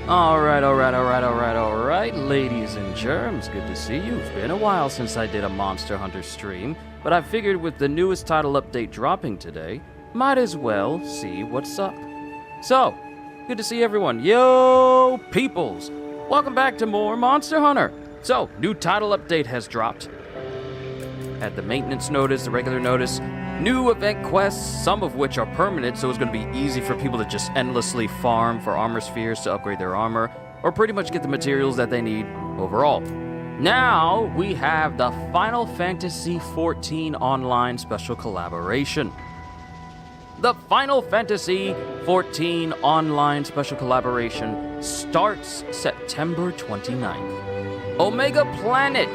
Alright, ladies and germs, good to see you. It's been a while since I did a Monster Hunter stream, but I figured with the newest title update dropping today, might as well see what's up. So, good to see everyone. Yo, peoples! Welcome back to more Monster Hunter. So, new title update has dropped. Had the maintenance notice, the regular notice, new event quests, some of which are permanent, so it's going to be easy for people to just endlessly farm for armor spheres to upgrade their armor, or pretty much get the materials that they need overall. Now, we have the Final Fantasy XIV Online Special Collaboration. The Final Fantasy XIV Online Special Collaboration starts September 29th. Omega Planet,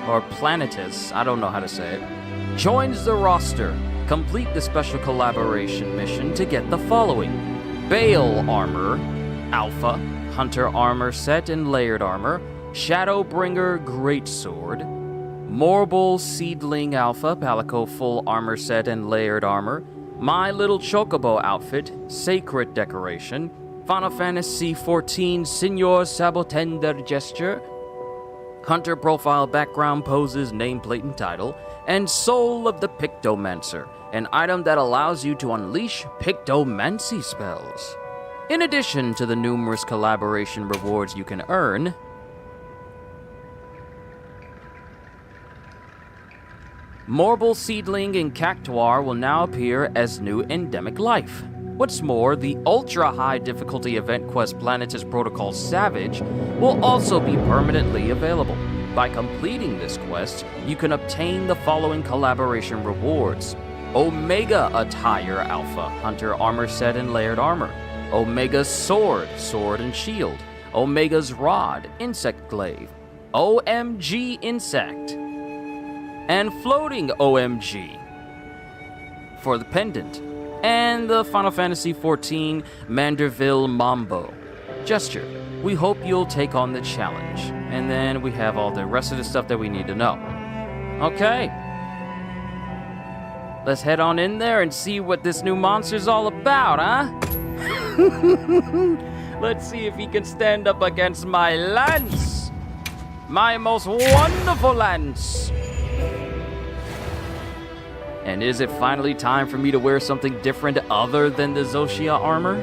or Planetus, I don't know how to say it, joins the roster. Complete the special collaboration mission to get the following: Bale Armor, Alpha, Hunter Armor Set and Layered Armor, Shadowbringer Greatsword, Morbol Seedling Alpha, Palico Full Armor Set and Layered Armor, My Little Chocobo Outfit, Sacred Decoration, Final Fantasy XIV Senor Sabotender Gesture, Hunter Profile Background Poses Nameplate and Title, and Soul of the Pictomancer, an item that allows you to unleash Pictomancy spells. In addition to the numerous collaboration rewards you can earn, Morbol Seedling and Cactuar will now appear as new endemic life. What's more, the ultra-high difficulty event quest Planetus Protocol Savage will also be permanently available. By completing this quest, you can obtain the following collaboration rewards: Omega Attire Alpha, Hunter Armor Set and Layered Armor, Omega's Sword, Sword and Shield, Omega's Rod, Insect Glaive, OMG Insect, and Floating OMG for the pendant, and the Final Fantasy XIV Manderville Mambo Gesture. We hope you'll take on the challenge. And then we have all the rest of the stuff that we need to know. Okay. Let's head on in there and see what this new monster's all about, huh? Let's see if he can stand up against my lance. My most wonderful lance. And is it finally time for me to wear something different other than the Zoshia armor?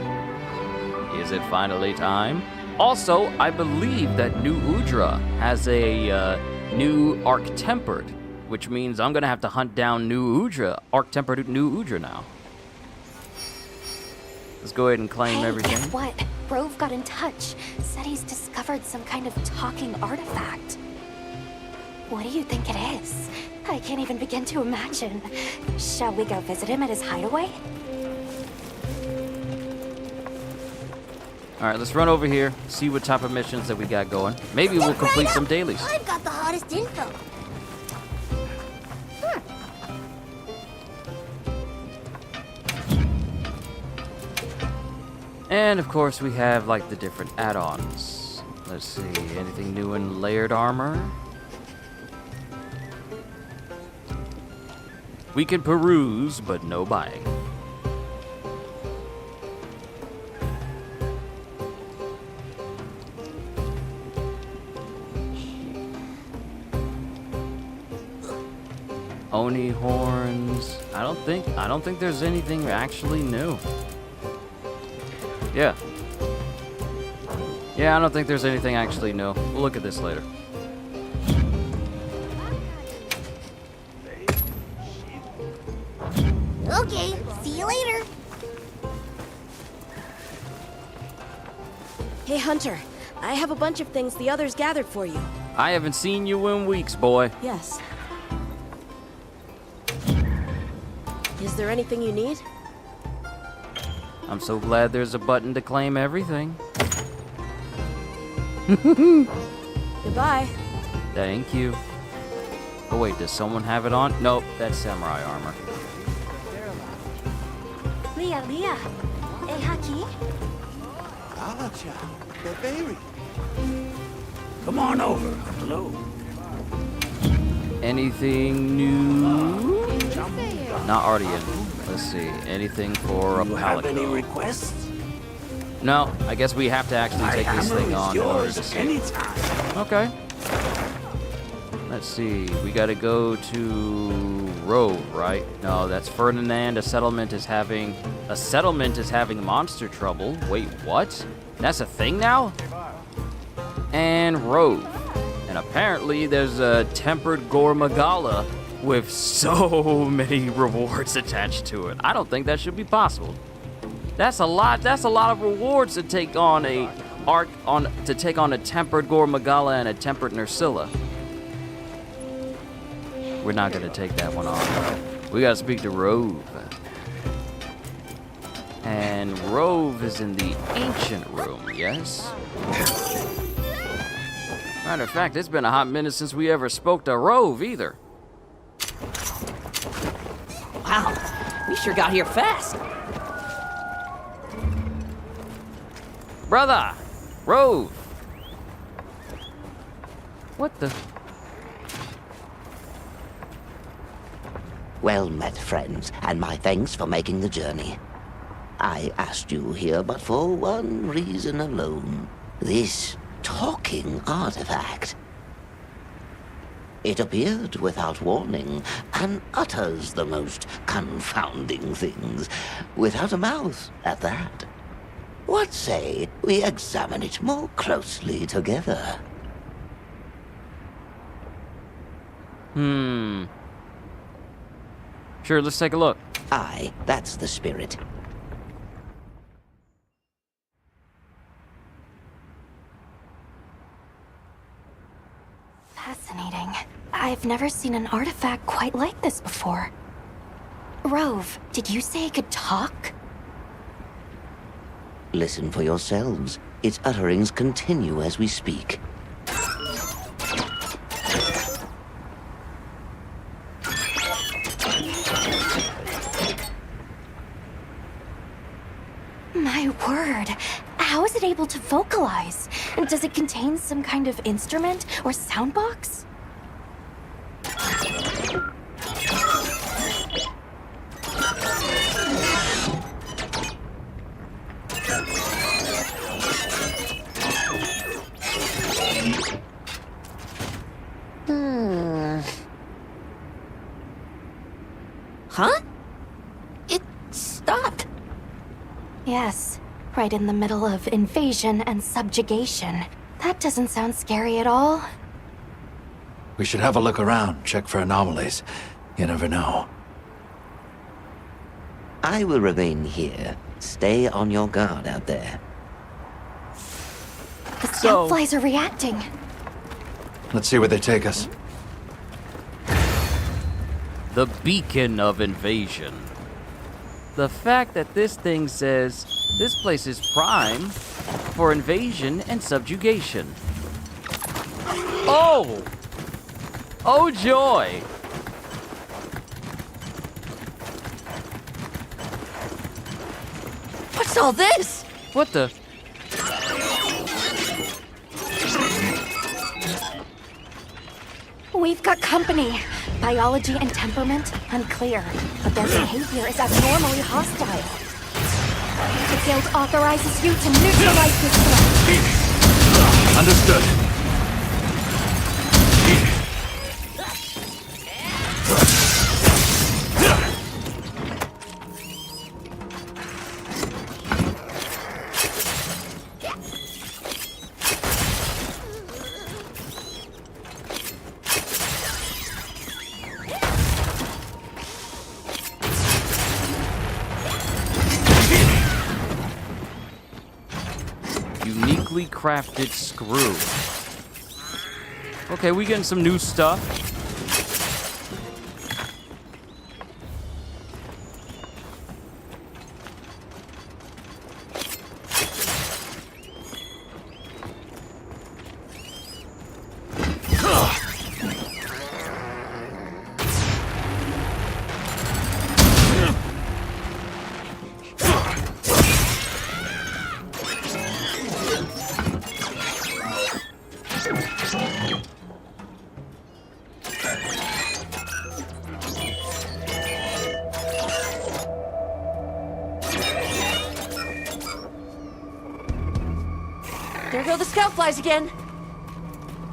Is it finally time? Also, I believe that New Udra has a new Arc-Tempered, which means I'm gonna have to hunt down New Udra, Arc-Tempered New Udra now. Let's go ahead and claim everything. Guess what? Grove got in touch. Said he's discovered some kind of talking artifact. What do you think it is? I can't even begin to imagine. Shall we go visit him at his hideaway? Alright, let's run over here, see what type of missions that we got going. Maybe we'll complete some dailies. I've got the hottest info. And of course we have like the different add-ons. Let's see, anything new in Layered Armor? We can peruse, but no buying. Oni horns. I don't think there's anything actually new. Yeah, I don't think there's anything actually new. We'll look at this later. Okay, see you later. Hey, Hunter. I have a bunch of things the others gathered for you. I haven't seen you in weeks, boy. Yes. Is there anything you need? I'm so glad there's a button to claim everything. Goodbye. Thank you. Oh wait, does someone have it on? Nope, that's samurai armor. Leah. Haki? Alacha, the berry. Come on over. Hello. Anything new? Not Ardian. Let's see. Anything for a You have any Palico? requests? No, I guess we have to actually take this thing on in order to see. Anytime. Okay. Let's see. We gotta go to Rove, right? No, that's Ferdinand. A settlement is having monster trouble. Wait, what? That's a thing now? And Rove. And apparently there's a tempered Gore Magala with so many rewards attached to it. I don't think that should be possible. That's a lot of rewards to take on a tempered Gore Magala and a tempered Nursilla. We're not gonna take that one on. We gotta speak to Rove. And Rove is in the ancient room, yes? Matter of fact, it's been a hot minute since we ever spoke to Rove either. Wow, we sure got here fast. Brother! Rove! What the? Well met, friends, and my thanks for making the journey. I asked you here but for one reason alone. This talking artifact. It appeared without warning and utters the most confounding things, without a mouth at that. What say we examine it more closely together? Sure, let's take a look. Aye, that's the spirit. Fascinating. I've never seen an artifact quite like this before. Rove, did you say it could talk? Listen for yourselves. Its utterings continue as we speak. My word. How is it able to vocalize? Does it contain some kind of instrument or sound box? Huh? It stopped. Yes, right in the middle of invasion and subjugation. That doesn't sound scary at all. We should have a look around, check for anomalies. You never know. I will remain here. Stay on your guard out there. The scoutflies are reacting. Let's see where they take us. The beacon of invasion. The fact that this thing says this place is prime for invasion and subjugation. Oh! Oh joy! What's all this? What the? We've got company. Biology and temperament, unclear. But their behavior is abnormally hostile. The guild authorizes you to neutralize this threat. Understood. Uniquely crafted screw. Okay, we getting some new stuff. There go the scout flies again.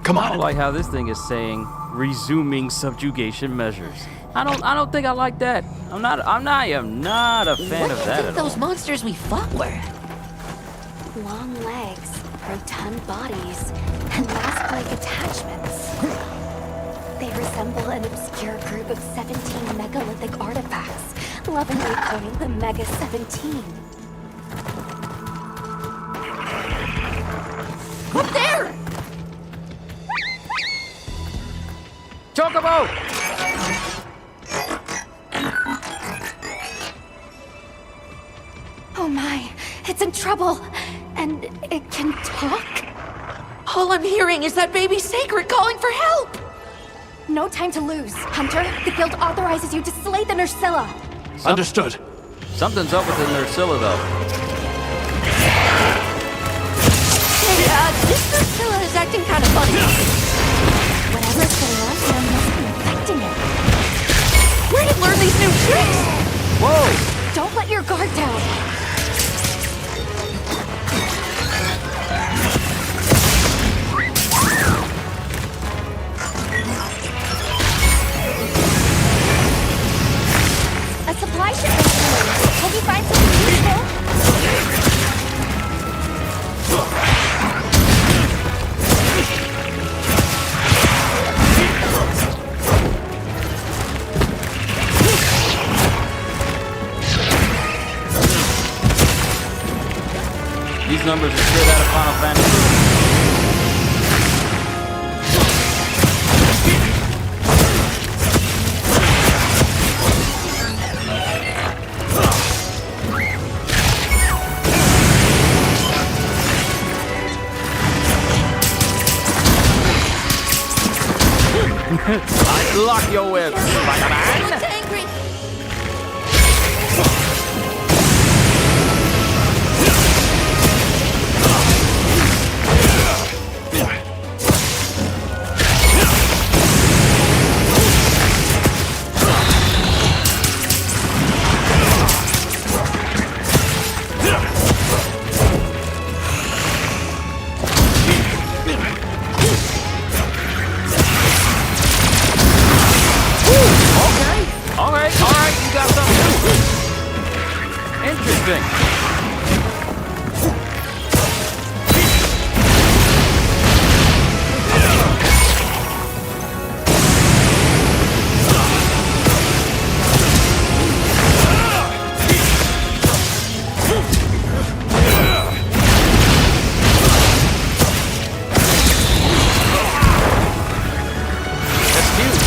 Come I don't on. like how this thing is saying resuming subjugation measures. I don't think I like that. I am not a fan What of do you that think at all. those monsters we fought were? Long legs, rotund bodies, and mask-like attachments. They resemble an obscure group of 17 megalithic artifacts, lovingly coining the Mega 17. Up there! Chocobo! Oh my, it's in trouble, and it can talk? All I'm hearing is that baby Sacred calling for help! No time to lose. Hunter, the guild authorizes you to slay the Nursilla. Understood. Something's up with the Nursilla, though. Hey, this Priscilla is acting kind of funny. Whatever's going on here must be affecting it. Where did it learn these new tricks? Whoa! Don't let your guard down. A supply shipment coming. Hope you find something useful. These numbers are straight out of Final Fantasy. Lock your whip, Spider-Man! It's angry. Alright, you got something new. Interesting. That's cute.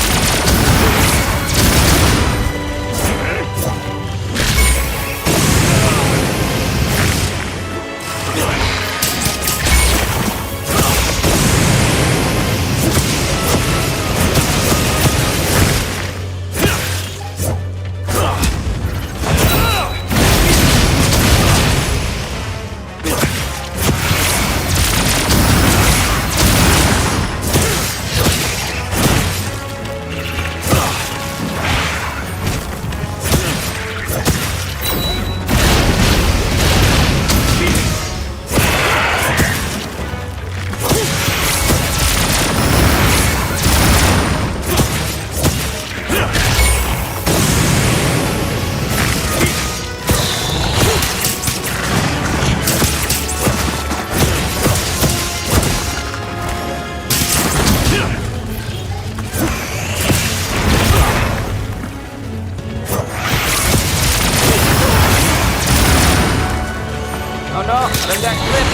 Oh no, let that clip.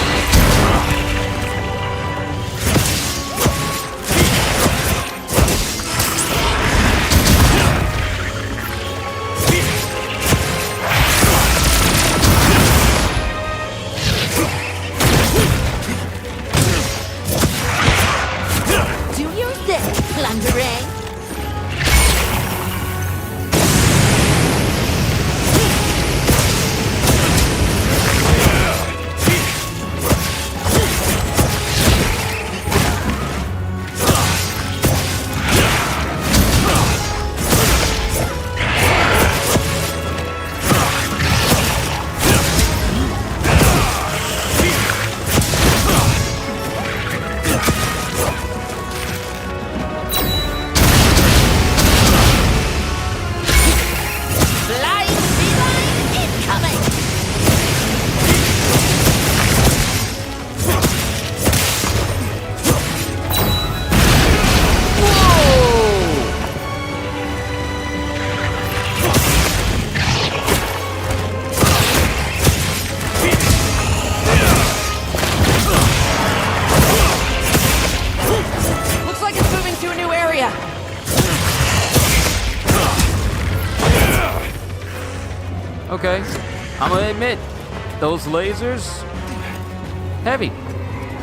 Do your thing, plunderang. I'm gonna admit, those lasers, heavy.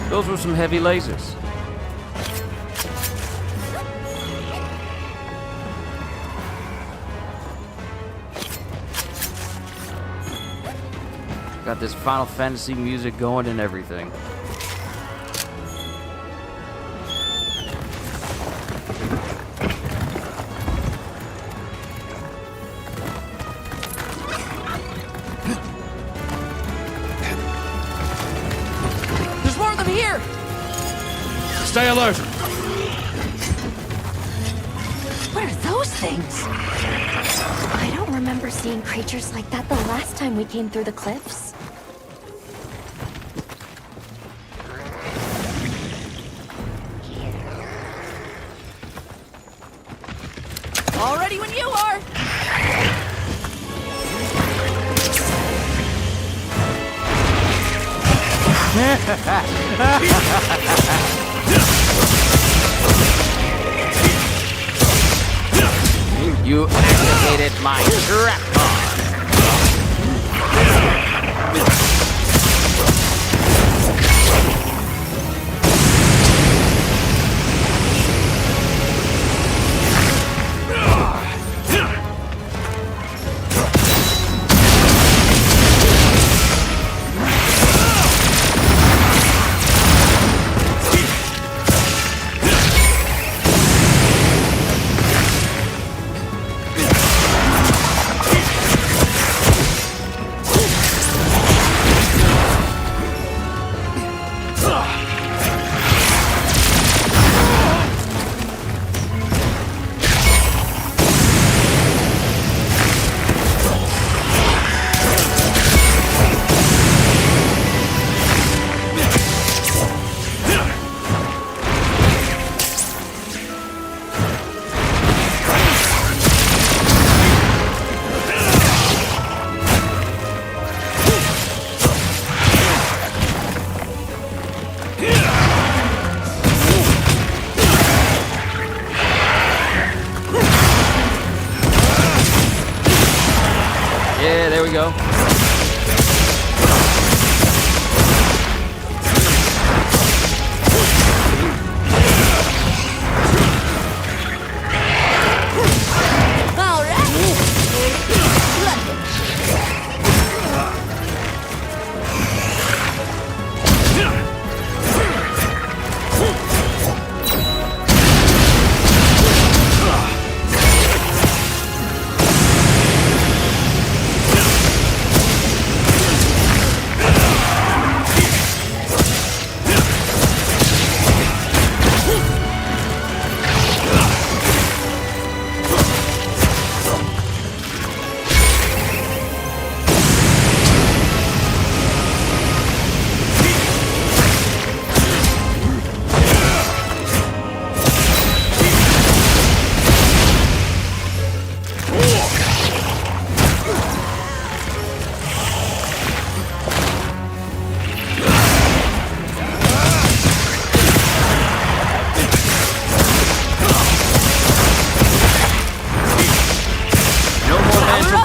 Those were some heavy lasers. Got this Final Fantasy music going and everything. There's more of them here! Stay alert! What are those things? I don't remember seeing creatures like that the last time we came through the cliffs. All ready when you are! You activated my trap pod. Yeah, there we go. All right!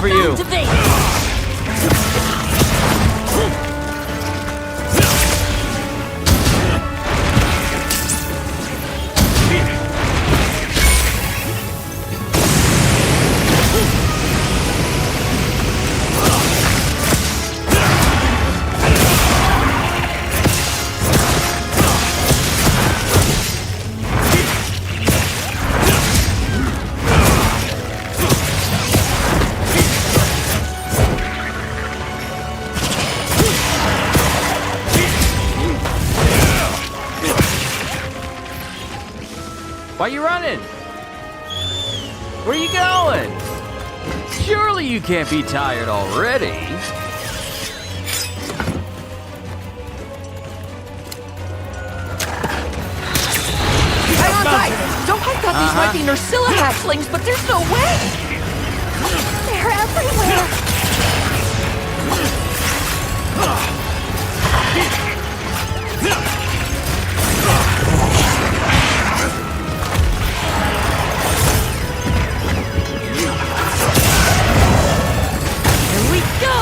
For you. Activate! Why you running? Where you going? Surely you can't be tired already. Hang on tight! I thought these might be Nursilla hatchlings, but there's no way! They're everywhere! Here we go!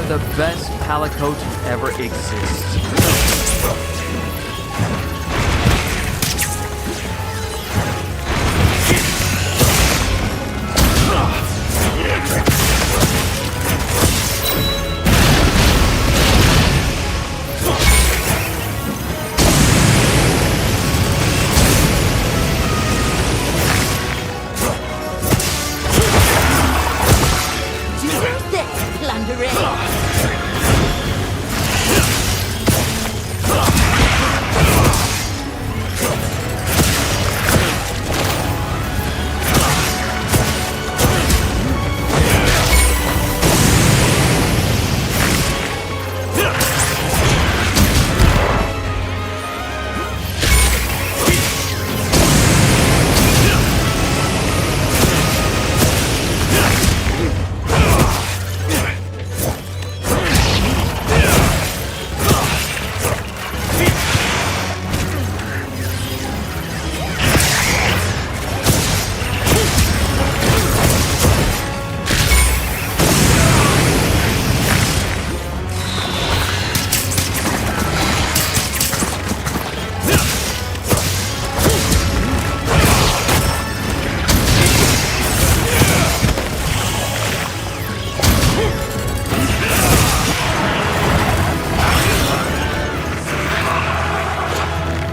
the best pallet coach ever exists.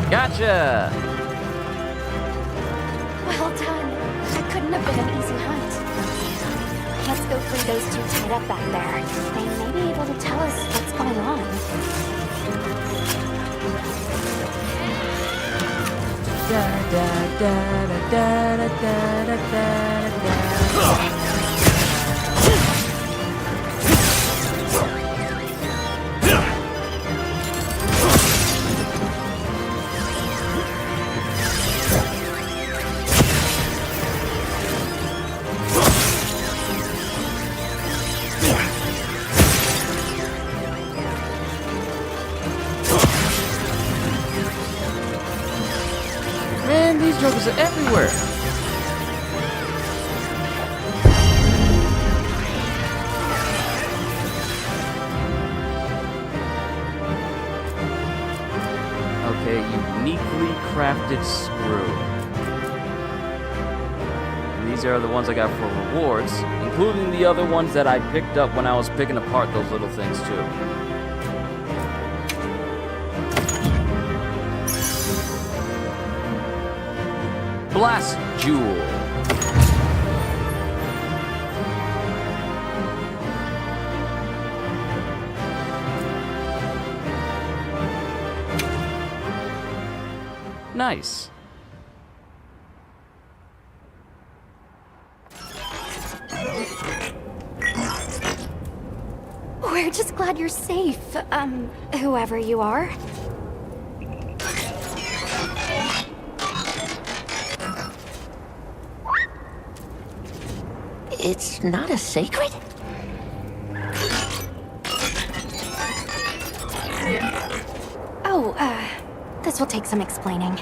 Gotcha! Well done. That couldn't have been an easy hunt. Let's go free those two tied up back there. They may be able to tell us what's going on. Man, these jokers are everywhere. Okay, uniquely crafted screw. And these are the ones I got for rewards, including the other ones that I picked up when I was picking apart those little things too. Blast Jewel. Nice. We're just glad you're safe, whoever you are. It's not a secret? Oh, this will take some explaining.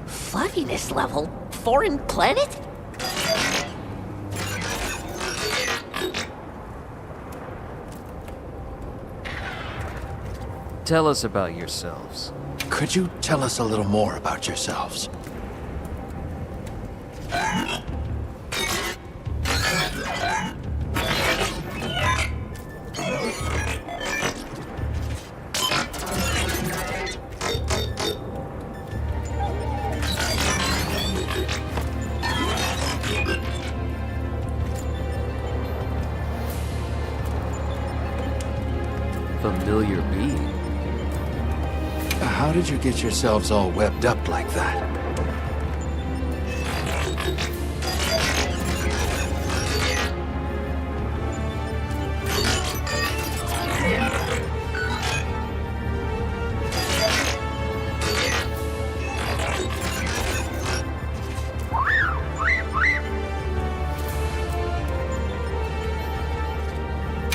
Fluffiness level? Foreign planet? Tell us about yourselves. Could you tell us a little more about yourselves? Familiar being. How did you get yourselves all webbed up like that?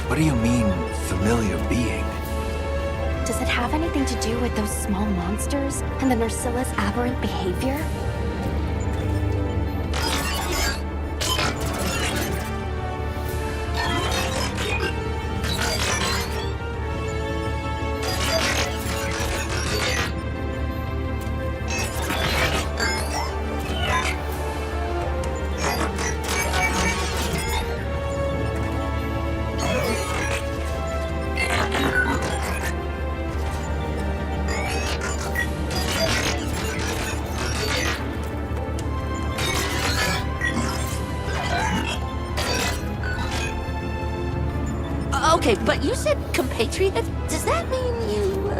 What do you mean, being. Does it have anything to do with those small monsters and the Nursilla's aberrant behavior? Okay, but you said compatriot? Does that mean you,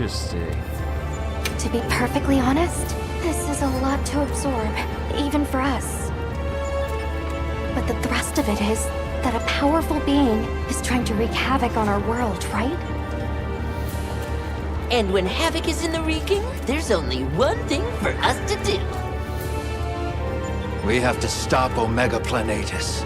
Interesting. To be perfectly honest, this is a lot to absorb, even for us. But the thrust of it is that a powerful being is trying to wreak havoc on our world, right? And when havoc is in the wreaking, there's only one thing for us to do. We have to stop Omega Planatus.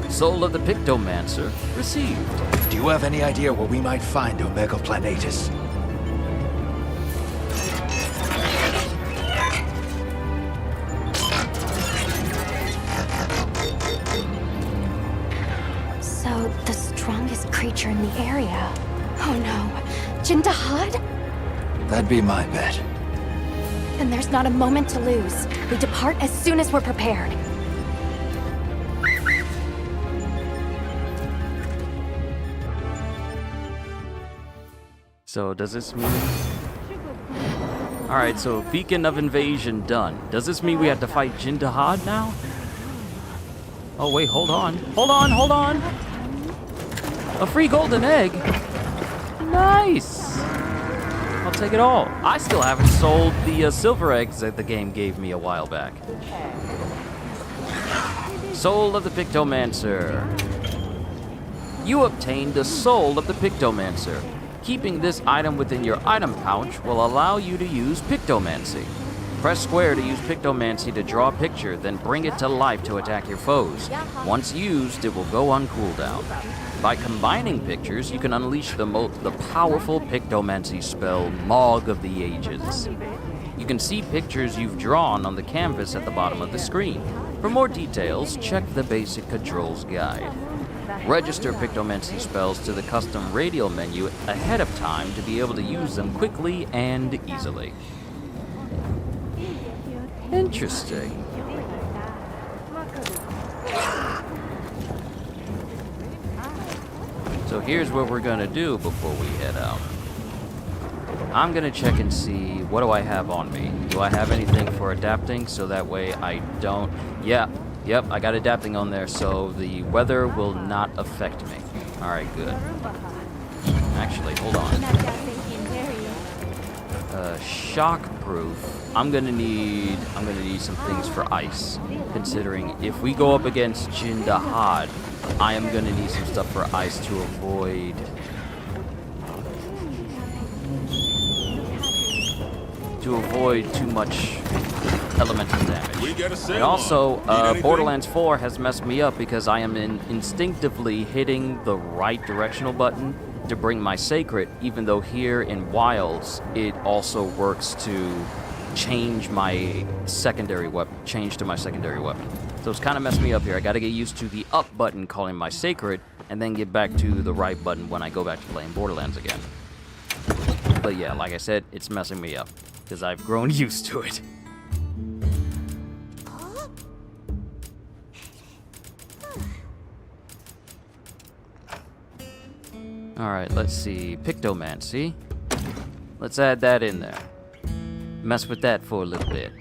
Soul of the Pictomancer received. Do you have any idea where we might find Omega Planatus? So, the strongest creature in the area. Oh no, Jindahad? That'd be my bet. Then there's not a moment to lose. We depart as soon as we're prepared. So does this mean... Alright, so Beacon of Invasion done. Does this mean we have to fight Jindahad now? Oh wait, hold on. Hold on, hold on! A free golden egg? Nice! I'll take it all. I still haven't sold the silver eggs that the game gave me a while back. Soul of the Pictomancer. You obtained the Soul of the Pictomancer. Keeping this item within your item pouch will allow you to use Pictomancy. Press square to use Pictomancy to draw a picture, then bring it to life to attack your foes. Once used, it will go on cooldown. By combining pictures, you can unleash the powerful Pictomancy spell, Mog of the Ages. You can see pictures you've drawn on the canvas at the bottom of the screen. For more details, check the basic controls guide. Register Pictomancy spells to the custom radial menu ahead of time to be able to use them quickly and easily. Interesting. So here's what we're gonna do before we head out. I'm gonna check and see, what do I have on me? Do I have anything for adapting so that way I don't... Yep, I got adapting on there, so the weather will not affect me. Alright, good. Actually, hold on. Shockproof. I'm gonna need some things for ice. Considering if we go up against Jindahad, I am gonna need some stuff for ice to avoid too much elemental damage. And also, Borderlands 4 has messed me up because I am instinctively hitting the right directional button to bring my Sacred, even though here in Wilds, it also works to change to my secondary weapon. So it's kind of messed me up here. I got to get used to the up button calling my sacred, and then get back to the right button when I go back to playing Borderlands again. But yeah, like I said, it's messing me up, because I've grown used to it. Alright, let's see. Pictomancy. Let's add that in there. Mess with that for a little bit.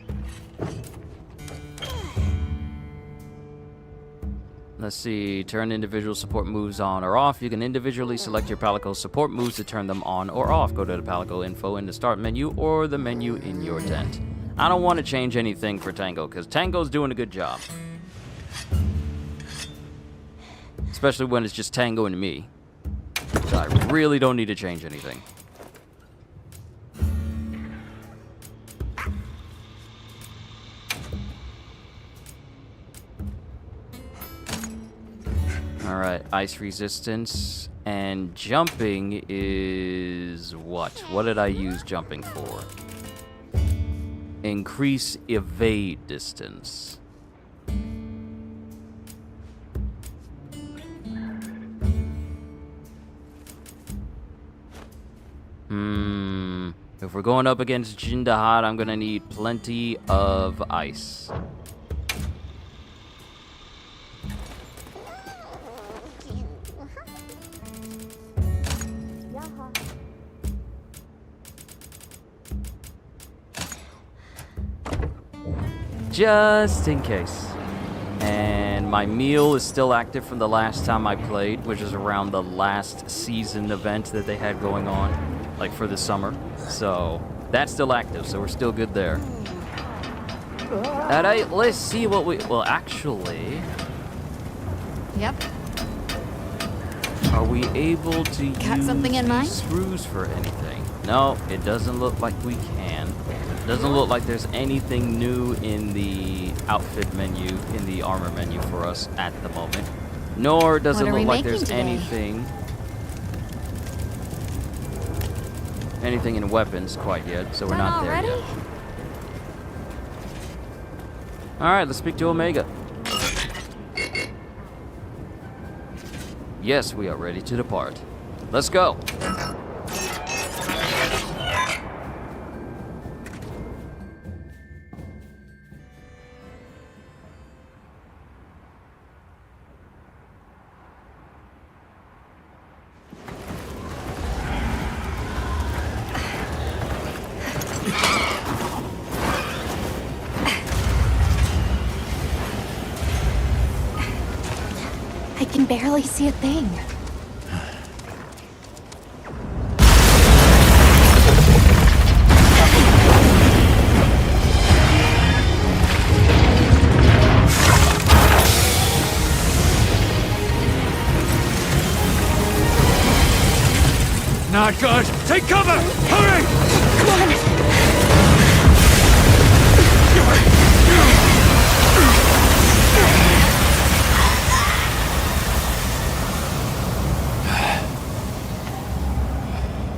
Let's see, turn individual support moves on or off. You can individually select your Palico support moves to turn them on or off. Go to the Palico info in the start menu or the menu in your tent. I don't want to change anything for Tango, because Tango's doing a good job. Especially when it's just Tango and me. So I really don't need to change anything. Alright, ice resistance and jumping is what? What did I use jumping for? Increase evade distance. If we're going up against Jindahad, I'm gonna need plenty of ice. Just in case. And my meal is still active from the last time I played, which is around the last season event that they had going on, like for the summer. So that's still active, so we're still good there. Alright, let's see what we... Well, actually... Yep. Are we able to Got use something in these mind? screws for anything? No, it doesn't look like we can. It doesn't look like there's anything new in the outfit menu, in the armor menu for us at the moment. Nor does it What are look we like there's making today? anything in weapons quite yet, so we're Done not there already? yet. Alright, let's speak to Omega. Yes, we are ready to depart. Let's go. I can barely see a thing. Not good! Take cover! Hurry! Come on!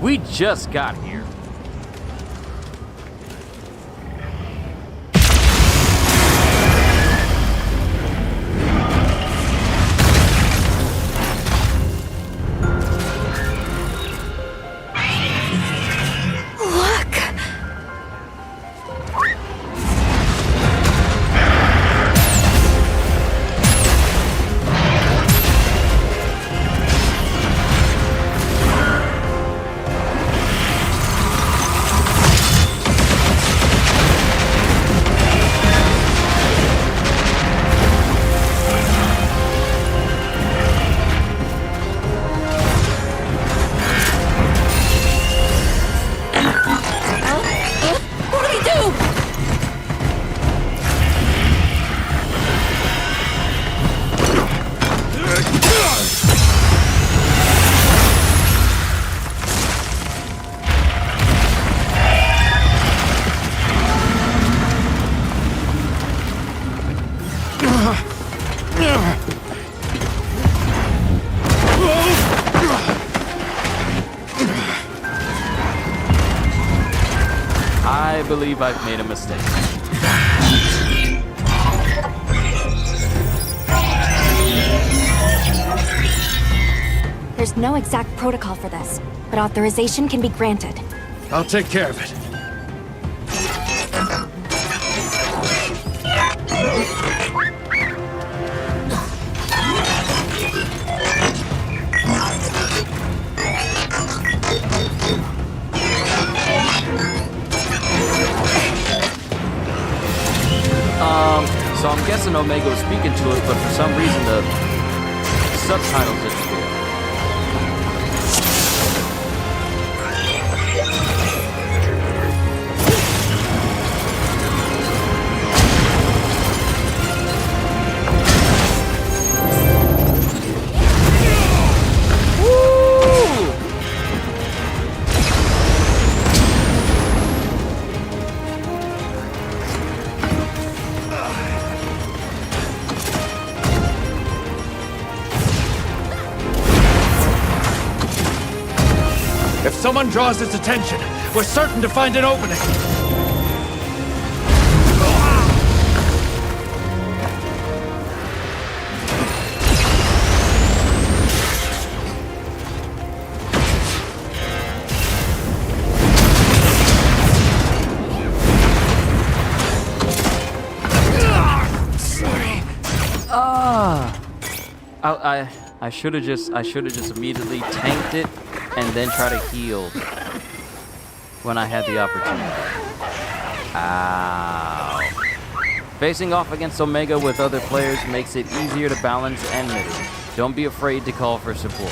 We just got here. Look! What do we do? I believe I've made a mistake. There's no exact protocol for this, but authorization can be granted. I'll take care of it. So I'm guessing Omega was speaking to it, but for some reason the subtitles didn't appear. If someone draws its attention, we're certain to find an opening. I should have just immediately tanked it and then try to heal when I had the opportunity. Ow. Facing off against Omega with other players makes it easier to balance enmity. Don't be afraid to call for support.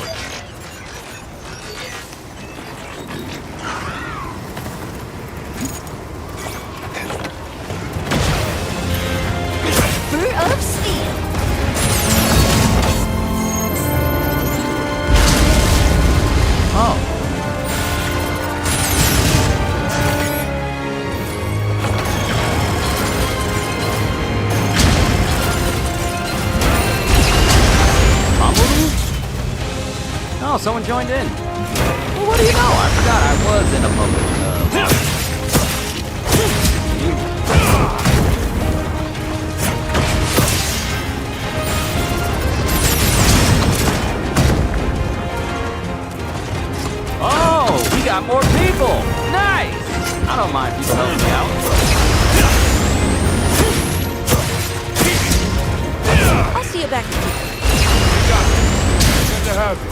Spur of steel. Oh. Oh, someone joined in. Well, what do you know? I forgot I was in a public. Oh, we got more people. Nice. I don't mind people helping me out. I'll see you back. Good to have you.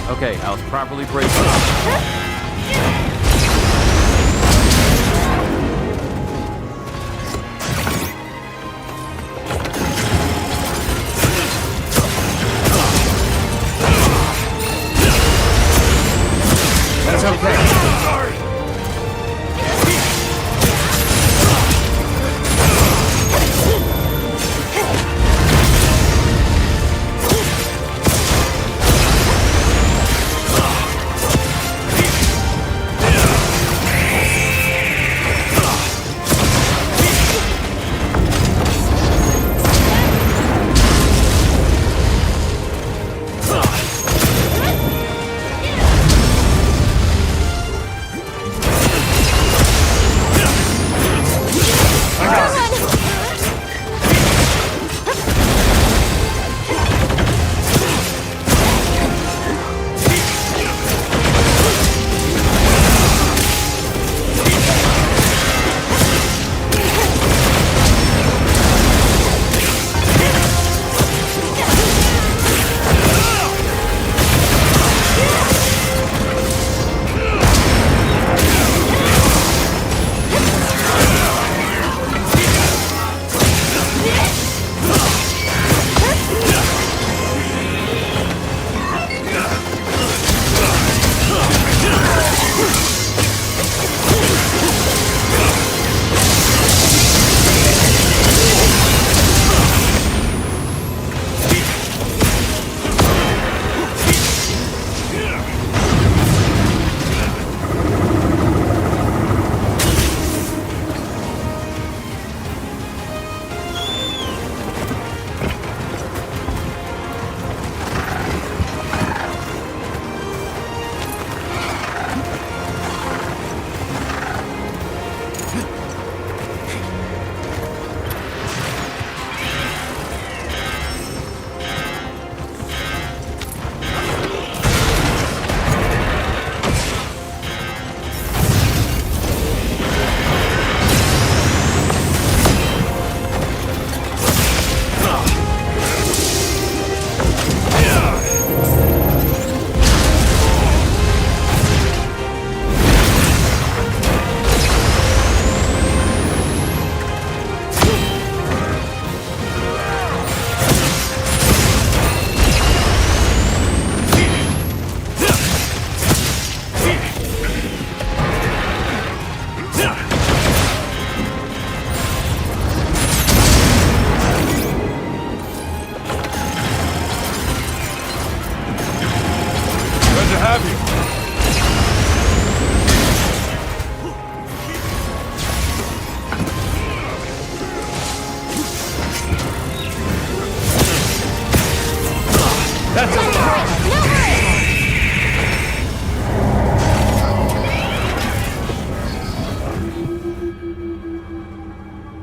Okay, I was properly braced up. That's okay. Sorry.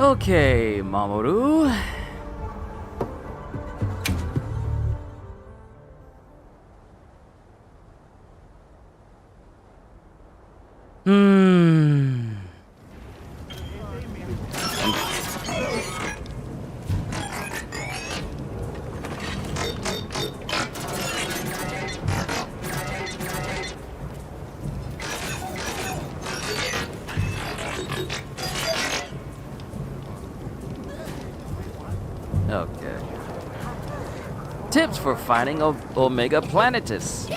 Okay, Mamoru. Okay. Tips for fighting Omega Planetus.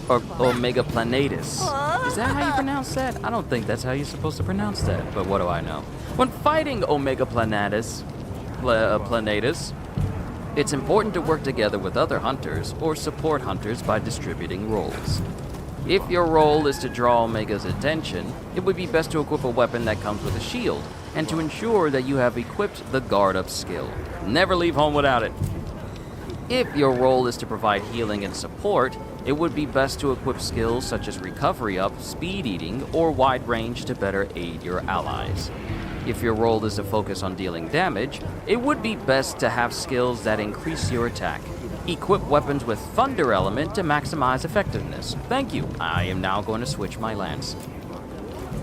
Or Omega Planetus. Is that how you pronounce that? I don't think that's how you're supposed to pronounce that, but what do I know? When fighting Omega Planetus, it's important to work together with other hunters or support hunters by distributing roles. If your role is to draw Omega's attention, it would be best to equip a weapon that comes with a shield, and to ensure that you have equipped the guard-up skill. Never leave home without it. If your role is to provide healing and support, it would be best to equip skills such as Recovery Up, Speed Eating, or Wide Range to better aid your allies. If your role is to focus on dealing damage, it would be best to have skills that increase your attack. Equip weapons with Thunder Element to maximize effectiveness. Thank you. I am now going to switch my lance.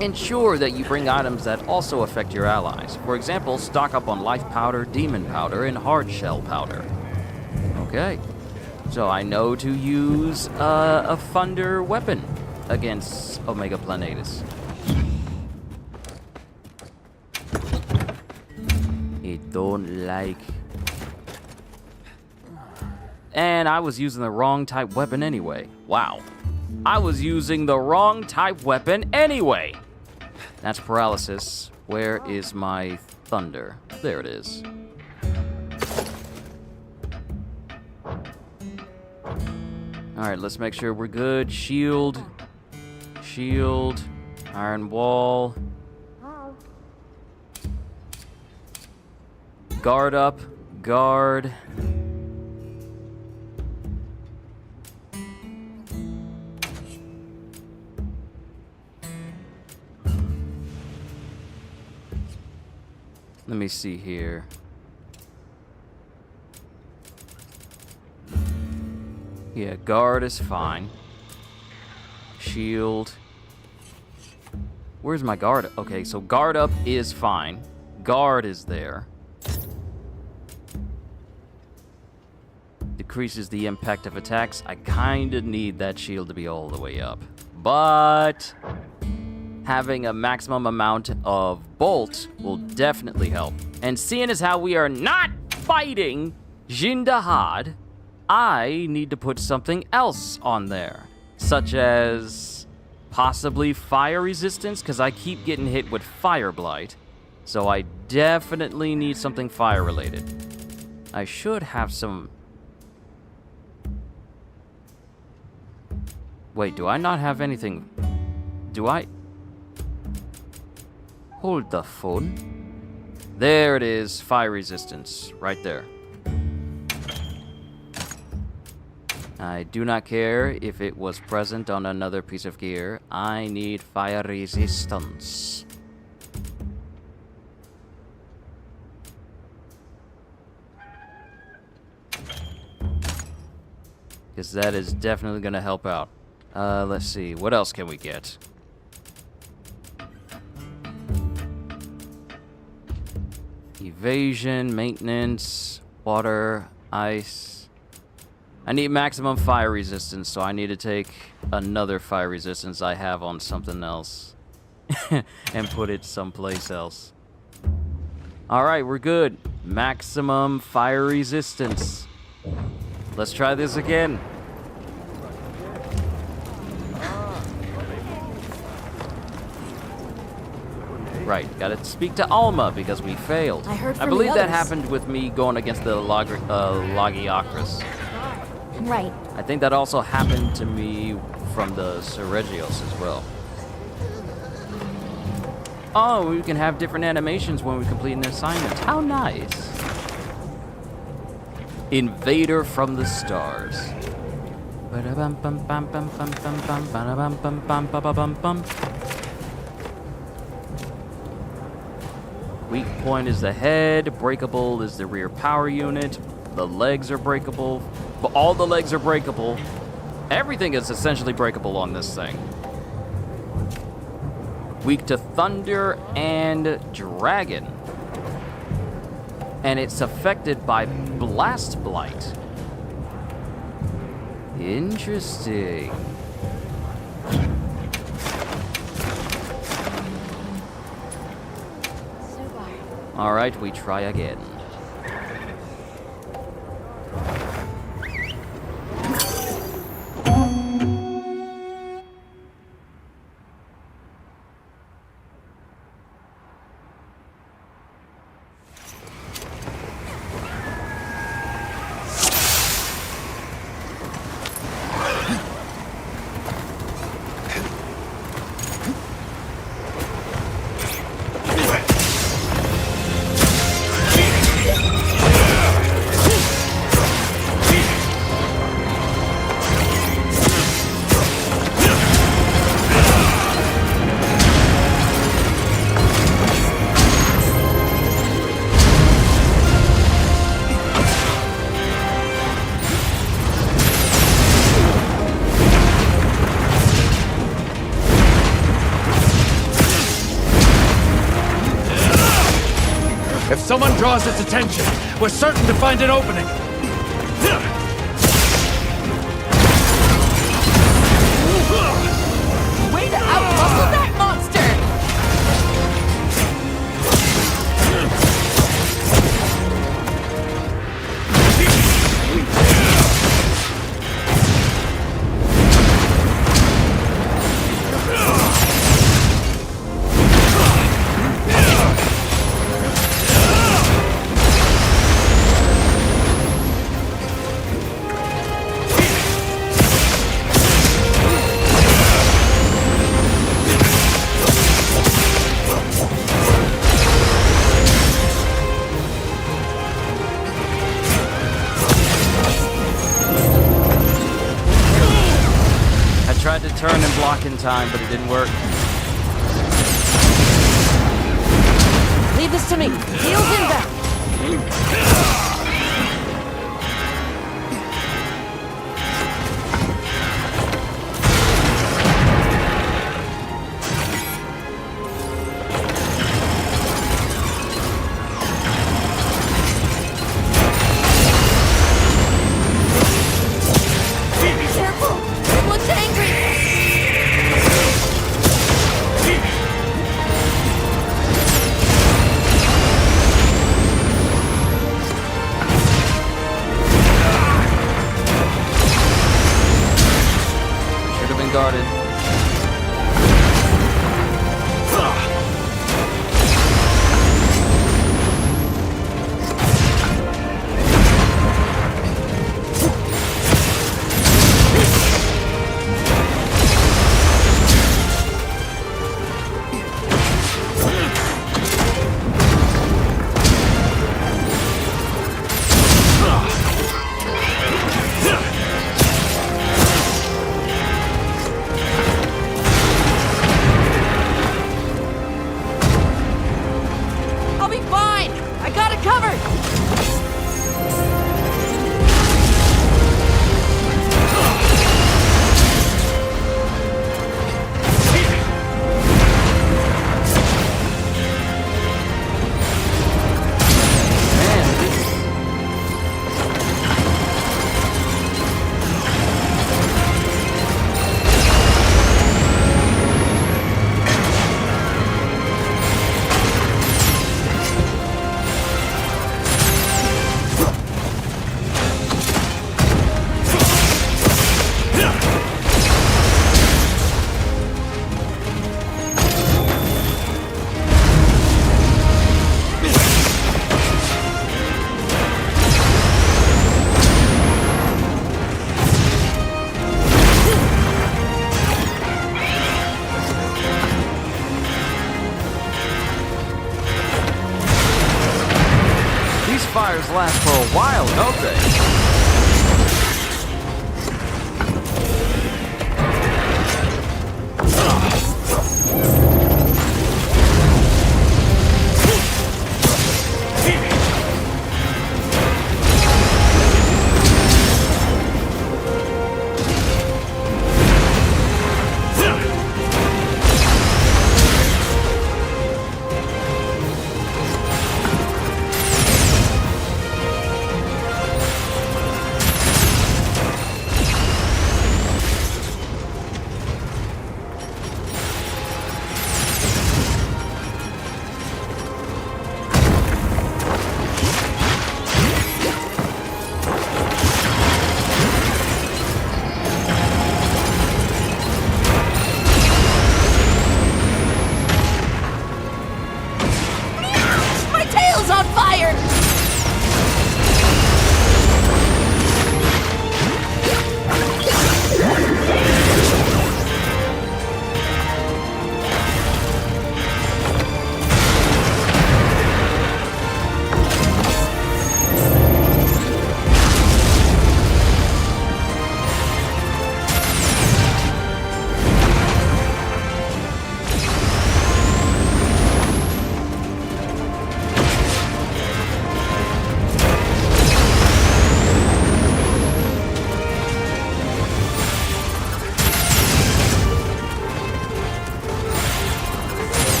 Ensure that you bring items that also affect your allies. For example, stock up on Life Powder, Demon Powder, and Hard Shell Powder. Okay. So I know to use a Thunder weapon against Omega Planetus. It don't like... And I was using the wrong type weapon anyway. Wow. I was using the wrong type weapon anyway. That's paralysis. Where is my thunder? There it is. Alright, let's make sure we're good. Shield. Shield. Iron wall. Guard up. Guard. Let me see here. Yeah, guard is fine. Shield. Where's my guard? Okay, so guard up is fine. Guard is there. Decreases the impact of attacks. I kinda need that shield to be all the way up. But having a maximum amount of bolt will definitely help. And seeing as how we are not fighting Jindahad, I need to put something else on there, such as possibly fire resistance, because I keep getting hit with fire blight. So I definitely need something fire related. I should have some... Wait, do I not have anything? Do I? Hold the phone. There it is, fire resistance, right there. I do not care if it was present on another piece of gear. I need fire resistance. Because that is definitely going to help out. Let's see, what else can we get? Evasion, maintenance, water, ice. I need maximum fire resistance, so I need to take another fire resistance I have on something else and put it someplace else. Alright, we're good. Maximum fire resistance. Let's try this again. Right, gotta speak to Alma because we failed. I believe that happened with me going against the Logiocracy. Right. I think that also happened to me from the Ceregios as well. Oh, we can have different animations when we complete an assignment. How nice. Invader from the Stars. Weak point is the head, breakable is the rear power unit, the legs are breakable, but all the legs are breakable. Everything is essentially breakable on this thing. Weak to thunder and dragon. And it's affected by blast blight. Interesting. All right, we try again. If someone draws its attention, we're certain to find an opening. Way to out-muscle that monster! Tried to turn and block in time, but it didn't work. Leave this to me. Heels inbound. Guarded. last for a while, don't they? My tail's on fire!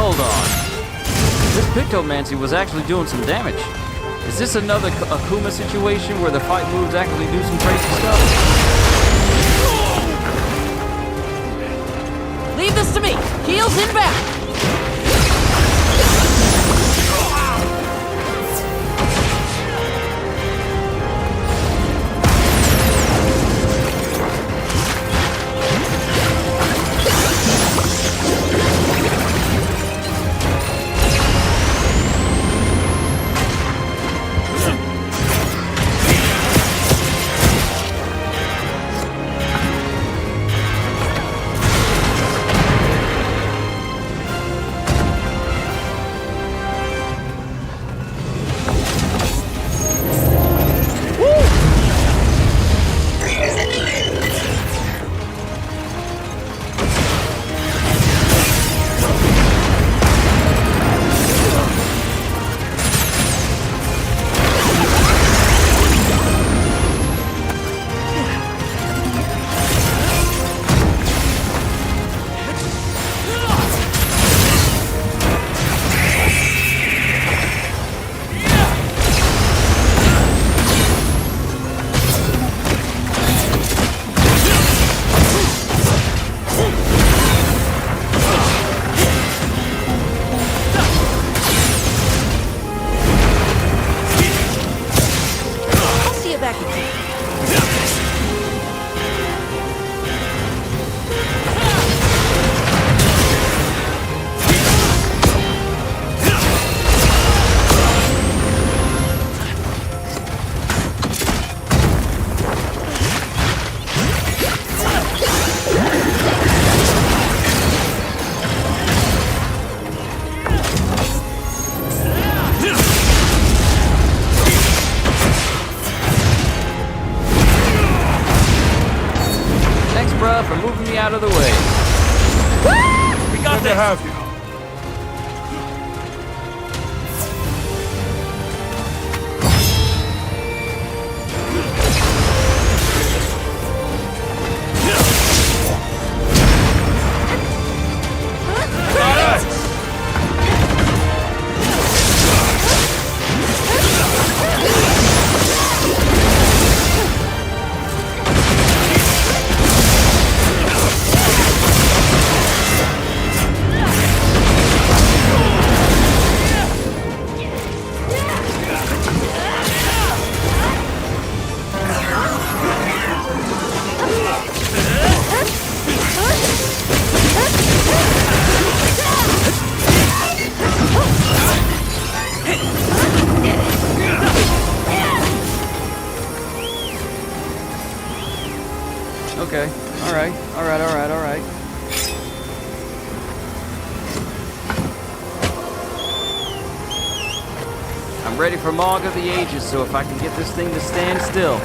Hold on. This Pictomancy was actually doing some damage. Is this another Akuma situation where the fight moves actually do some crazy stuff? Leave this to me. Heels inbound. For moving me out of the way. We got to have you. Okay. Alright. Alright. I'm I'm ready for Mog of the Ages, so if I can get this thing to stand still.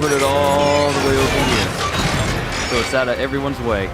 Put it all the way over here, so it's out of everyone's way.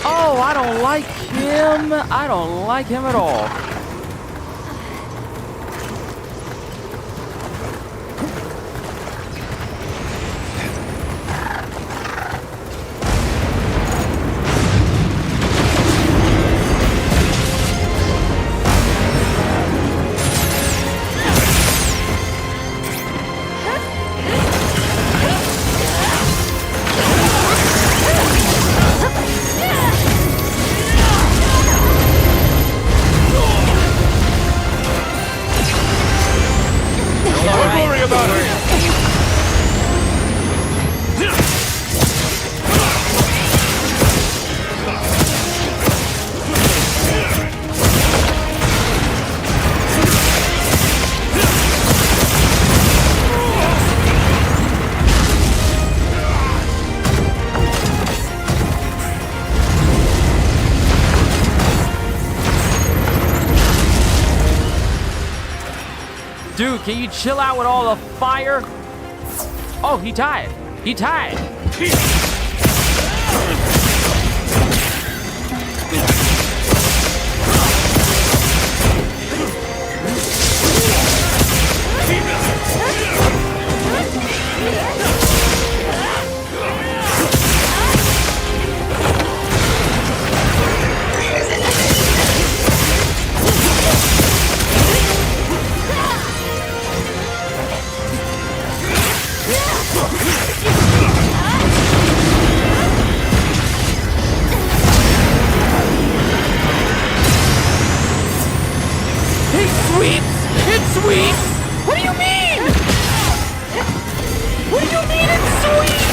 Oh, I don't like him. I don't like him at all. Dude, can you chill out with all the fire? Oh, he died. He died. sweeps! It sweeps! What do you mean? What do you mean it sweeps?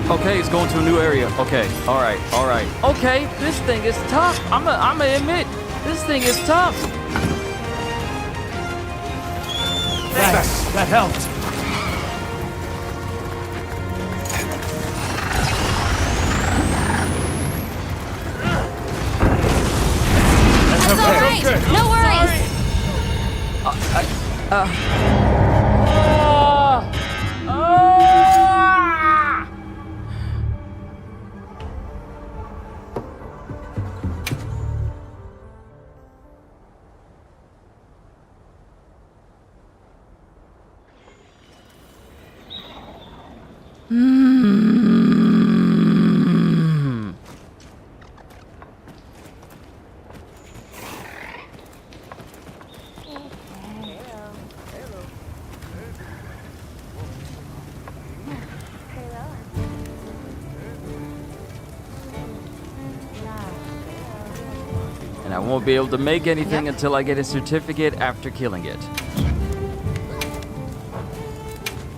Okay, it's going to a new area. Okay, alright. Okay, this thing is tough. I'ma admit, this thing is tough. Thanks. That helped. That's okay. All right. Good. No worries. And I won't be able to make anything until I get a certificate after killing it.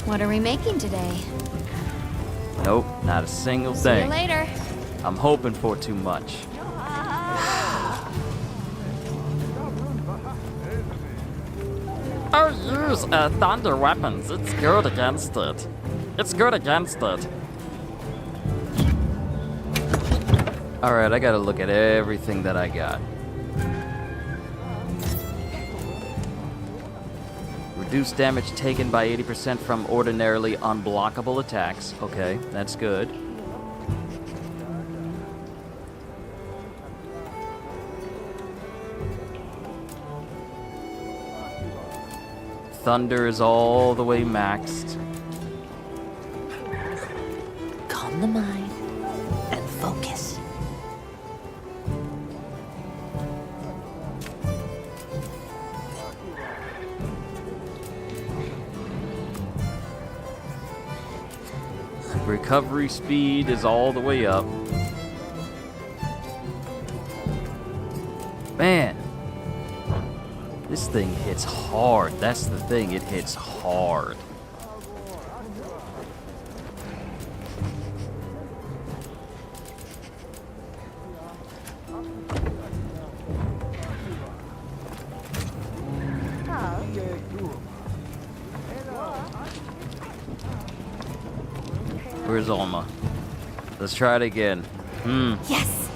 What are we making today? Nope, not a single See you thing. later. I'm hoping for too much. Oh, use thunder weapons. It's good against it. Alright, I gotta look at everything that I got. Reduce damage taken by 80% from ordinarily unblockable attacks. Okay, that's good. Thunder is all the way maxed. Calm the mind and focus. Recovery speed is all the way up. Man, this thing hits hard. That's the thing, it hits hard. Where's Alma? Let's try it again. Yes.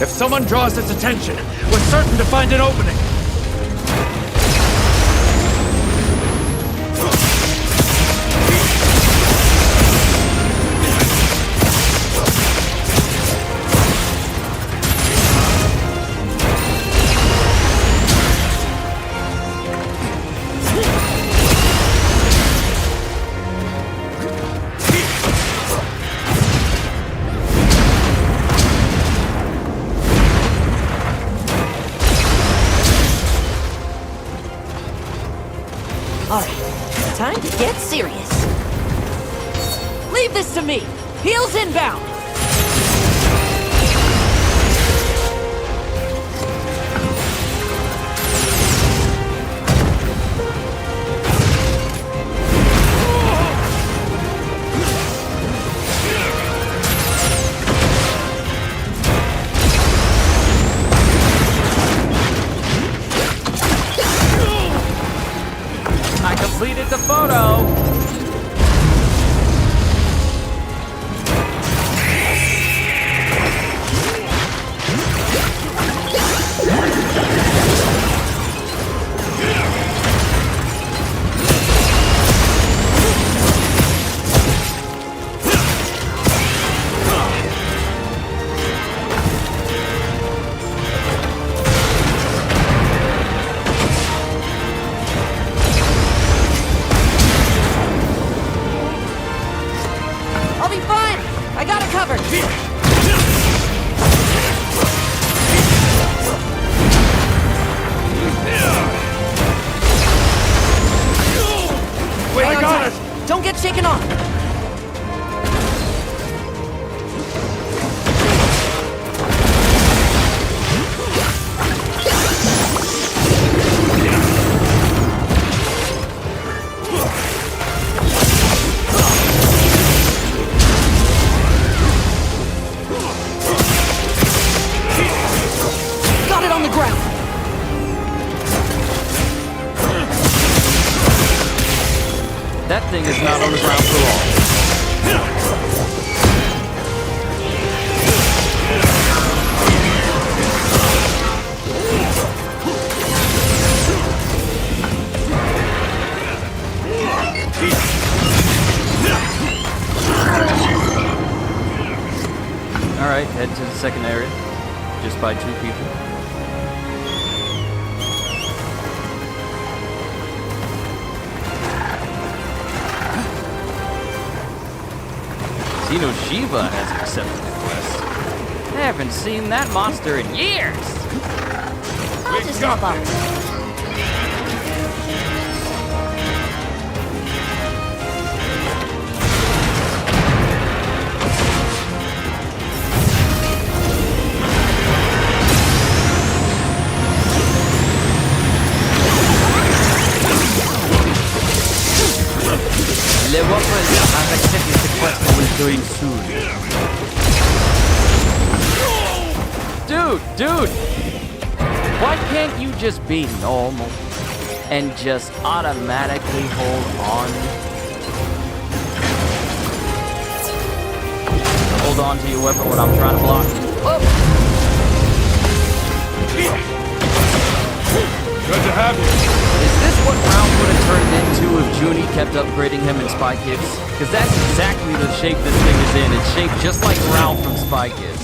If someone draws its attention, we're certain to find an opening. Alright, time to get serious. Leave this to me. Heels inbound. I completed the photo! I'll be fine. I got it covered. Wait, Hang I on got tight. it! Don't get shaken off. Got it on the ground. That thing is not on the ground for long. Alright, head to the second area. Just by 2 people. Xeno Shiva has accepted the quest. I haven't seen that monster in years! I'll just hop up. Le Waffles has accepted the quest and will join soon. Dude! Why can't you just be normal and just automatically hold on? Hold on to your weapon when I'm trying to block. Good to have you. Is this what Ralph would have turned into if Junie kept upgrading him in Spy Kids? Because that's exactly the shape this thing is in. It's shaped just like Ralph from Spy Kids.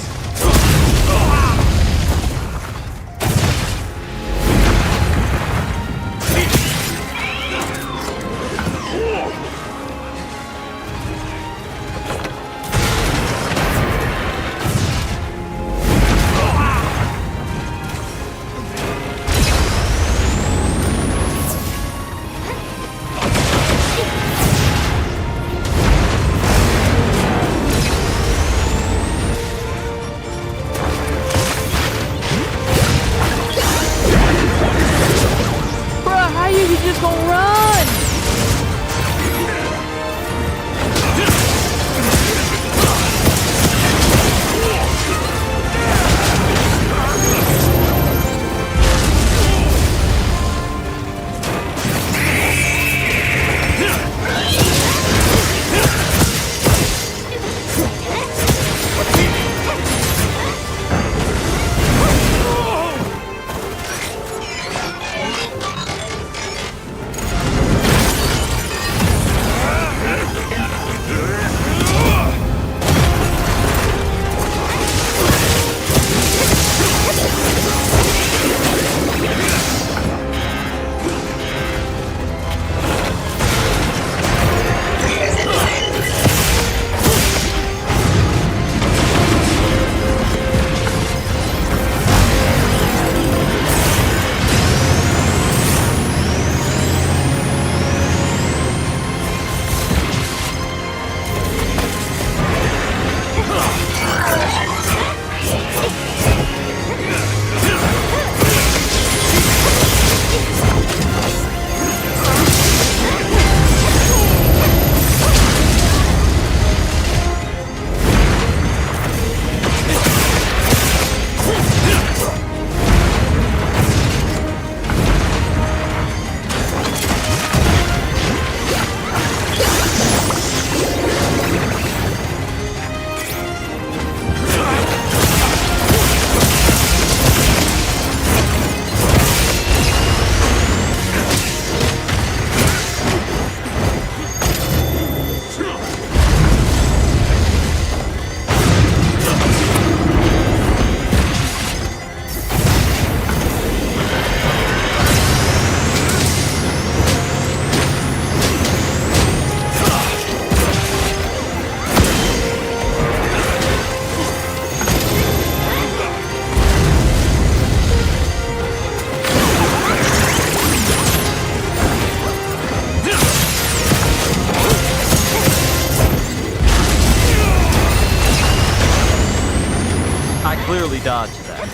I clearly dodged that.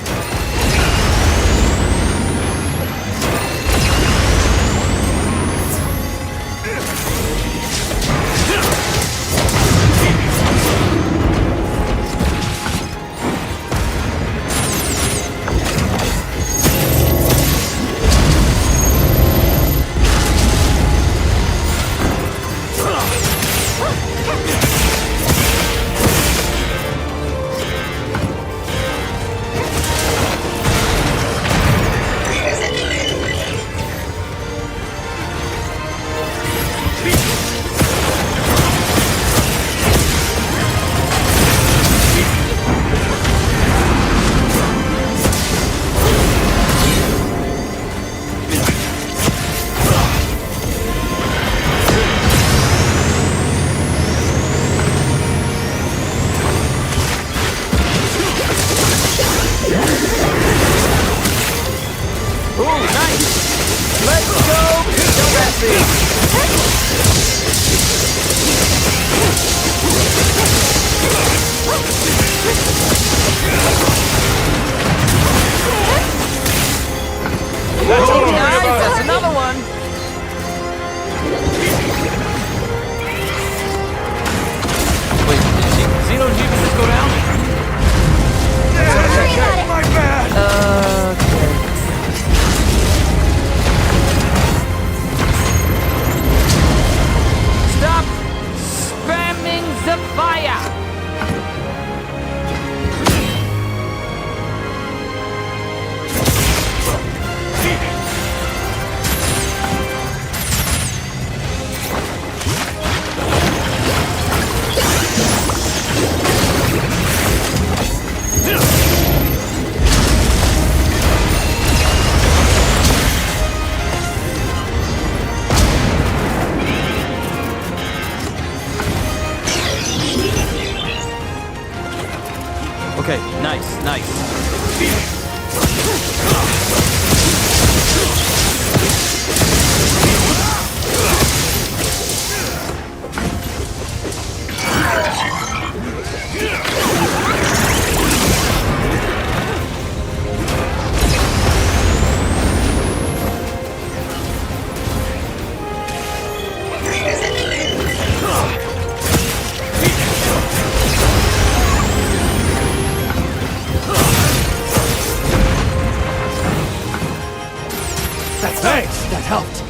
That's another one. Wait, Xeno, did you just go down? My bad! Okay. Stop spamming the fire! Okay, nice, nice. Thanks! That helped!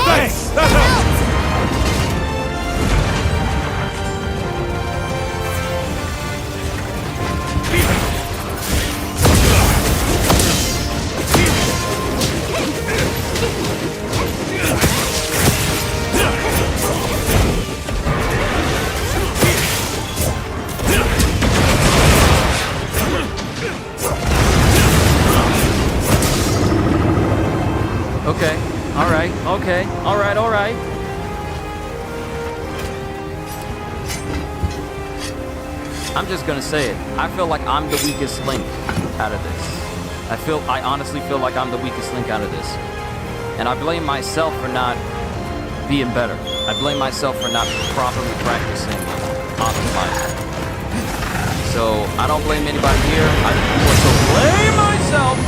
Thanks! That helped! Okay, alright, okay, alright, alright. I'm just gonna say it. I feel like I'm the weakest link out of this. I honestly feel like I'm the weakest link out of this. And I blame myself for not being better. I blame myself for not properly practicing optimizing. So I don't blame anybody here. I more so blame myself.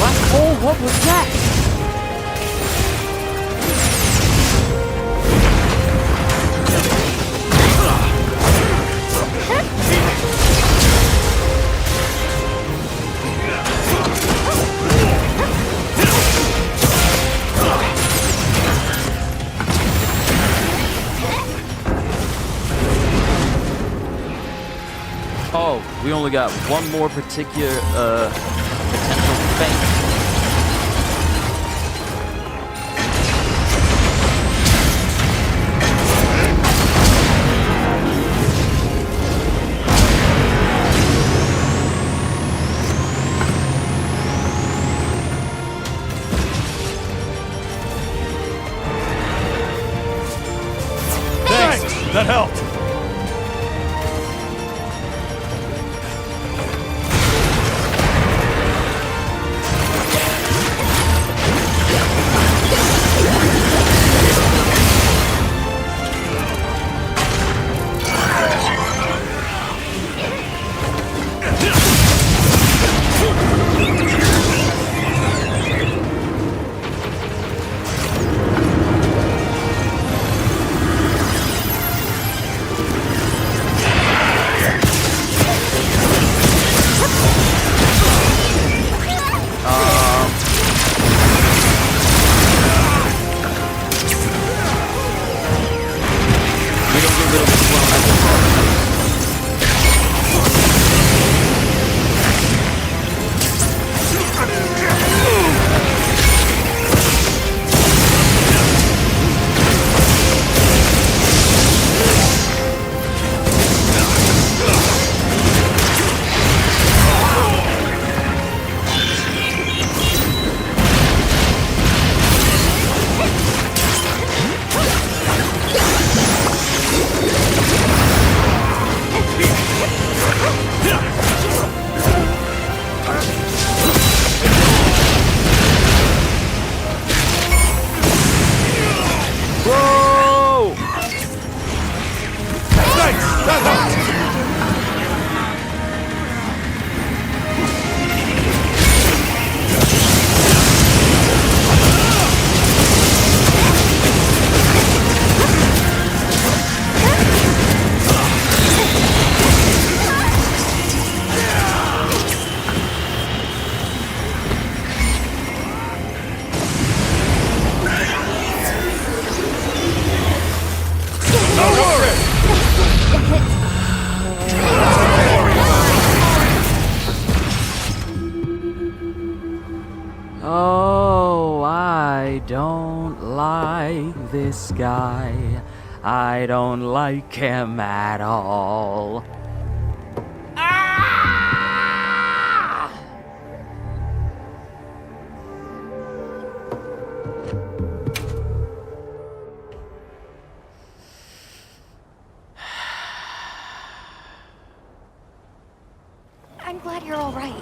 Black hole, what was that? Oh, we only got one more particular, potential fate. Thanks! That helped! Oh, I don't like this guy. I don't like him at all. Ah! I'm glad you're all right.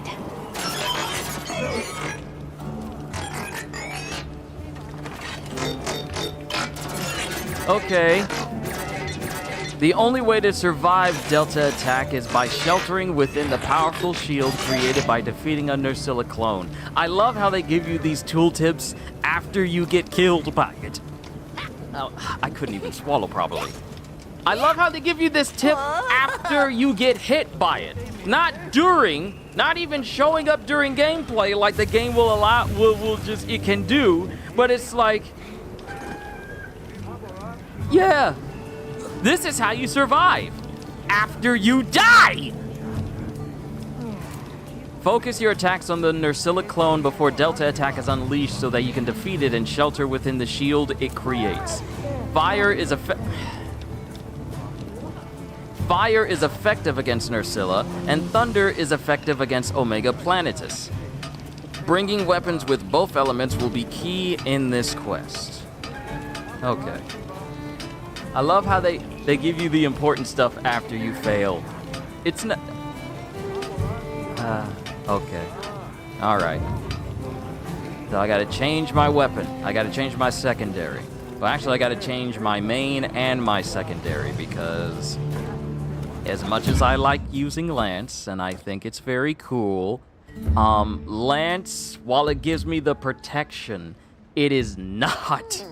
Okay. The only way to survive Delta attack is by sheltering within the powerful shield created by defeating a Nursilla clone. I love how they give you these tooltips after you get killed by it. Oh, I couldn't even swallow properly. I love how they give you this tip after you get hit by it. Not during, not even showing up during gameplay like the game will allow, it can do, but it's like, yeah, this is how you survive after you die. Focus your attacks on the Nursilla clone before Delta attack is unleashed so that you can defeat it and shelter within the shield it creates. Fire is effective against Nursilla, and Thunder is effective against Omega Planetus. Bringing weapons with both elements will be key in this quest. Okay. I love how they give you the important stuff after you fail. It's not... okay. Alright. So I gotta change my weapon. I gotta change my secondary. Well, actually, I gotta change my main and my secondary because as much as I like using Lance, and I think it's very cool, Lance, while it gives me the protection, it is not.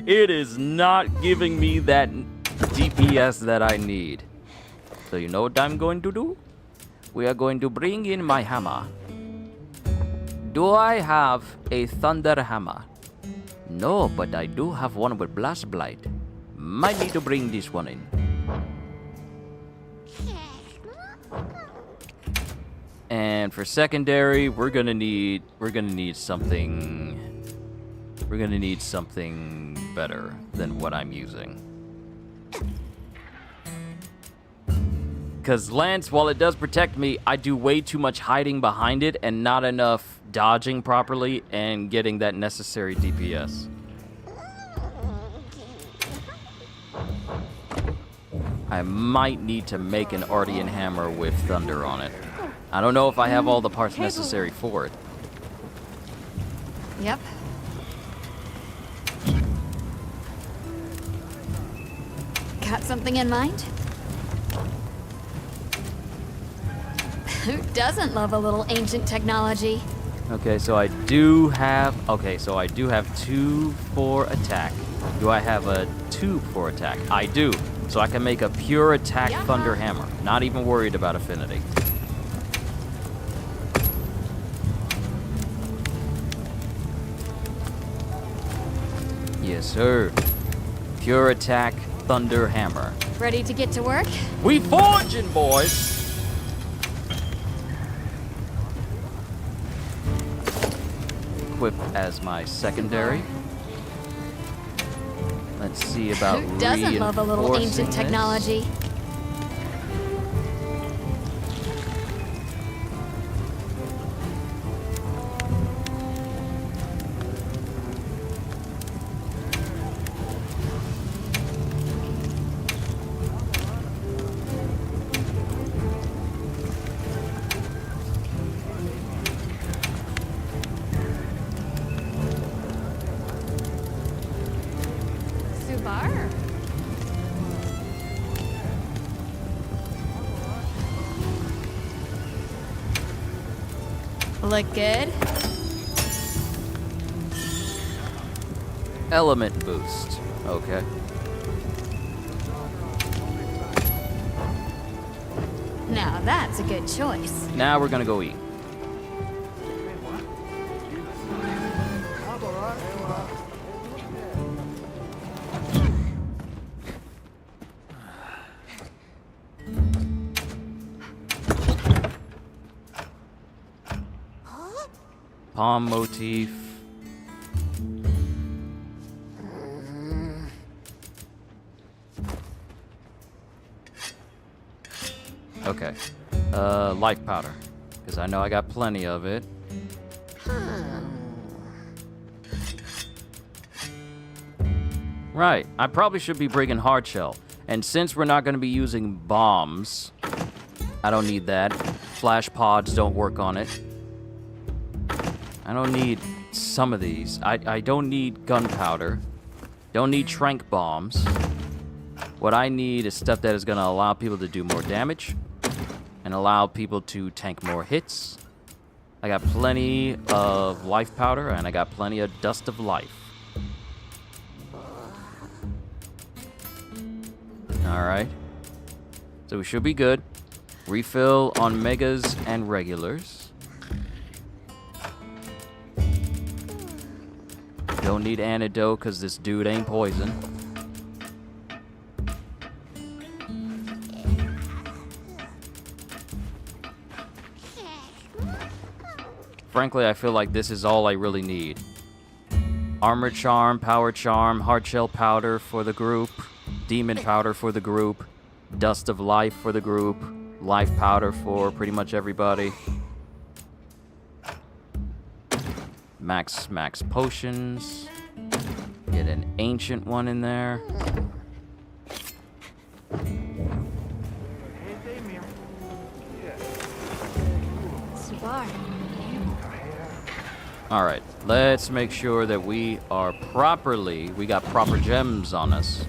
It is not giving me that DPS that I need. So you know what I'm going to do? We are going to bring in my hammer. Do I have a thunder hammer? No, but I do have one with blast blight. Might need to bring this one in. And for secondary, we're gonna need something better than what I'm using. Because Lance, while it does protect me, I do way too much hiding behind it and not enough dodging properly and getting that necessary DPS. I might need to make an Ardean hammer with thunder on it. I don't know if I have all the parts necessary for it. Yep. Got something in mind? Who doesn't love a little ancient technology? Okay, so I do have 2 for attack. Do I have a 2 for attack? I do. So I can make a pure attack thunder hammer. Not even worried about affinity. Yes, sir. Pure attack thunder hammer. Ready to get to work? We forging, boys! Equip as my secondary. Let's see about Who doesn't love a little ancient reinforcing technology? Subar. Look good? Element boost. Okay. Now that's a good choice. Now we're gonna go eat. Palm motif. Okay. Life powder. Because I know I got plenty of it. Right. I probably should be bringing hard shell. And since we're not going to be using bombs, I don't need that. Flash pods don't work on it. I don't need some of these. I don't need gunpowder. Don't need tranq bombs. What I need is stuff that is going to allow people to do more damage and allow people to tank more hits. I got plenty of life powder and I got plenty of dust of life. Alright. So we should be good. Refill on megas and regulars. Don't need antidote because this dude ain't poison. Frankly, I feel like this is all I really need. Armor charm, power charm, hard shell powder for the group, demon powder for the group, dust of life for the group, life powder for pretty much everybody. Max potions. Get an ancient one in there. Subar. All right, let's make sure that we got proper gems on us.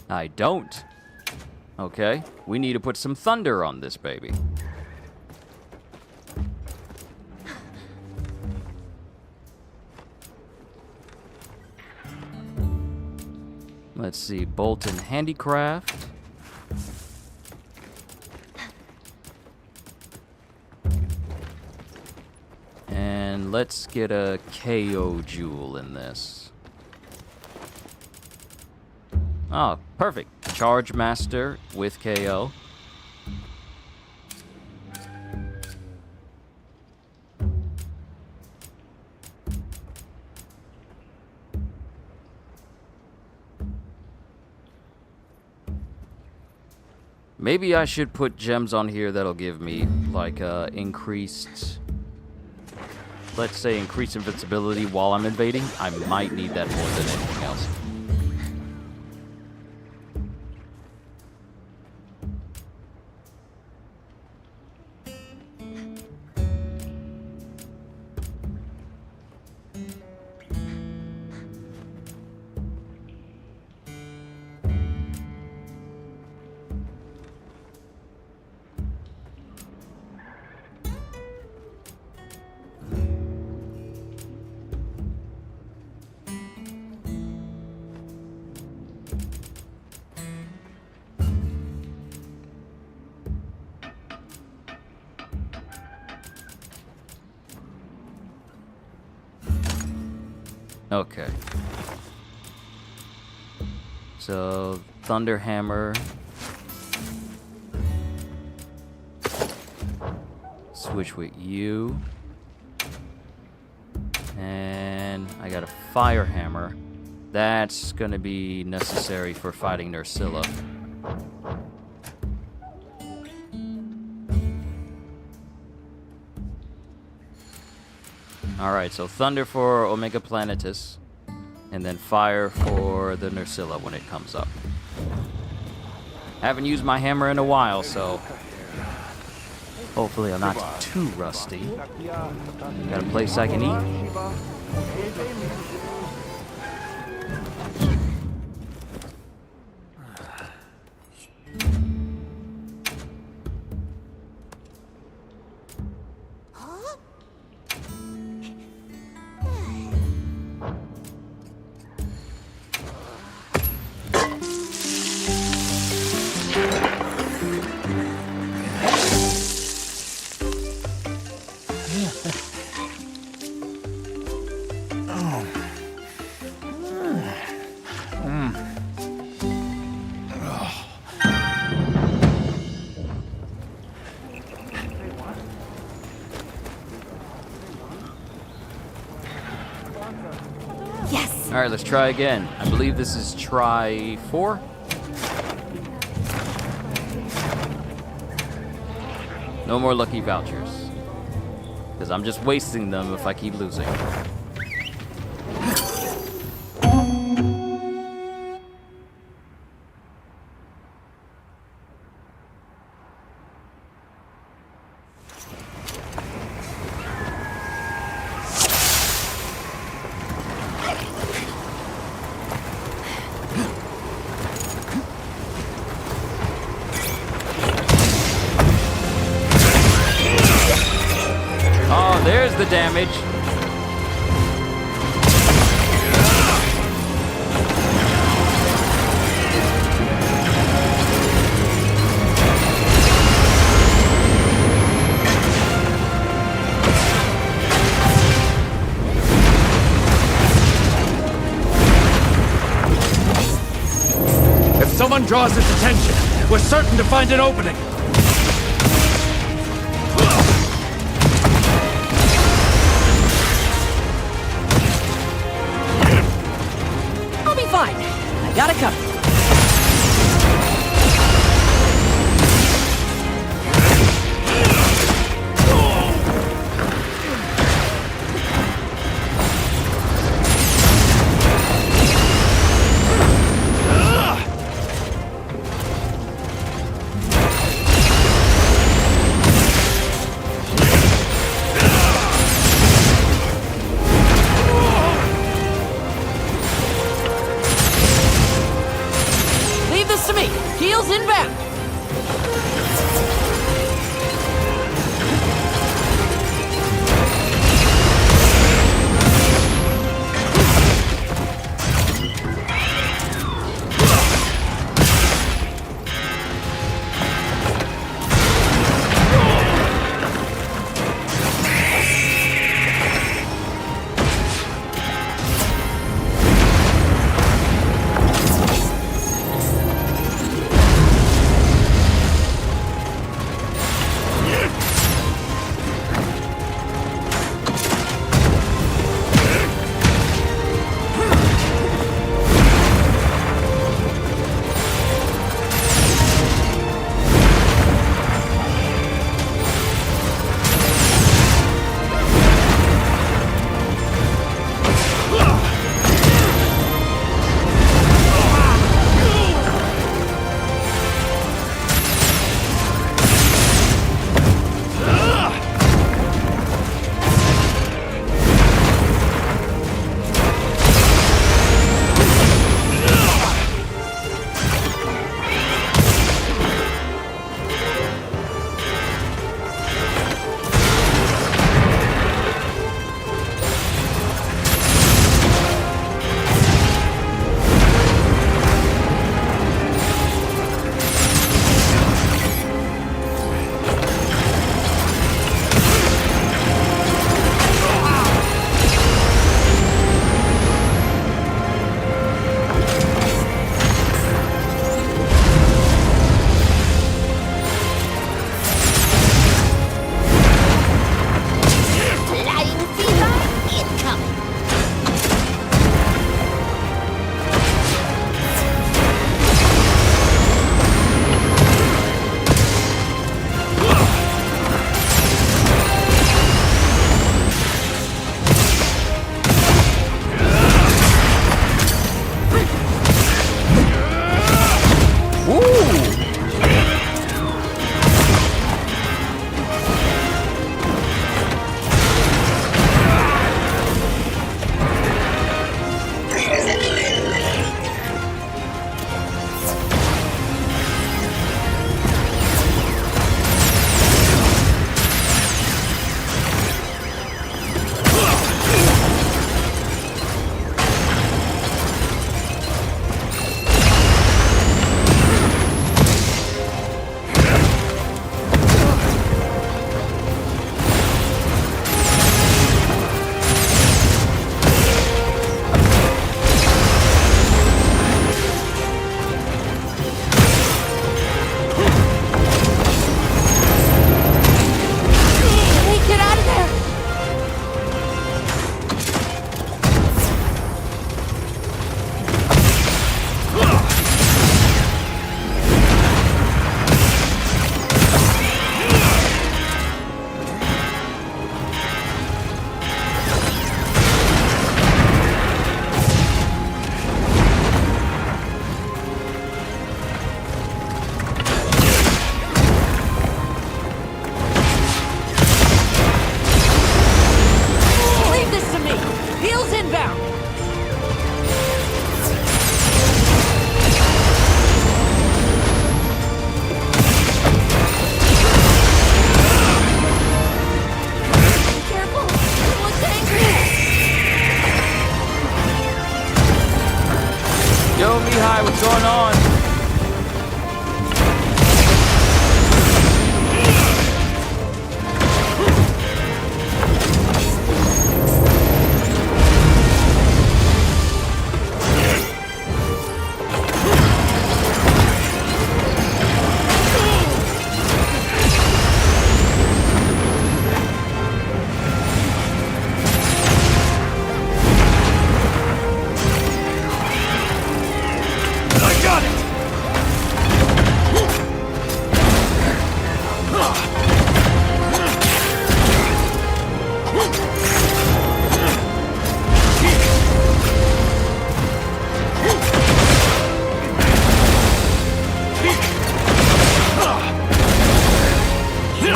I don't. Okay, we need to put some thunder on this baby. Let's see, Bolton Handicraft. And let's get a KO jewel in this. Oh, perfect. Charge Master with KO. Maybe I should put gems on here that'll give me, like, increased... Let's say increased invincibility while I'm invading. I might need that more than anything else. Okay. So, Thunder Hammer. Switch with you. And I got a Fire Hammer. That's gonna be necessary for fighting Nursilla. Alright, so Thunder for Omega Planetus, and then Fire for the Nursilla when it comes up. Haven't used my hammer in a while, so hopefully I'm not too rusty. Got a place I can eat. Yes! Alright, let's try again. I believe this is try 4. No more lucky vouchers. Because I'm just wasting them if I keep losing. Oh, there's the damage. If someone draws its attention, we're certain to find an opening. I'll be fine. I got it covered.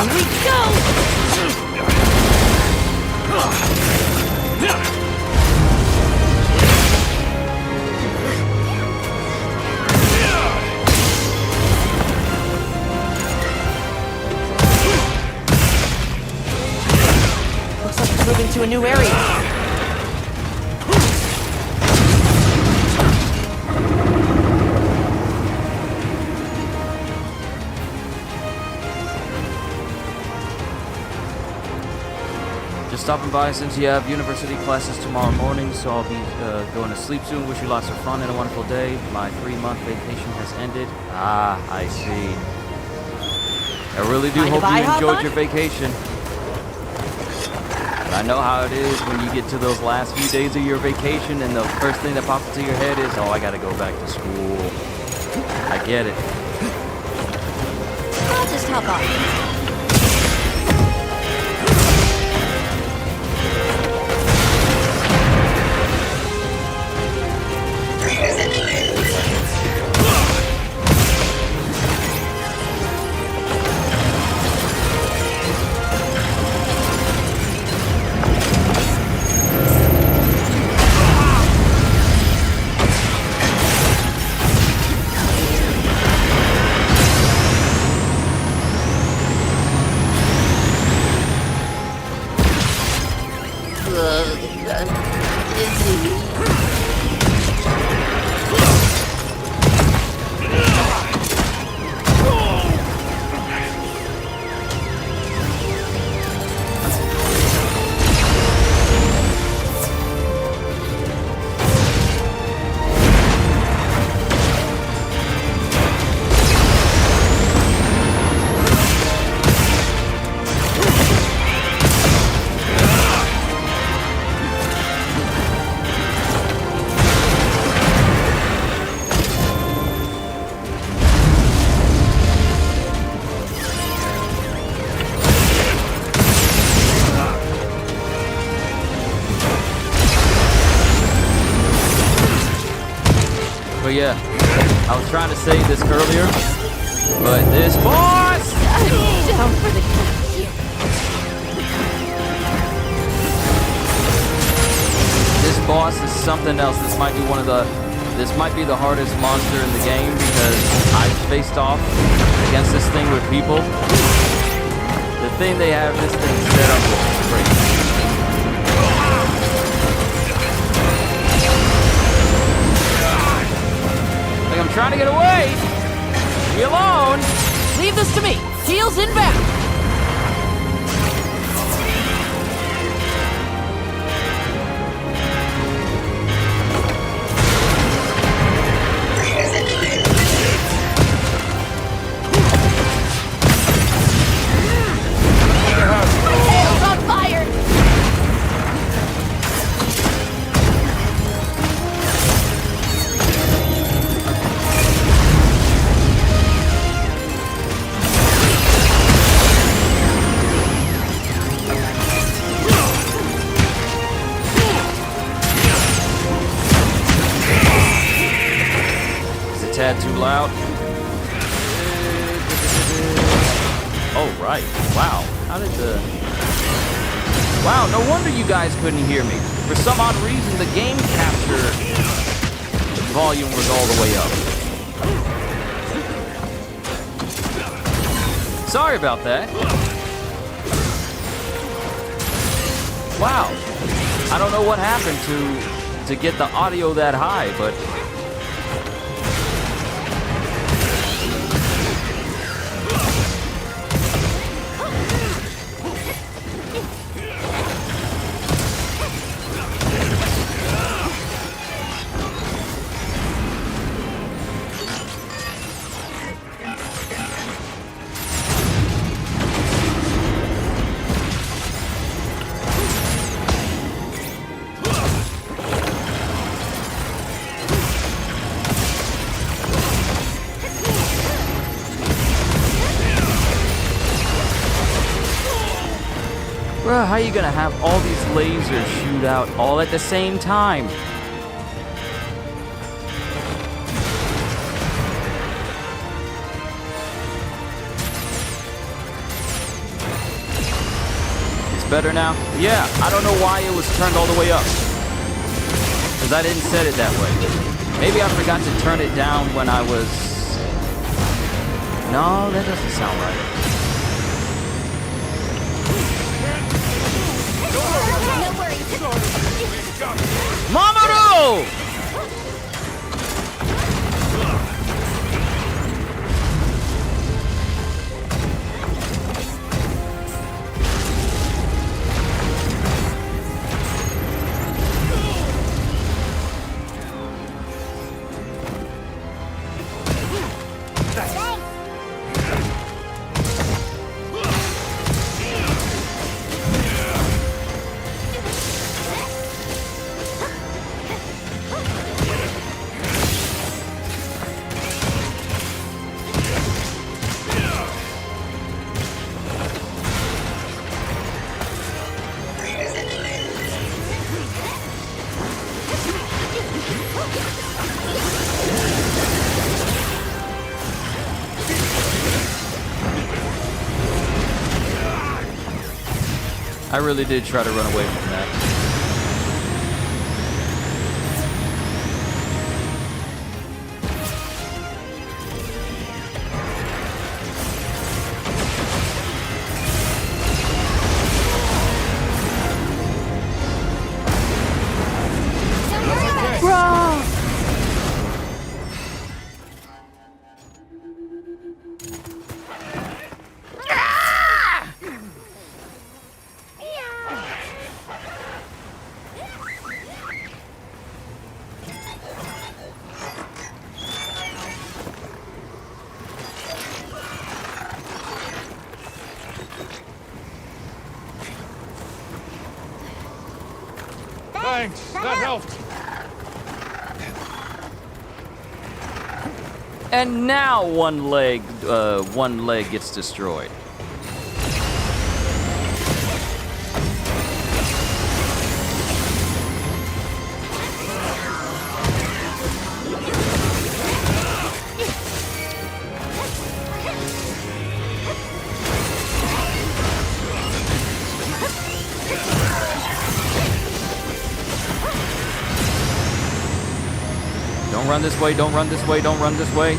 On we go! Looks like it's moving to a new area. Just stopping by since you have university classes tomorrow morning, so I'll be going to sleep soon. Wish you lots of fun and a wonderful day. My 3-month vacation has ended. Ah, I see. I really do hope you enjoyed your vacation. But I know how it is when you get to those last few days of your vacation and the first thing that pops into your head is, oh, I gotta go back to school. I get it. I'll just hop off. But yeah, I was trying to say this earlier, but this boss! I'm down for the count. This boss is something else. This might be the hardest monster in the game because I've faced off against this thing with people. The thing they have this thing set up with is crazy. Like I'm trying to get away. Leave me alone. Leave this to me. Heels inbound. Tad too loud. Oh, right. Wow. How did the... Wow, no wonder you guys couldn't hear me. For some odd reason, the game capture volume was all the way up. Sorry about that. Wow. I don't know what happened to get the audio that high, but... Bruh, how are you gonna have all these lasers shoot out all at the same time? better now? Yeah, I don't know why it was turned all the way up. Because I didn't set it that way. Maybe I forgot to turn it down when I was... No, that doesn't sound right. Mamoru! I really did try to run away from that. Thanks, that helped. And now one leg gets destroyed. Don't run this way, don't run this way, don't run this way.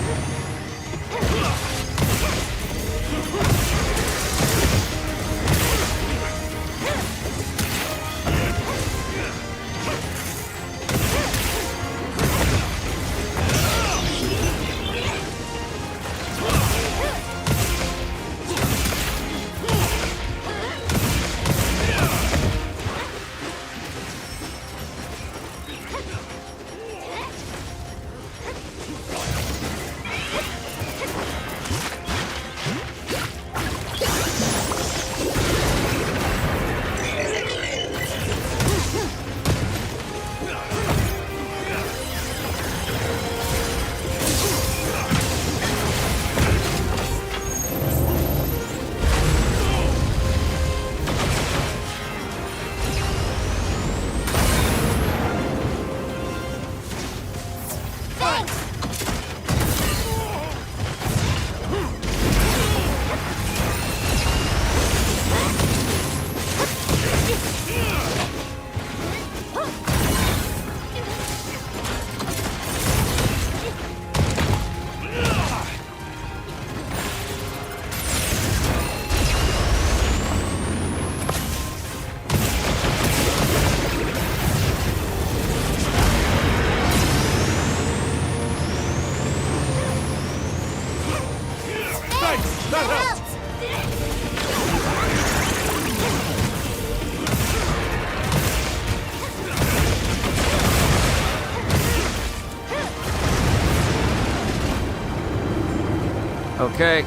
Okay,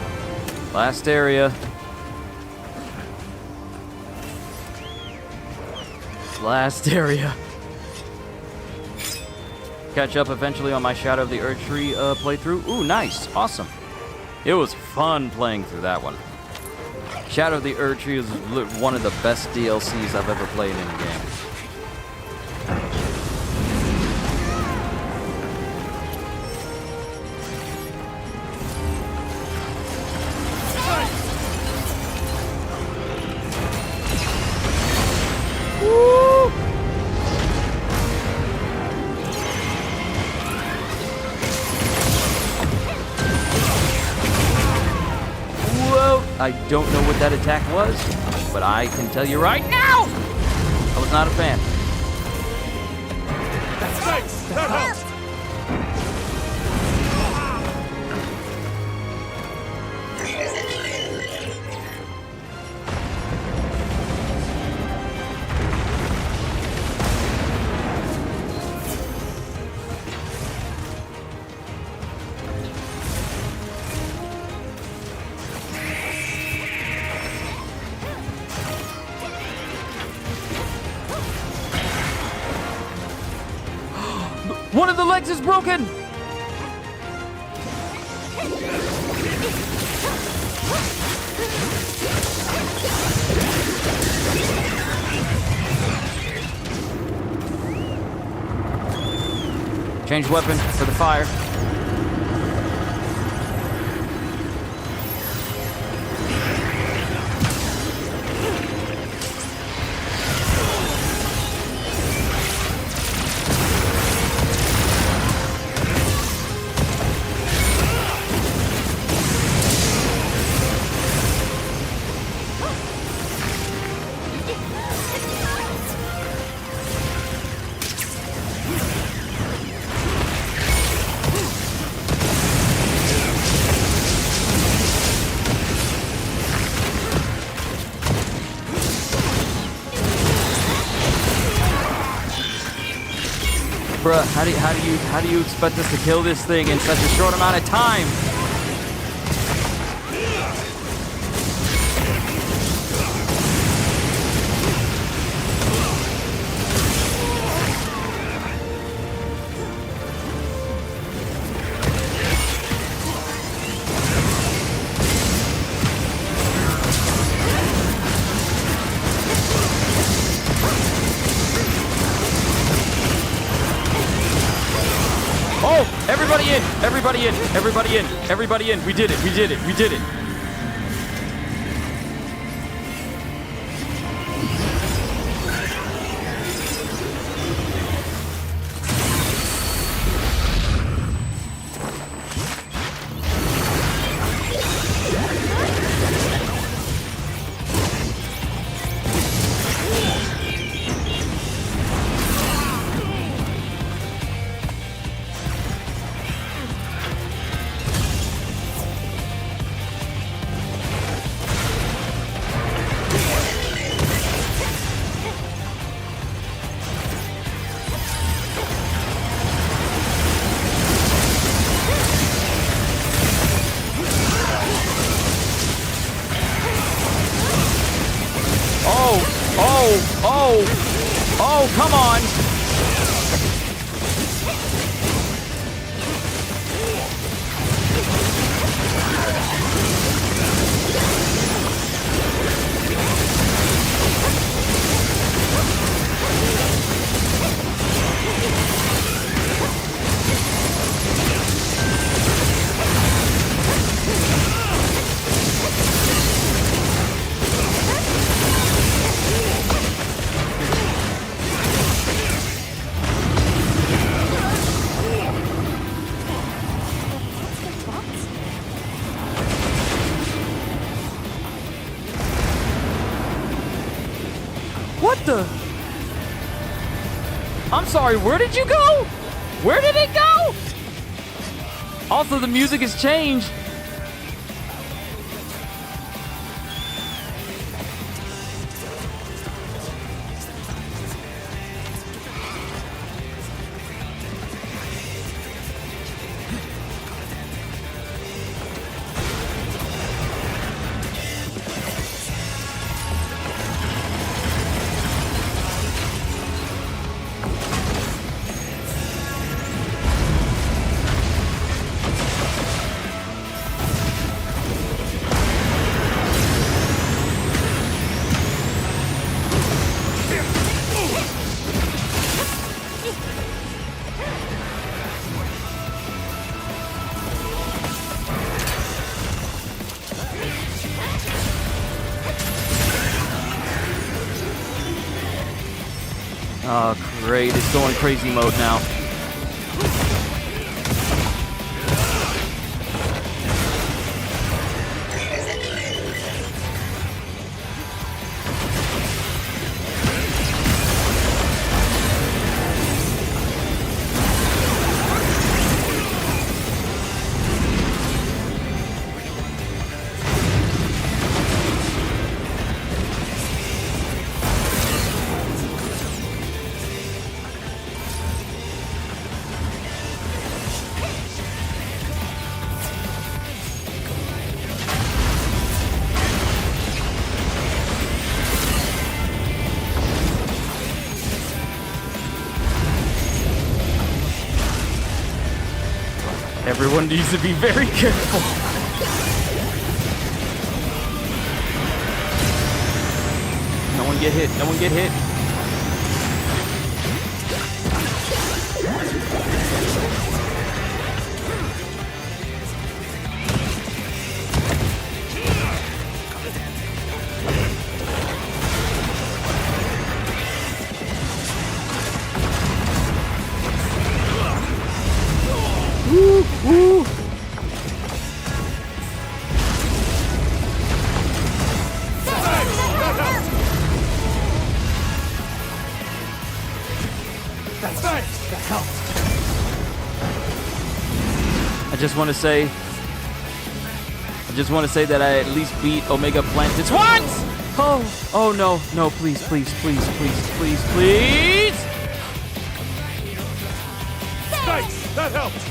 last area. Last area. Catch up eventually on my Shadow of the Earth Tree playthrough. Ooh, nice, awesome. It was fun playing through that one. Shadow of the Earth Tree is one of the best DLCs I've ever played in a game. I don't know what that attack was, but I can tell you right now, I was not a fan. Thanks! That helps! One of the legs is broken! Change weapon for the fire. Bruh, how do you expect us to kill this thing in such a short amount of time? Oh, everybody in, everybody in, everybody in, everybody in. We did it, we did it, we did it. Oh, come on! What the? I'm sorry, where did you go? Where did it go? Also, the music has changed. Oh, great. It's going crazy mode now. Everyone needs to be very careful. No one get hit. No one get hit. Woo, woo. That's nice. That helped. I just want to say that I at least beat Omega Planets once! Oh no, no, please, please, please, please, please, please! Nice. That helped.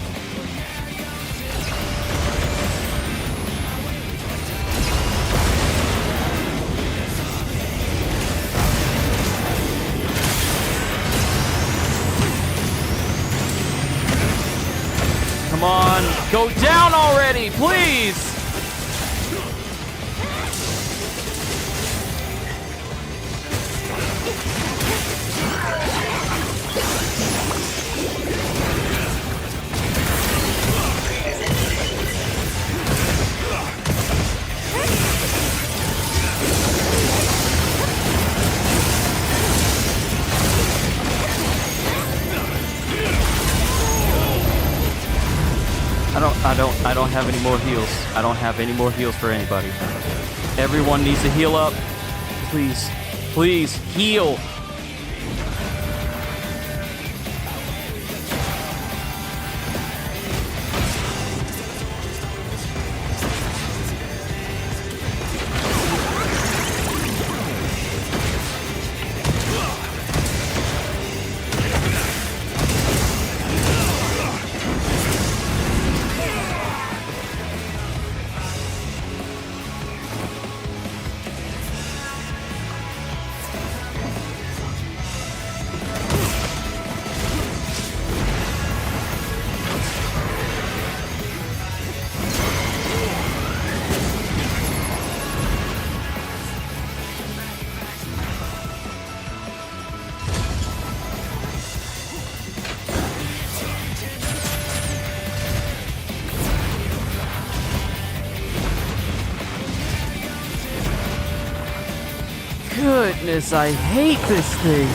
Come on, go down already, please! I don't have any more heals. I don't have any more heals for anybody. Everyone needs to heal up. Please, please, heal. Goodness, I hate this thing.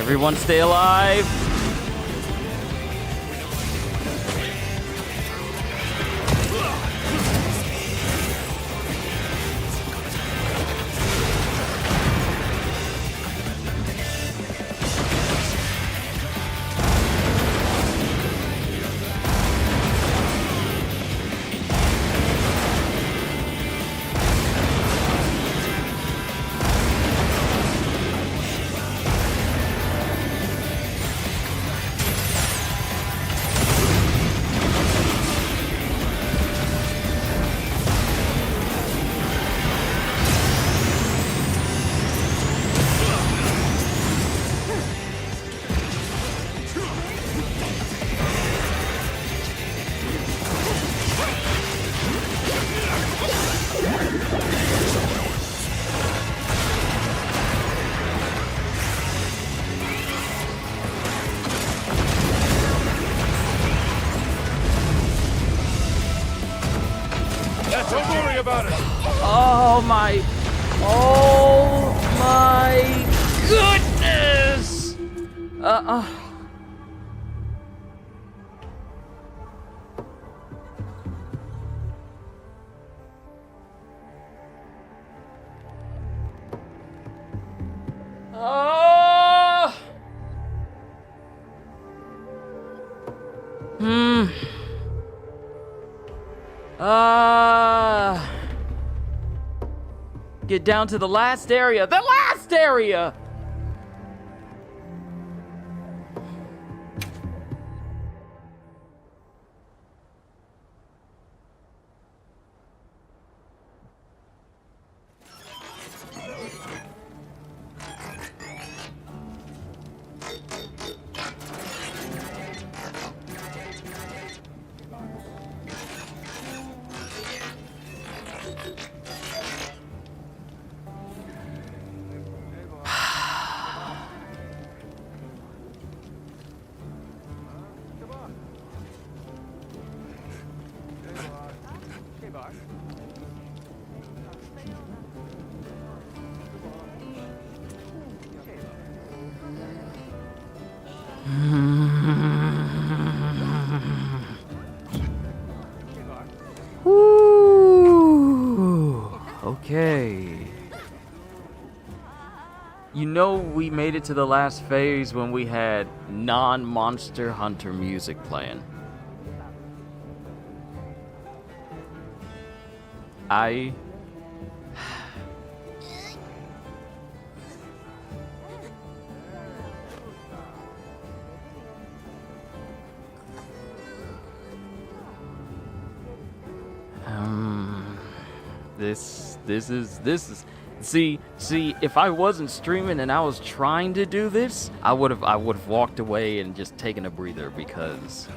Everyone stay alive. Don't worry about it. Oh my goodness! Get down to the last area. The last area! Woo! Okay. You know, we made it to the last phase when we had non-Monster Hunter music playing. This is see if I wasn't streaming and I was trying to do this, I would have walked away and just taken a breather, because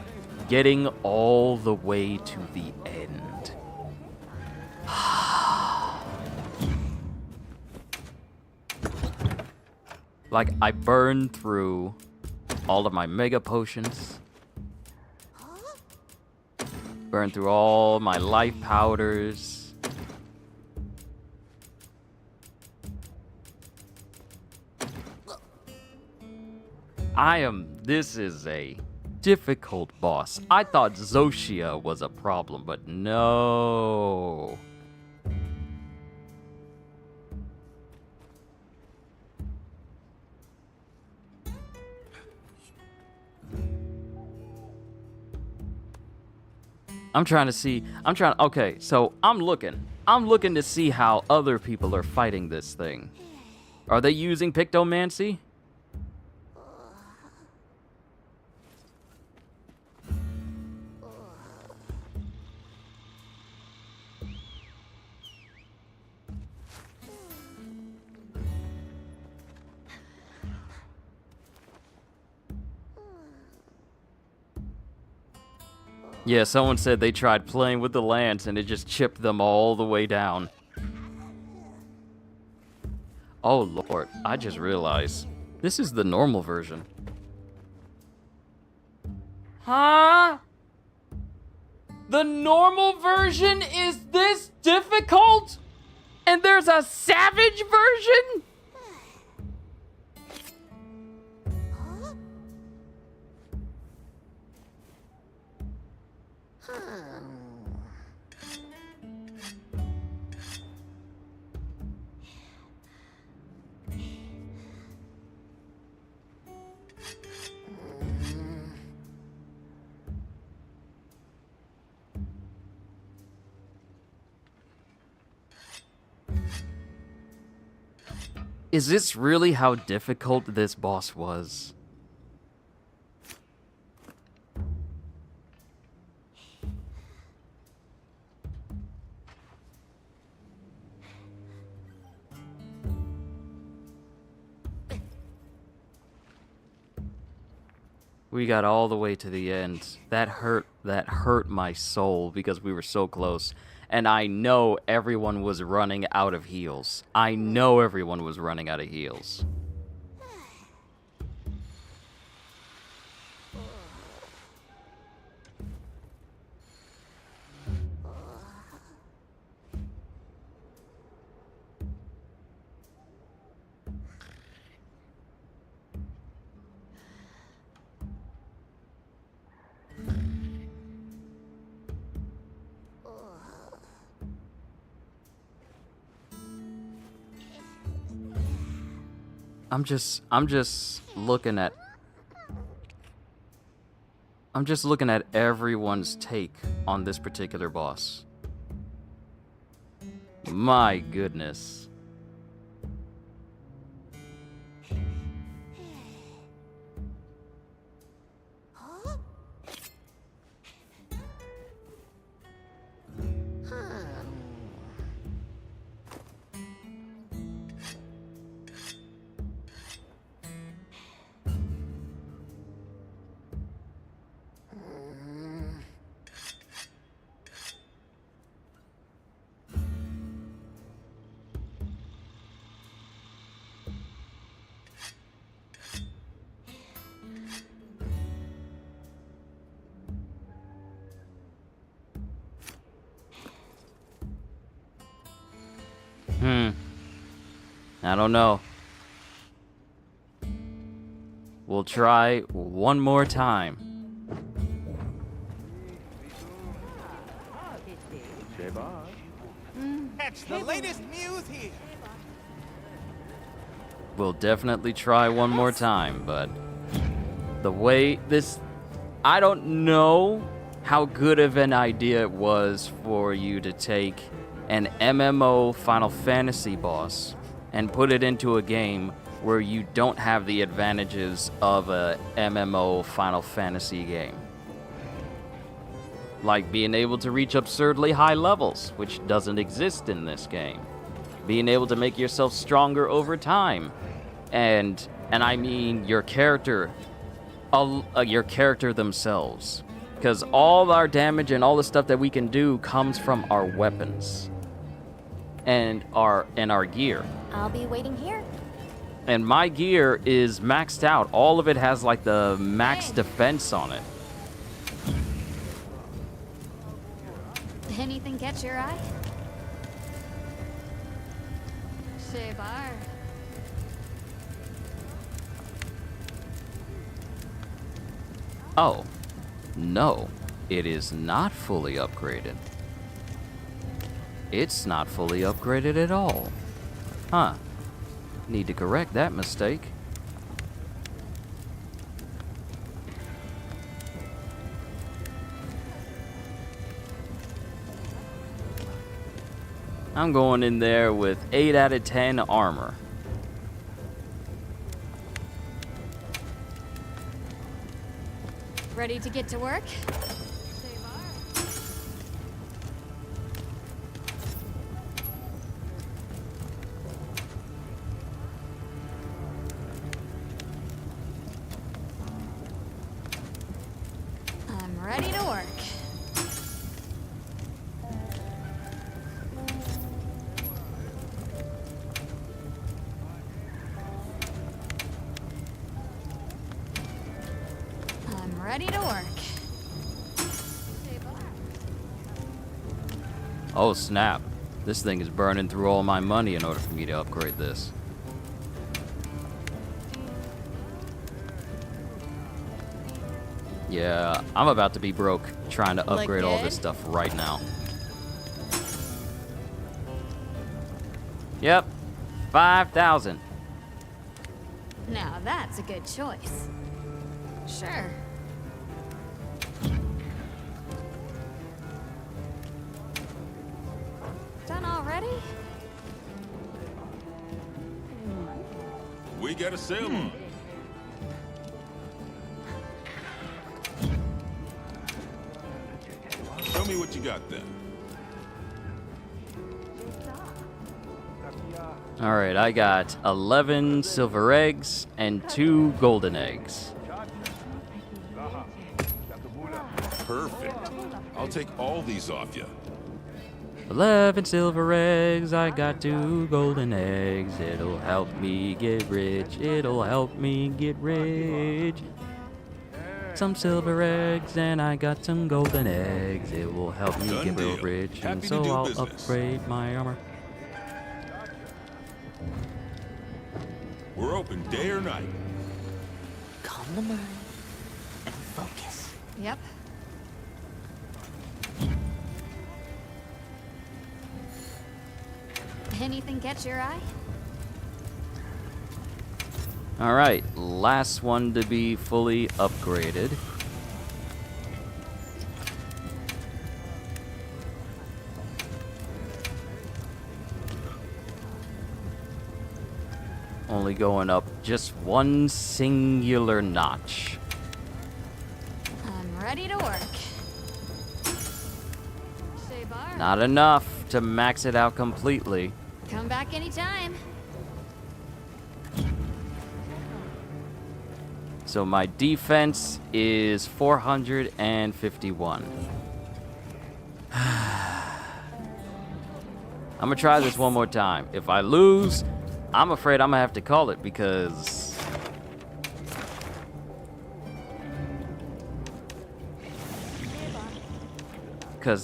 getting all the way to the end. Like, I burned through all of my mega potions. Burned through all my life powders. This is a difficult boss. I thought Zoshia was a problem, but no. Okay, so I'm looking to see how other people are fighting this thing. Are they using Pictomancy? Yeah, someone said they tried playing with the lance and it just chipped them all the way down. Oh lord, I just realized this is the normal version. Huh? The normal version is this difficult? And there's a savage version? Is this really how difficult this boss was? We got all the way to the end. That hurt my soul because we were so close. And I know everyone was running out of heals. I know everyone was running out of heals. I'm just looking at everyone's take on this particular boss. My goodness. I don't know. we'll try one more time. Catch the latest news here. We'll definitely try one more time, but the way this... I don't know how good of an idea it was for you to take an MMO Final Fantasy boss and put it into a game where you don't have the advantages of a MMO Final Fantasy game. Like being able to reach absurdly high levels, which doesn't exist in this game. Being able to make yourself stronger over time. And I mean your character themselves. Because all our damage and all the stuff that we can do comes from our weapons. And our gear. I'll be waiting here. And my gear is maxed out. All of it has like the max defense on it. Anything catch your eye? Shebar. Oh, no, it is not fully upgraded. It's not fully upgraded at all. Huh. Need to correct that mistake. I'm going in there with 8 out of 10 armor. Ready to get to work? I'm ready to work. I'm ready to work. Oh snap. This thing is burning through all my money in order for me to upgrade this. Yeah, I'm about to be broke trying to upgrade all this stuff right now. Yep, 5,000. Now that's a good choice. Sure. Done already? We got a sale on. Show me what you got then. Alright, I got 11 silver eggs and 2 golden eggs. Perfect. I'll take all these off you. 11 silver eggs, I got 2 golden eggs. It'll help me get rich, it'll help me get rich. Some silver eggs and I got some golden eggs. It will help me Done get real deal. rich, and Happy to so do I'll business. upgrade my armor. We're open day or night. Calm the mind and focus. Yep. Anything catch your eye? Alright, last one to be fully upgraded. Only going up just one singular notch. I'm ready to work. Shebar. Not enough to max it out completely. Come back anytime. So my defense is 451. I'm gonna try this one more time. If I lose, I'm afraid I'm gonna have to call it because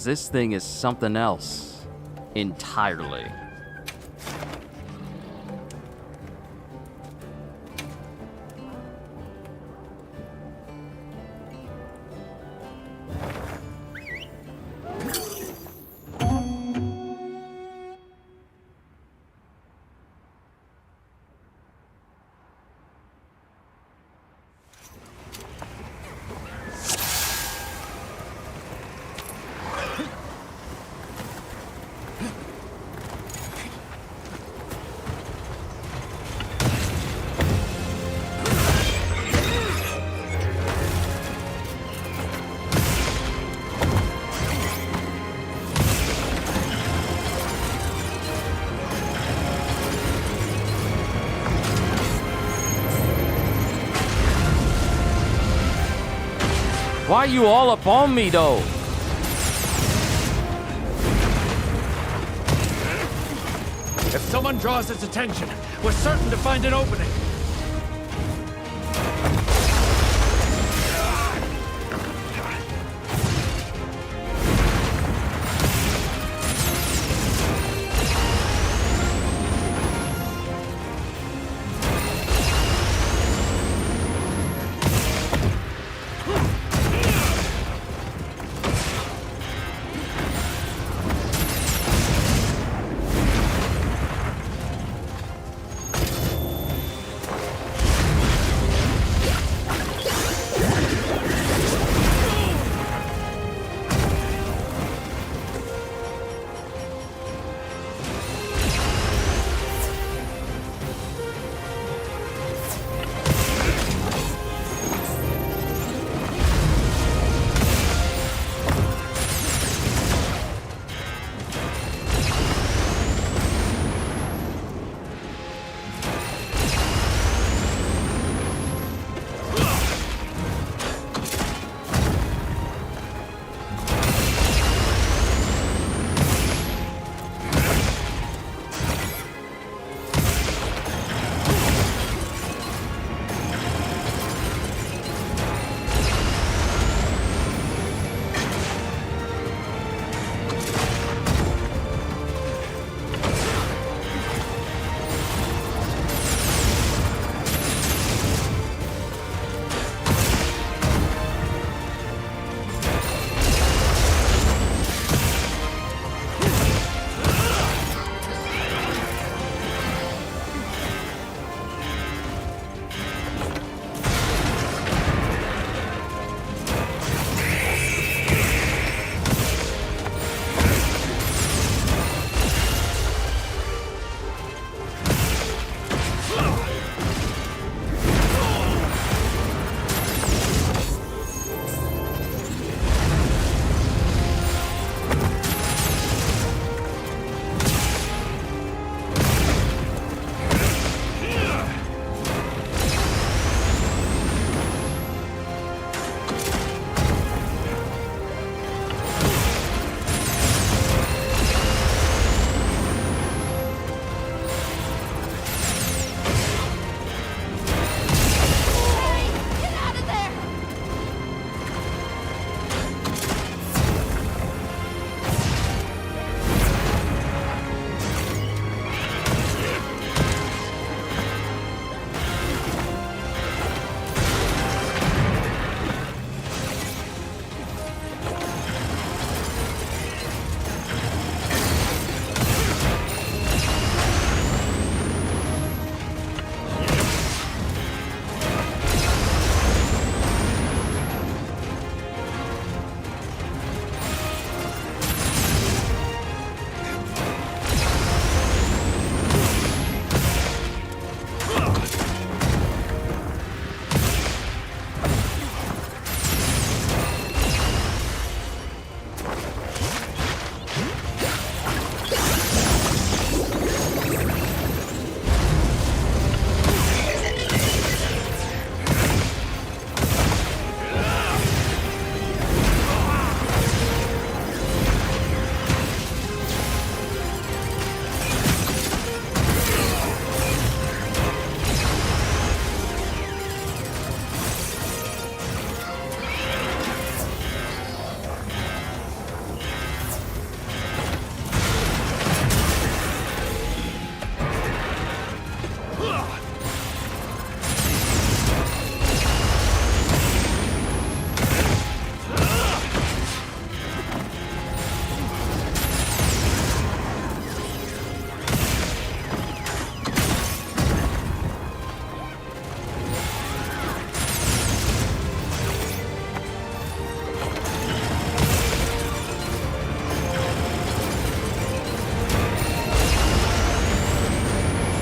this thing is something else entirely. Why you all up on me, though? If someone draws its attention, we're certain to find an opening.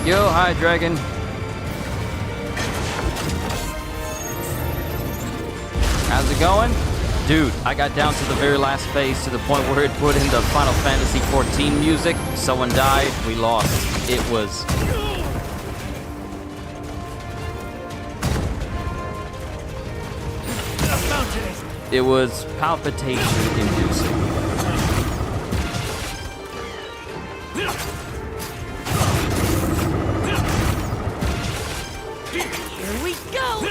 Yo, hi, Dragon. How's it going? Dude, I got down to the very last phase to the point where it put in the Final Fantasy XIV music. Someone died, we lost. It was... It was palpitation-inducing. Here we go!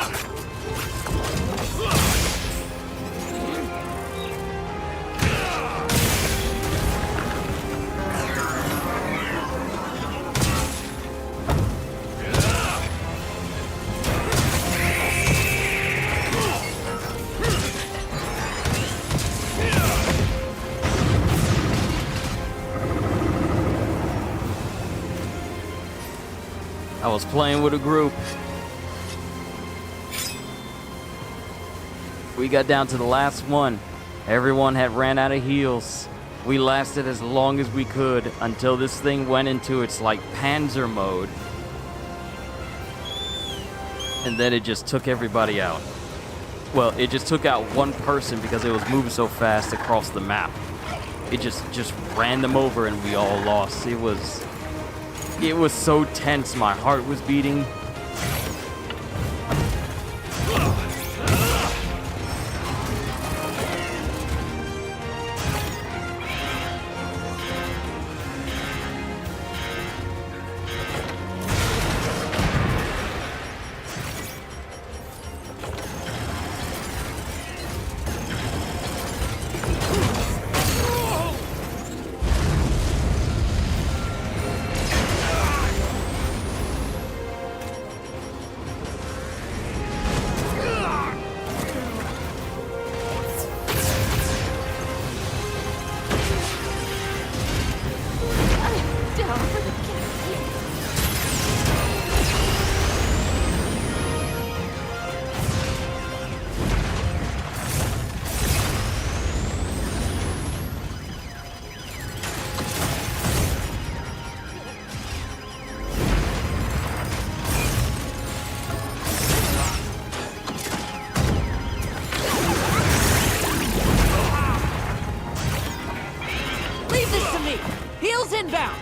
I was playing with a group. We got down to the last one. Everyone had ran out of heals. We lasted as long as we could until this thing went into its like Panzer mode. And then it just took everybody out. Well, it just took out one person because it was moving so fast across the map. It just ran them over and we all lost. It was so tense, my heart was beating. Leave this to me! Heels inbound!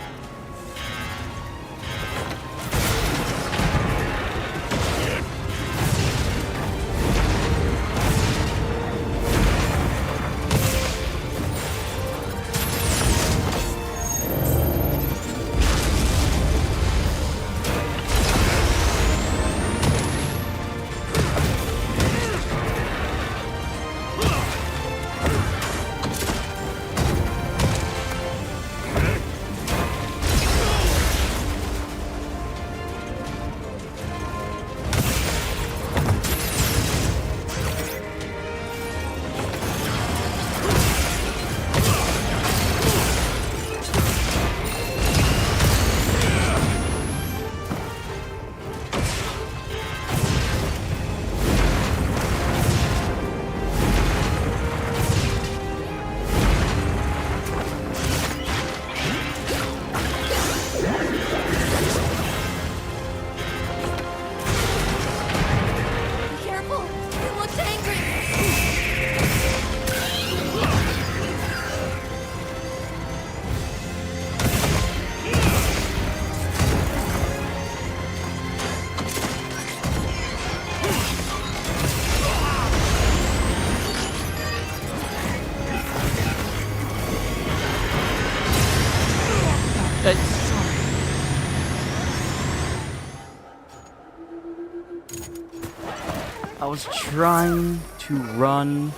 I was trying to run.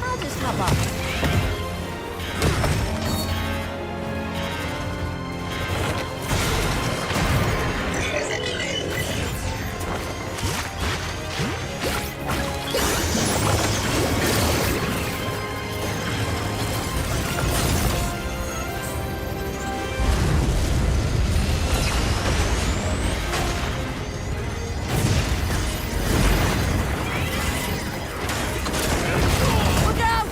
I'll just hop off. Look out!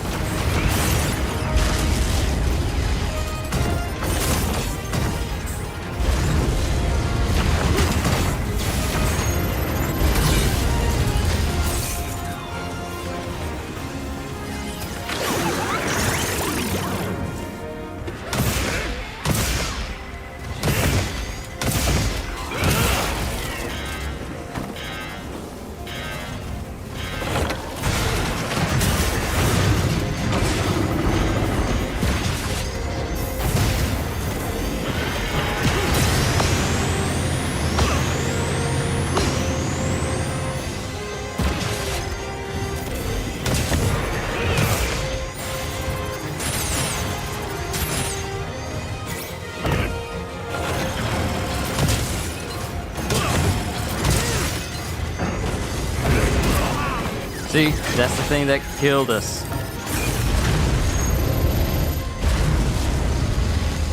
That's the thing that killed us.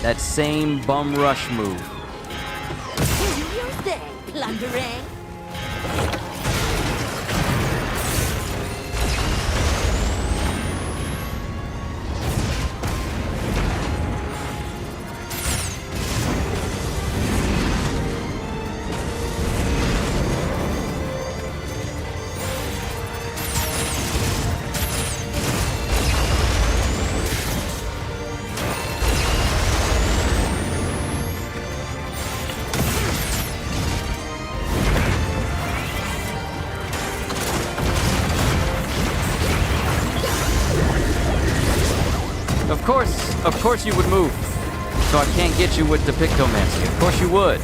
That same bum rush move. Do your thing, plundering. Of course you would move. So I can't get you with the Pictomancy. Of course you would.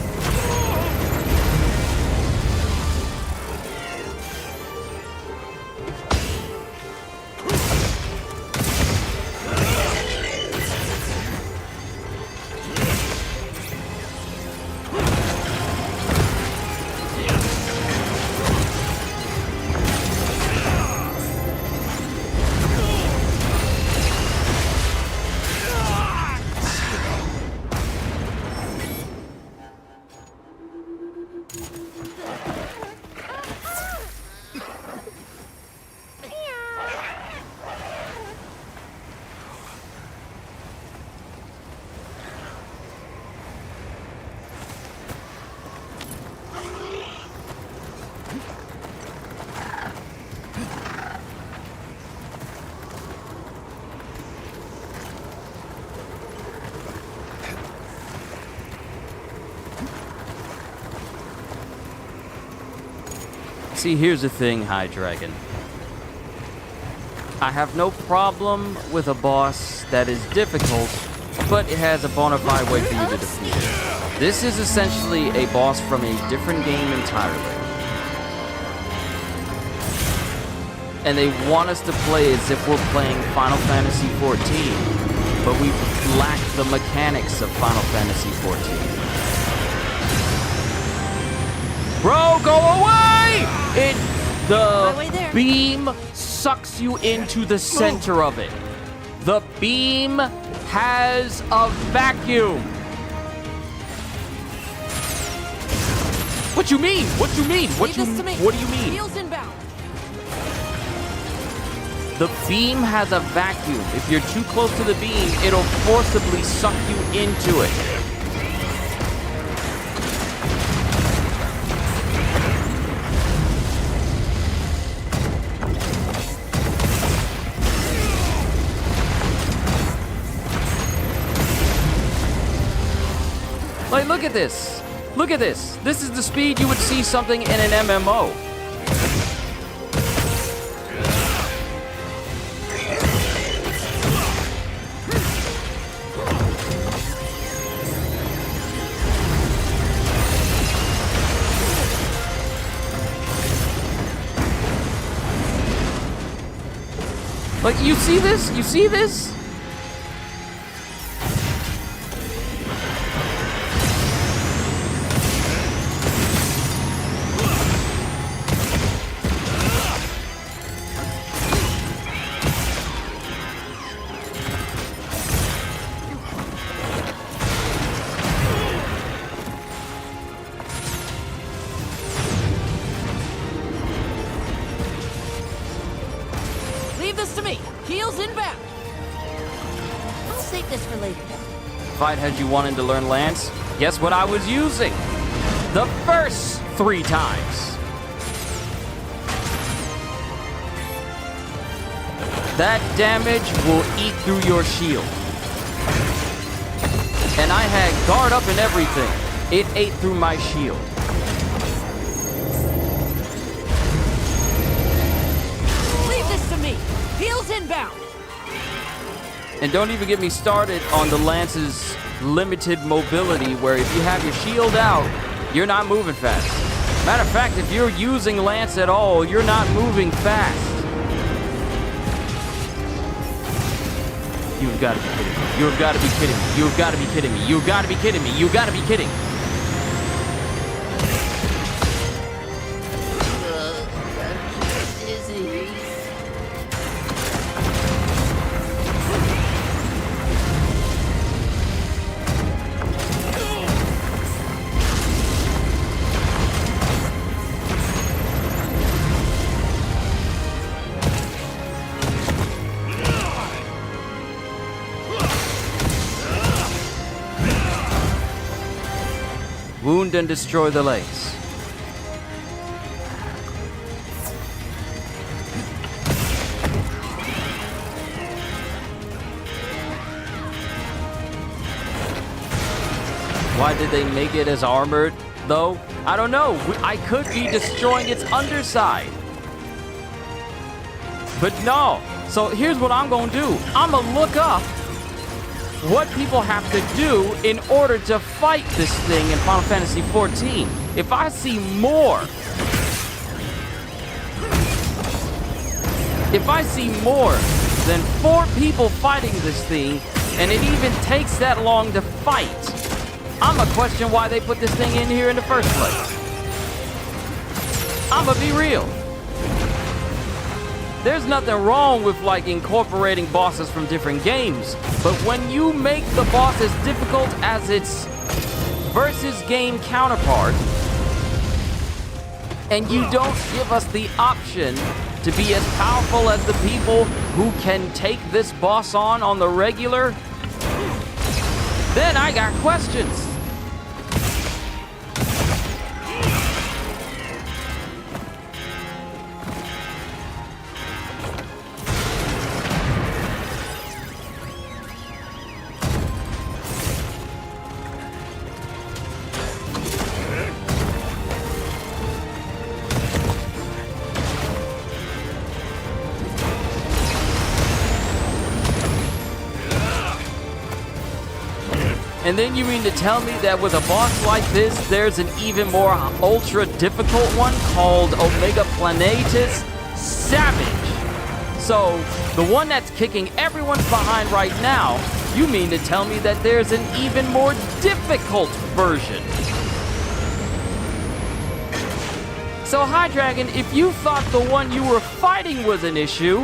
See, here's the thing, High Dragon. I have no problem with a boss that is difficult, but it has a bona fide way for you to defeat it. This is essentially a boss from a different game entirely. And they want us to play as if we're playing Final Fantasy XIV, but we lack the mechanics of Final Fantasy XIV. Bro, go away! The beam sucks you into the center of it. The beam has a vacuum. What you mean? What you mean? What do you mean? Wheels inbound. The beam has a vacuum. If you're too close to the beam, it'll forcibly suck you into it. Like, look at this. Look at this. This is the speed you would see something in an MMO. Like, you see this? You see this? Leave this to me. Heels inbound. I'll save this for later. If I'd had you wanting to learn Lance, guess what I was using? The first 3 times. That damage will eat through your shield. And I had guard up and everything. It ate through my shield. Leave this to me. Heels inbound. And don't even get me started on the Lance's limited mobility, where if you have your shield out, you're not moving fast. Matter of fact, if you're using Lance at all, you're not moving fast. You've got to be kidding me. You've got to be kidding me. You've got to be kidding me. You've got to be kidding me. You've got to be kidding. Wound and destroy the lace. Why did they make it as armored, though? I don't know. I could be destroying its underside. But no. So here's what I'm going to do. I'm going to look up what people have to do in order to fight this thing in Final Fantasy XIV. If I see more than 4 people fighting this thing, and it even takes that long to fight, I'm gonna question why they put this thing in here in the first place. I'm gonna be real. There's nothing wrong with like incorporating bosses from different games, but when you make the boss as difficult as its versus game counterpart, and you don't give us the option to be as powerful as the people who can take this boss on the regular, then I got questions. And then you mean to tell me that with a boss like this, there's an even more ultra difficult one called Omega Planetus Savage? So, the one that's kicking everyone's behind right now, you mean to tell me that there's an even more difficult version? So, High Dragon, if you thought the one you were fighting was an issue...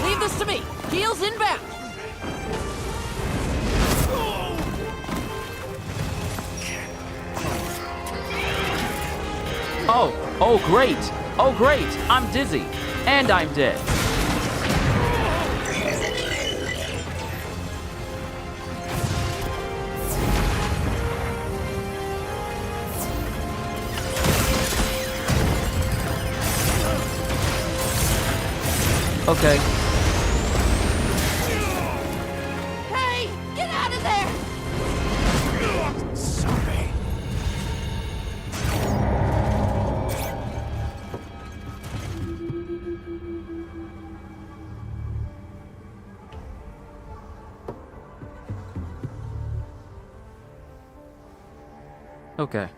Leave this to me. Heels inbound. Oh great. Oh great, I'm dizzy. And I'm dead. Okay. Hey, get out of there! Sorry. Okay.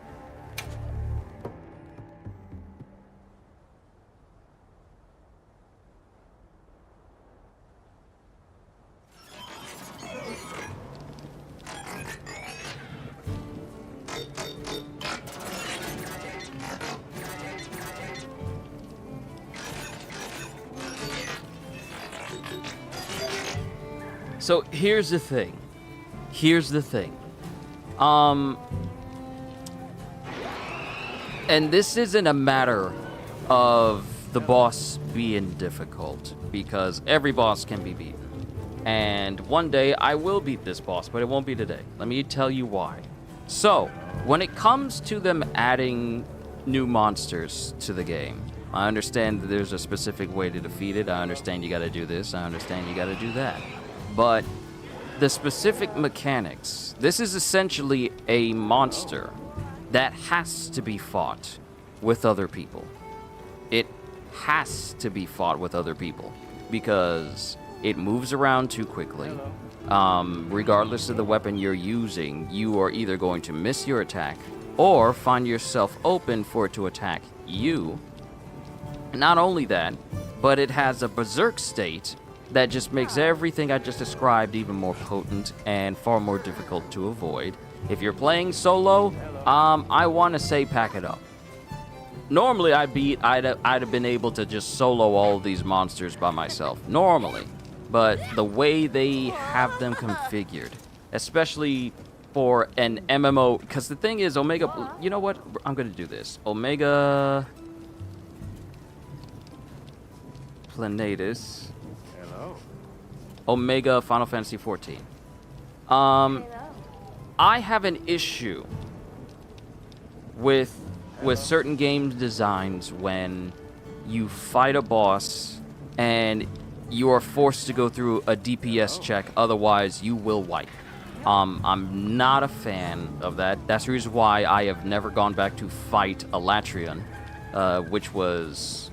So here's the thing. And this isn't a matter of the boss being difficult, because every boss can be beaten. And one day I will beat this boss, but it won't be today. Let me tell you why. So, when it comes to them adding new monsters to the game, I understand that there's a specific way to defeat it. I understand you gotta do this. I understand you gotta do that. But the specific mechanics, this is essentially a monster that has to be fought with other people. It has to be fought with other people because it moves around too quickly. Regardless of the weapon you're using, you are either going to miss your attack or find yourself open for it to attack you. Not only that, but it has a berserk state that just makes everything I just described even more potent and far more difficult to avoid. If you're playing solo, I want to say pack it up. Normally, I'd have been able to just solo all of these monsters by myself. Normally. But the way they have them configured, especially for an MMO, because the thing is, Omega, you know what? I'm going to do this. Omega Planetus. Hello. Omega Final Fantasy XIV. I have an issue with certain game designs when you fight a boss and you are forced to go through a DPS check, otherwise you will wipe. I'm not a fan of that. That's the reason why I have never gone back to fight Elatrian, which was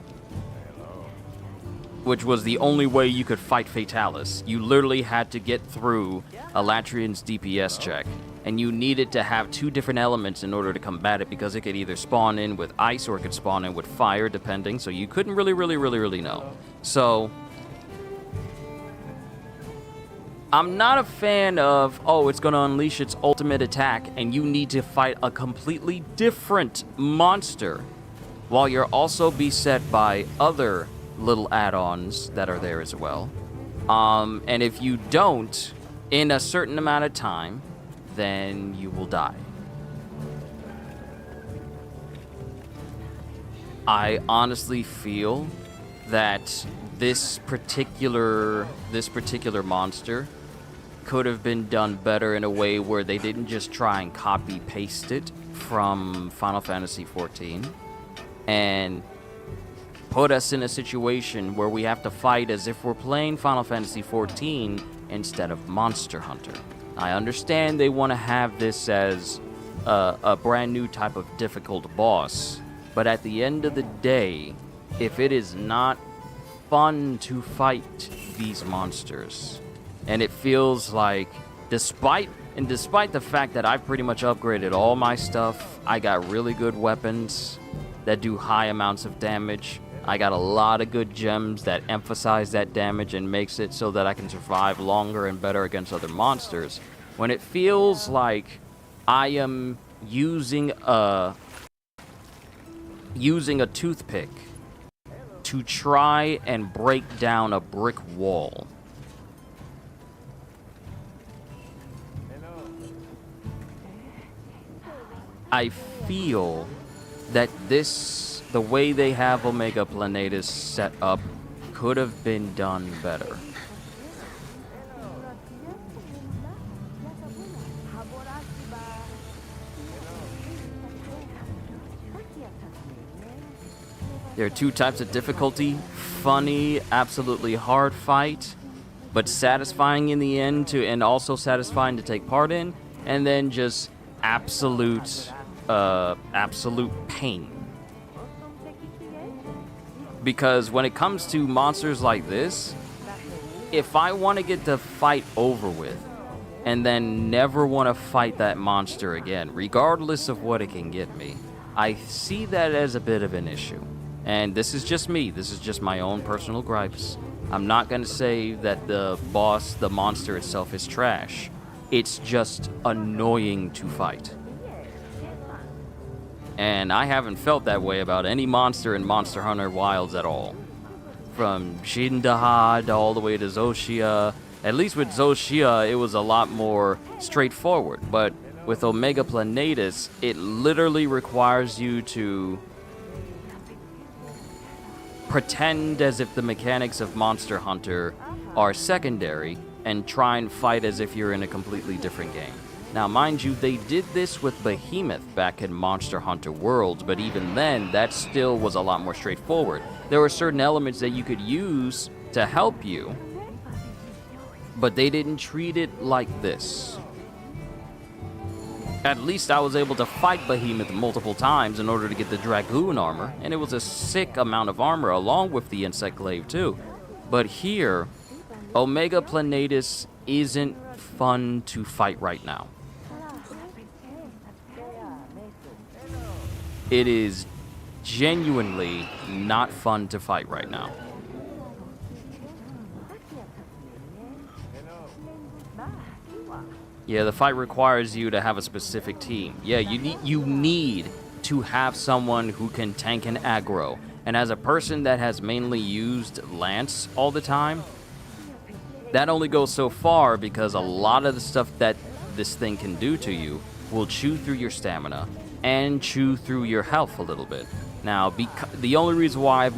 the only way you could fight Fatalis. You literally had to get through Elatrian's DPS check, and you needed to have two different elements in order to combat it, because it could either spawn in with ice or it could spawn in with fire, depending, so you couldn't really know. So I'm not a fan of, oh, it's going to unleash its ultimate attack and you need to fight a completely different monster while you're also beset by other little add-ons that are there as well. And if you don't, in a certain amount of time, then you will die. I honestly feel that this particular monster could have been done better in a way where they didn't just try and copy paste it from Final Fantasy XIV and put us in a situation where we have to fight as if we're playing Final Fantasy XIV instead of Monster Hunter. I understand they want to have this as a brand new type of difficult boss, but at the end of the day, if it is not fun to fight these monsters, and it feels like, despite the fact that I've pretty much upgraded all my stuff, I got really good weapons that do high amounts of damage. I got a lot of good gems that emphasize that damage and makes it so that I can survive longer and better against other monsters. When it feels like I am using a toothpick to try and break down a brick wall, I feel that the way they have Omega Planetus set up could have been done better. There are two types of difficulty: funny, absolutely hard fight, but satisfying in the end and also satisfying to take part in, and then just absolute pain. Because when it comes to monsters like this, if I want to get the fight over with and then never want to fight that monster again, regardless of what it can get me, I see that as a bit of an issue. And this is just me. This is just my own personal gripes. I'm not going to say that the monster itself is trash. It's just annoying to fight. And I haven't felt that way about any monster in Monster Hunter Wilds at all. From Shindahad all the way to Zoshia. At least with Zoshia, it was a lot more straightforward. But with Omega Planetus, it literally requires you to pretend as if the mechanics of Monster Hunter are secondary and try and fight as if you're in a completely different game. Now, mind you, they did this with Behemoth back in Monster Hunter Worlds, but even then, that still was a lot more straightforward. There were certain elements that you could use to help you, but they didn't treat it like this. At least I was able to fight Behemoth multiple times in order to get the Dragoon armor, and it was a sick amount of armor along with the Insect Glaive too. But here, Omega Planetus isn't fun to fight right now. It is genuinely not fun to fight right now. Yeah, the fight requires you to have a specific team. Yeah, you need to have someone who can tank and aggro. And as a person that has mainly used Lance all the time, that only goes so far, because a lot of the stuff that this thing can do to you will chew through your stamina and chew through your health a little bit. Now, the only reason why I've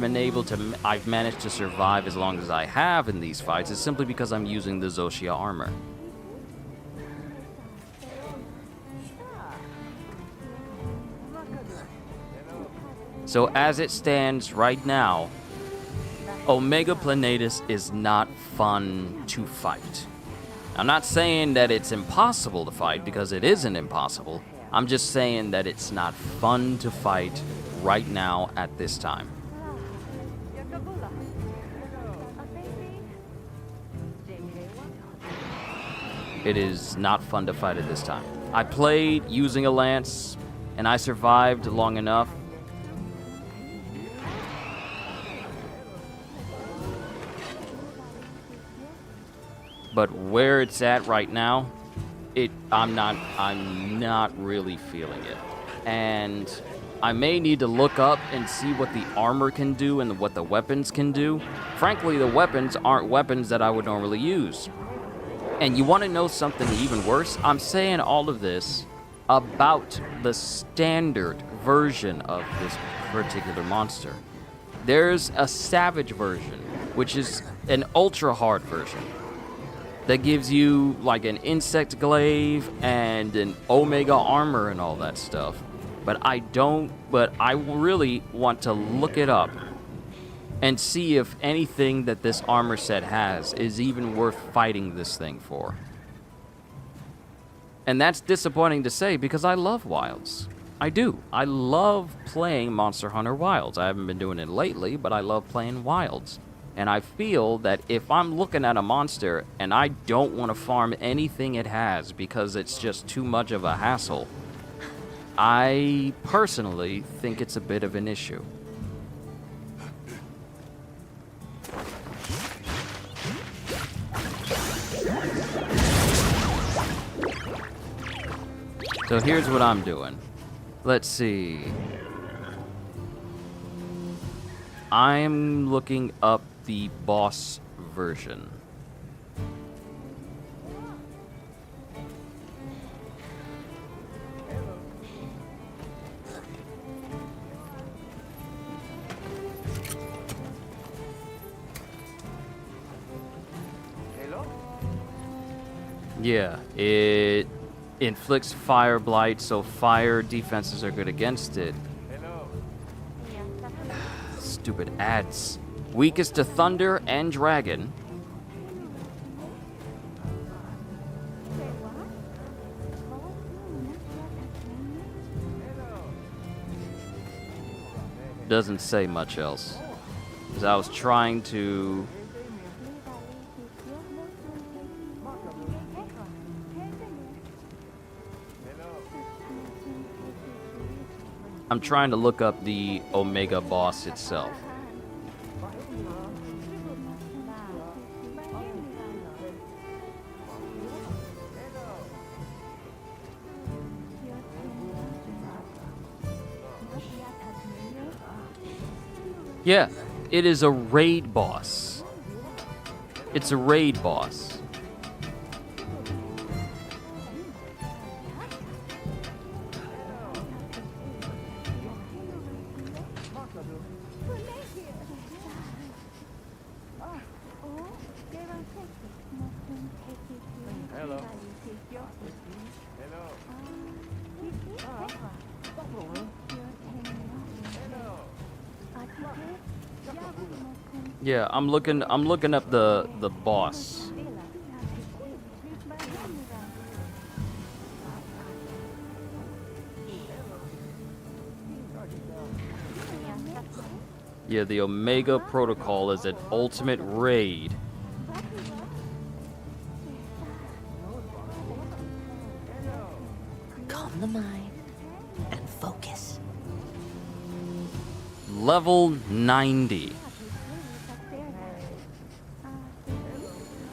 managed to survive as long as I have in these fights is simply because I'm using the Zoshia armor. So as it stands right now, Omega Planatus is not fun to fight. I'm not saying that it's impossible to fight, because it isn't impossible. I'm just saying that it's not fun to fight right now at this time. It is not fun to fight at this time. I played using a lance, and I survived long enough. But where it's at right now, I'm not really feeling it. And I may need to look up and see what the armor can do and what the weapons can do. Frankly, the weapons aren't weapons that I would normally use. And you want to know something even worse? I'm saying all of this about the standard version of this particular monster. There's a savage version, which is an ultra hard version, that gives you like an insect glaive and an omega armor and all that stuff. But I really want to look it up and see if anything that this armor set has is even worth fighting this thing for. And that's disappointing to say, because I love Wilds. I do. I love playing Monster Hunter Wilds. I haven't been doing it lately, but I love playing Wilds. And I feel that if I'm looking at a monster and I don't want to farm anything it has because it's just too much of a hassle, I personally think it's a bit of an issue. So here's what I'm doing. Let's see. I'm looking up the boss version. Yeah, it inflicts fire blight, so fire defenses are good against it. Stupid ads. Weakest to thunder and dragon. Doesn't say much else. Because I was trying to... I'm trying to look up the Omega boss itself. Yeah, it is a raid boss. It's a raid boss. Yeah, I'm looking up the boss. Yeah, the Omega Protocol is an ultimate raid. Calm the mind and focus. Level 90.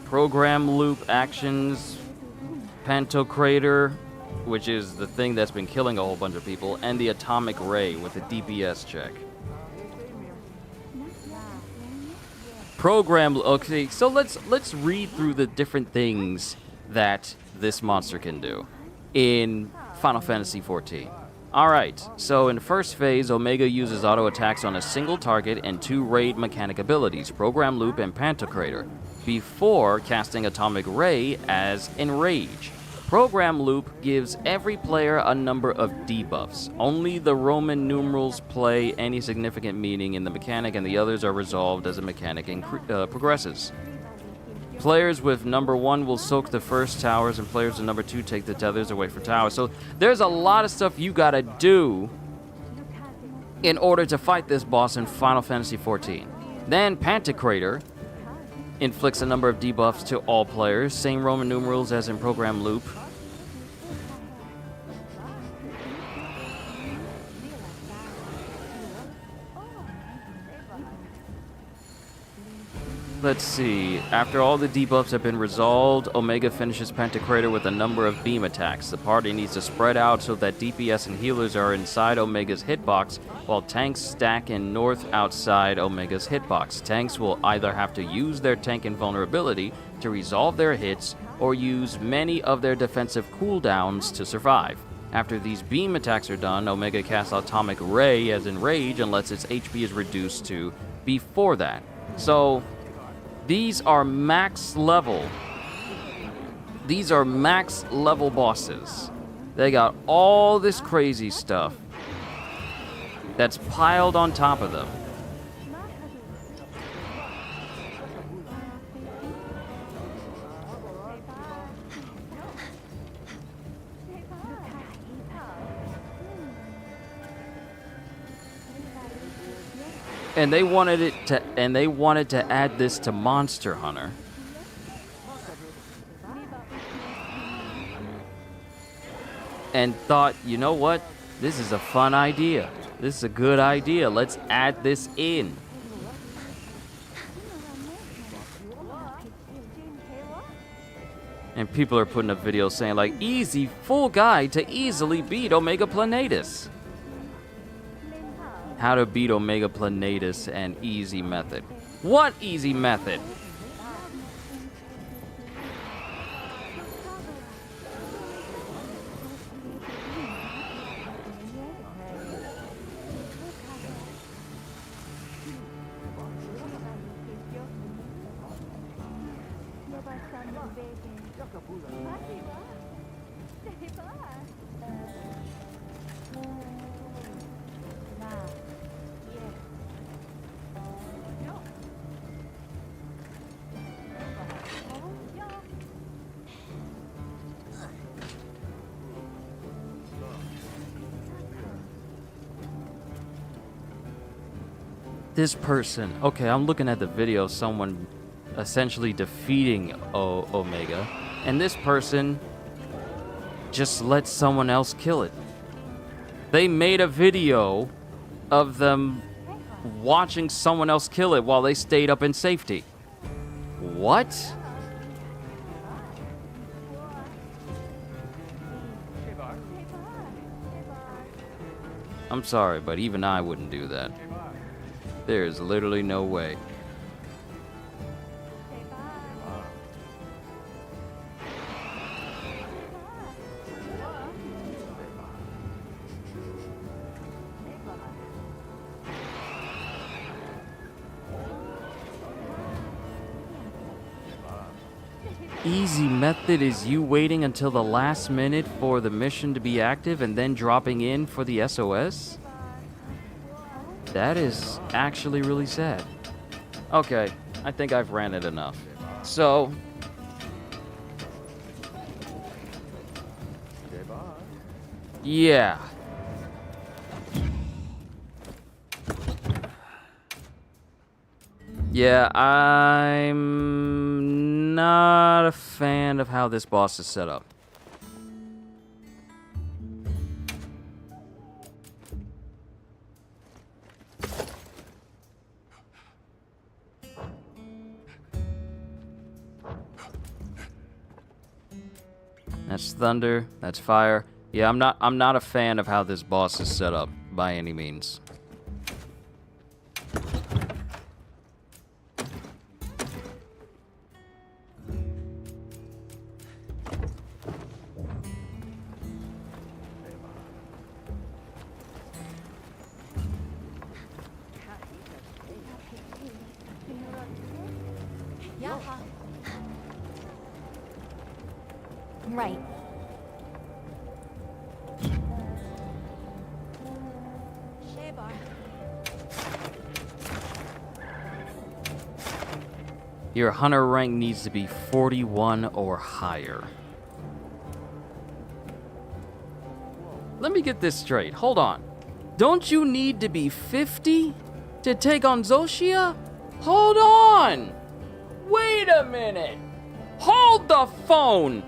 Program loop actions, Pantocrator, which is the thing that's been killing a whole bunch of people, and the atomic ray with a DPS check. Program, okay, so let's read through the different things that this monster can do in Final Fantasy XIV. Alright, so in the first phase, Omega uses auto attacks on a single target and 2 raid mechanic abilities, Program Loop and Pantocrator, before casting Atomic Ray as Enrage. Program loop gives every player a number of debuffs. Only the Roman numerals play any significant meaning in the mechanic, and the others are resolved as the mechanic progresses. Players with number 1 will soak the first towers, and players with number 2 take the tethers away from towers. So there's a lot of stuff you gotta do in order to fight this boss in Final Fantasy XIV. Then Pantocrator inflicts a number of debuffs to all players, same Roman numerals as in Program Loop. Let's see. After all the debuffs have been resolved, Omega finishes Pantocrator with a number of beam attacks. The party needs to spread out so that DPS and healers are inside Omega's hitbox, while tanks stack in north outside Omega's hitbox. Tanks will either have to use their tank invulnerability to resolve their hits, or use many of their defensive cooldowns to survive. After these beam attacks are done, Omega casts Atomic Ray as in Rage, unless its HP is reduced to before that. So these are max level. These are max level bosses. They got all this crazy stuff that's piled on top of them. And they wanted to add this to Monster Hunter. And thought, you know what? This is a fun idea. This is a good idea. Let's add this in. And people are putting up videos saying like, easy full guide to easily beat Omega Planatus. How to beat Omega Planatus and easy method. What easy method? This person, okay, I'm looking at the video of someone essentially defeating Omega, and this person just let someone else kill it. They made a video of them watching someone else kill it while they stayed up in safety. What? I'm sorry, but even I wouldn't do that. There's literally no way. Easy method is you waiting until the last minute for the mission to be active and then dropping in for the SOS? That is actually really sad. Okay, I think I've ranted enough. So, yeah. Yeah, I'm not a fan of how this boss is set up. That's thunder, that's fire. Yeah, I'm not a fan of how this boss is set up by any means. Right. Your hunter rank needs to be 41 or higher. Let me get this straight. Hold on. Don't you need to be 50 to take on Zoshia? Hold on! Wait a minute! Hold the phone!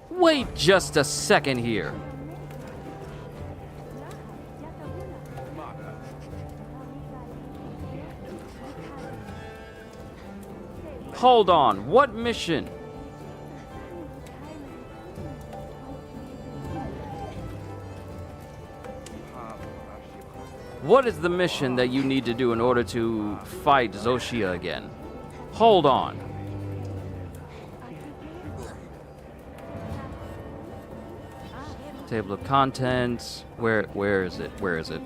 Wait just a second here. Hold on, what mission? What is the mission that you need to do in order to fight Zoshia again? Hold on. Table of contents. Where is it? Where is it?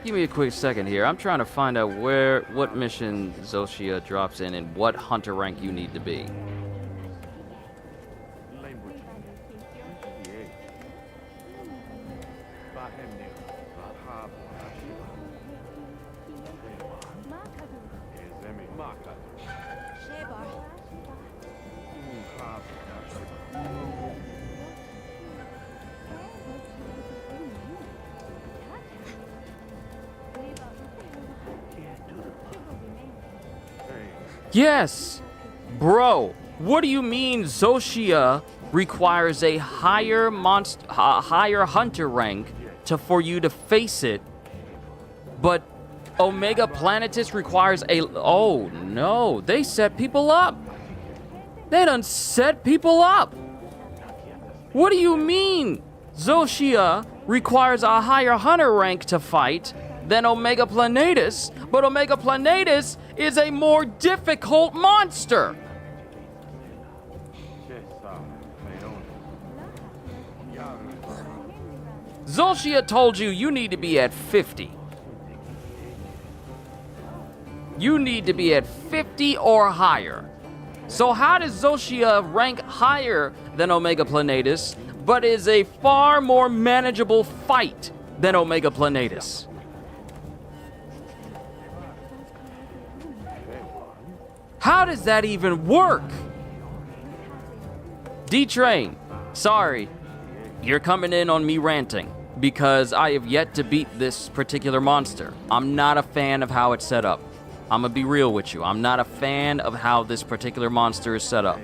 Give me a quick second here. I'm trying to find out what mission Zoshia drops in and what hunter rank you need to be. Yes! Bro, what do you mean Zoshia requires a higher hunter rank for you to face it, but Omega Planetus requires a... Oh, no. They set people up. They done set people up. What do you mean Zoshia requires a higher hunter rank to fight than Omega Planetus, but Omega Planetus is a more difficult monster? Zoshia told you need to be at 50. You need to be at 50 or higher. So how does Zoshia rank higher than Omega Planetus, but is a far more manageable fight than Omega Planetus? How does that even work? D-Train, sorry, you're coming in on me ranting because I have yet to beat this particular monster. I'm not a fan of how it's set up. I'm gonna be real with you. I'm not a fan of how this particular monster is set up.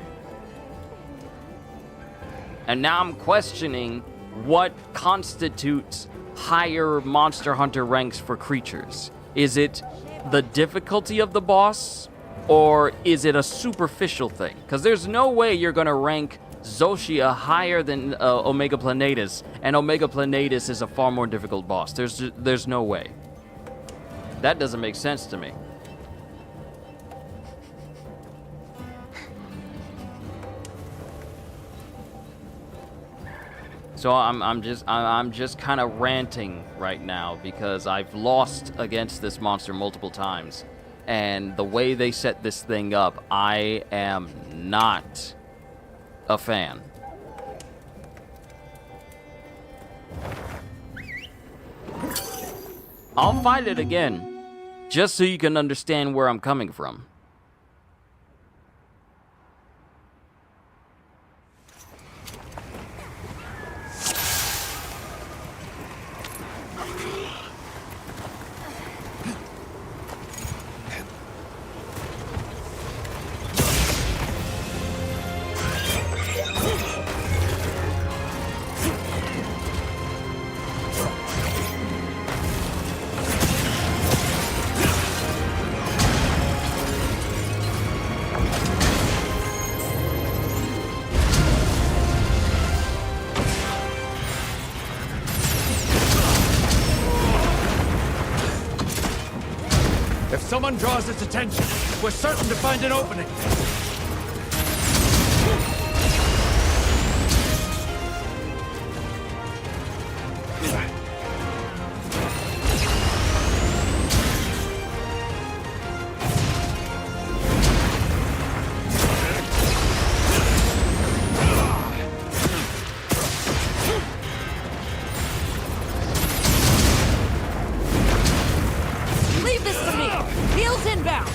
And now I'm questioning what constitutes higher Monster Hunter ranks for creatures. Is it the difficulty of the boss? Or is it a superficial thing? Because there's no way you're going to rank Zoshia higher than Omega Planetus, and Omega Planetus is a far more difficult boss. There's no way. That doesn't make sense to me. So I'm just kind of ranting right now because I've lost against this monster multiple times. And the way they set this thing up, I am not a fan. I'll fight it again, just so you can understand where I'm coming from. someone draws its attention, we're certain to find an opening. Leave this to me! Heels inbound!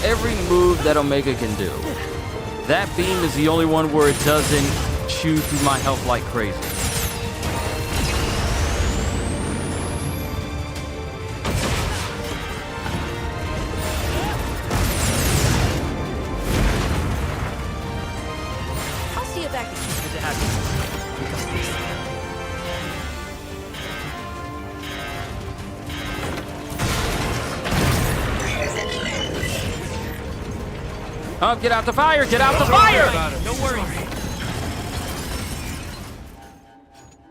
every move that Omega can do. That beam is the only one where it doesn't chew through my health like crazy. I'll see you back. Good to have you. Oh, get out the fire! Get out the fire! Don't worry.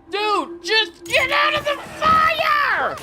Dude, just get out of the fire!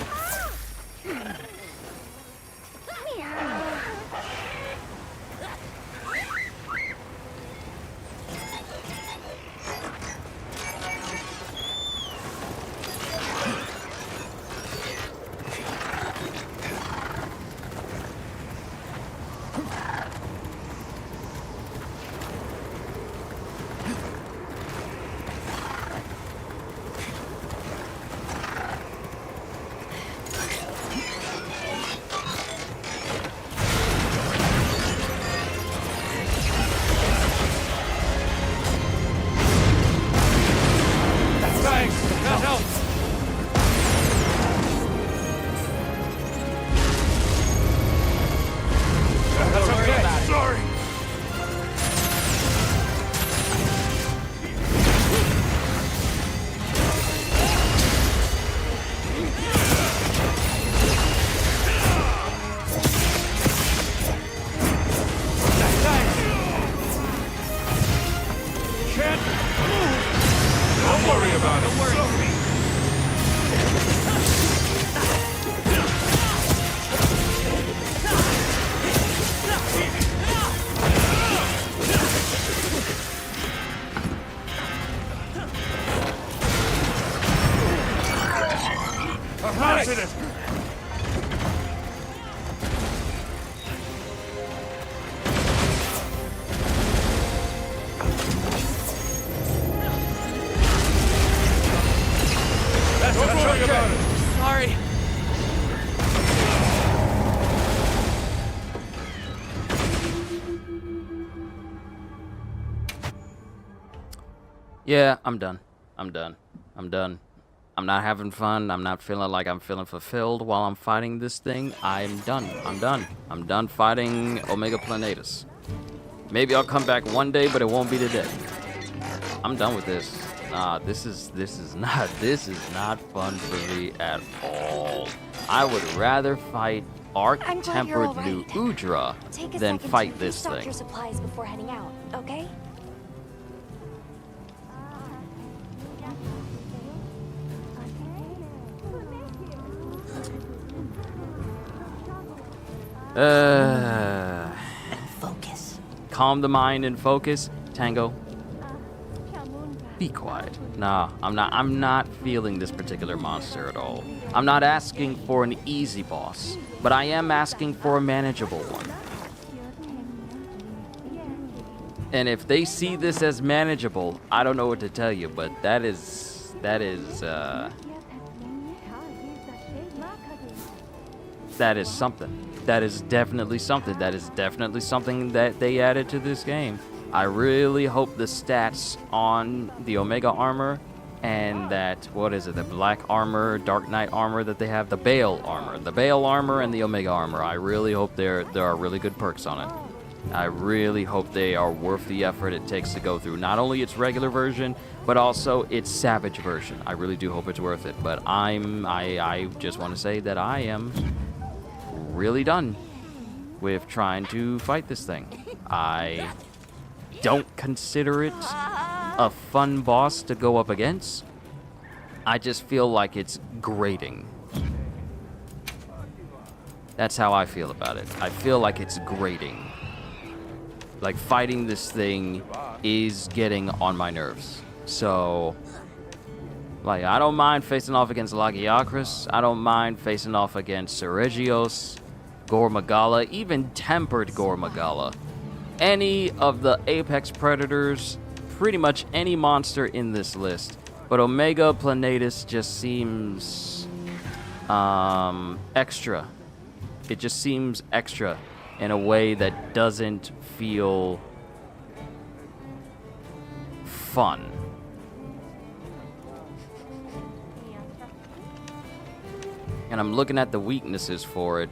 Sorry. Yeah, I'm done. I'm done. I'm done. I'm not having fun. I'm not feeling like I'm feeling fulfilled while I'm fighting this thing. I'm done. I'm done. I'm done fighting Omega Planetus. Maybe I'll come back one day, but it won't be today. I'm done with this. Nah, this is not fun for me at all. I would rather fight Arc-Tempered New Udra than fight this thing. Stock your supplies before heading out, okay? Focus. Calm the mind and focus. Tango, be quiet. Nah, I'm not feeling this particular monster at all. I'm not asking for an easy boss, but I am asking for a manageable one. And if they see this as manageable, I don't know what to tell you, but that is something. That is definitely something. That is definitely something that they added to this game. I really hope the stats on the Omega armor and that, what is it, the black armor, Dark Knight armor that they have, the Bale armor. The Bale armor and the Omega armor. I really hope there are really good perks on it. I really hope they are worth the effort it takes to go through not only its regular version, but also its Savage version. I really do hope it's worth it. But I just want to say that I am really done with trying to fight this thing. I don't consider it a fun boss to go up against. I just feel like it's grating. That's how I feel about it. I feel like it's grating. Like, fighting this thing is getting on my nerves. So, like, I don't mind facing off against Lagiacrus. I don't mind facing off against Seregios, Gore Magala, even Tempered Gore Magala. Any of the Apex Predators, pretty much any monster in this list. But Omega Planetus just seems extra. It just seems extra in a way that doesn't feel fun. And I'm looking at the weaknesses for it.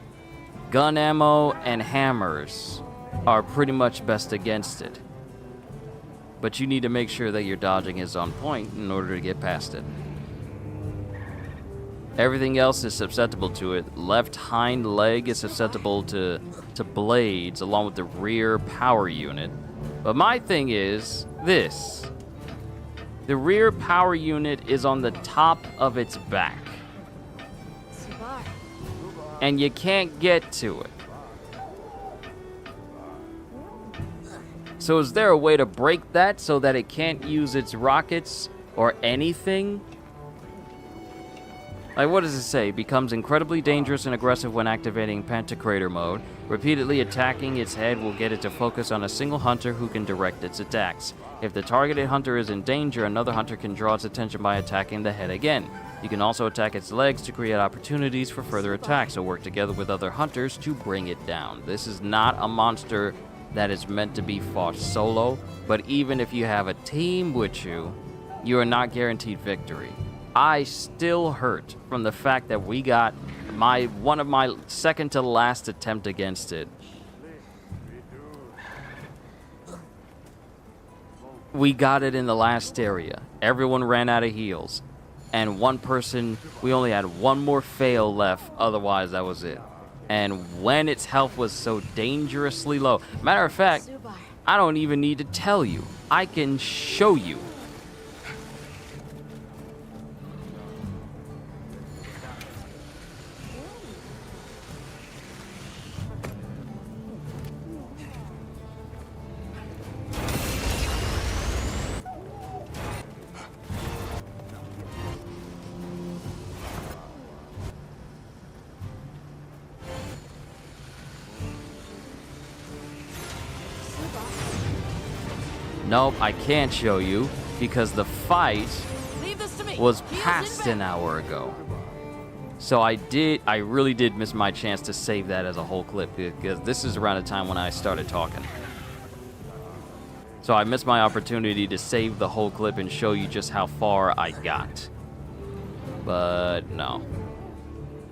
Gun ammo and hammers are pretty much best against it. But you need to make sure that your dodging is on point in order to get past it. Everything else is susceptible to it. Left hind leg is susceptible to blades, along with the rear power unit. But my thing is this. The rear power unit is on the top of its back. And you can't get to it. So is there a way to break that so that it can't use its rockets or anything? Like, what does it say? Becomes incredibly dangerous and aggressive when activating Pantocrator mode. Repeatedly attacking its head will get it to focus on a single hunter who can direct its attacks. If the targeted hunter is in danger, another hunter can draw its attention by attacking the head again. You can also attack its legs to create opportunities for further attacks, or work together with other hunters to bring it down. This is not a monster that is meant to be fought solo, but even if you have a team with you, you are not guaranteed victory. I still hurt from the fact that we got one of my second to last attempt against it. We got it in the last area. Everyone ran out of heals. And one person, we only had one more fail left, otherwise that was it. And when its health was so dangerously low. Matter of fact, I don't even need to tell you. I can show you. Nope, I can't show you because the fight was past an hour ago. So I really did miss my chance to save that as a whole clip, because this is around the time when I started talking. So I missed my opportunity to save the whole clip and show you just how far I got. But no.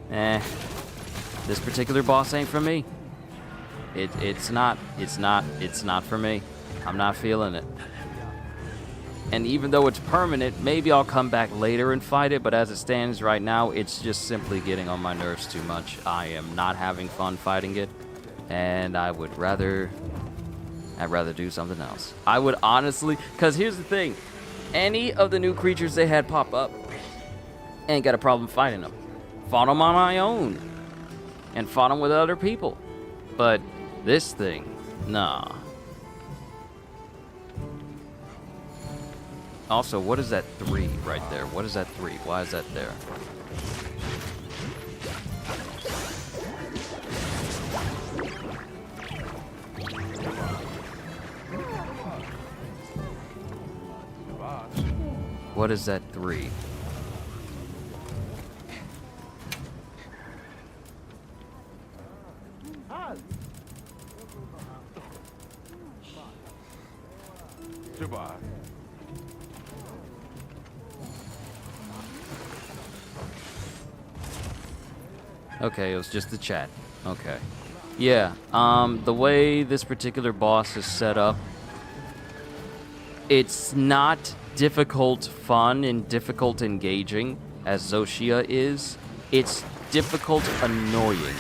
This particular boss ain't for me. It's not for me. I'm not feeling it. And even though it's permanent, maybe I'll come back later and fight it, but as it stands right now, it's just simply getting on my nerves too much. I am not having fun fighting it, and I'd rather do something else. I would honestly, because here's the thing, any of the new creatures they had pop up, ain't got a problem fighting them. Fought them on my own, and fought them with other people. But this thing, nah. Also, what is that 3 right there? What is that 3? Why is that there? What is that 3? Goodbye. Okay, it was just the chat. Okay. Yeah, the way this particular boss is set up, it's not difficult fun and difficult engaging as Zoshia is. It's difficult annoying.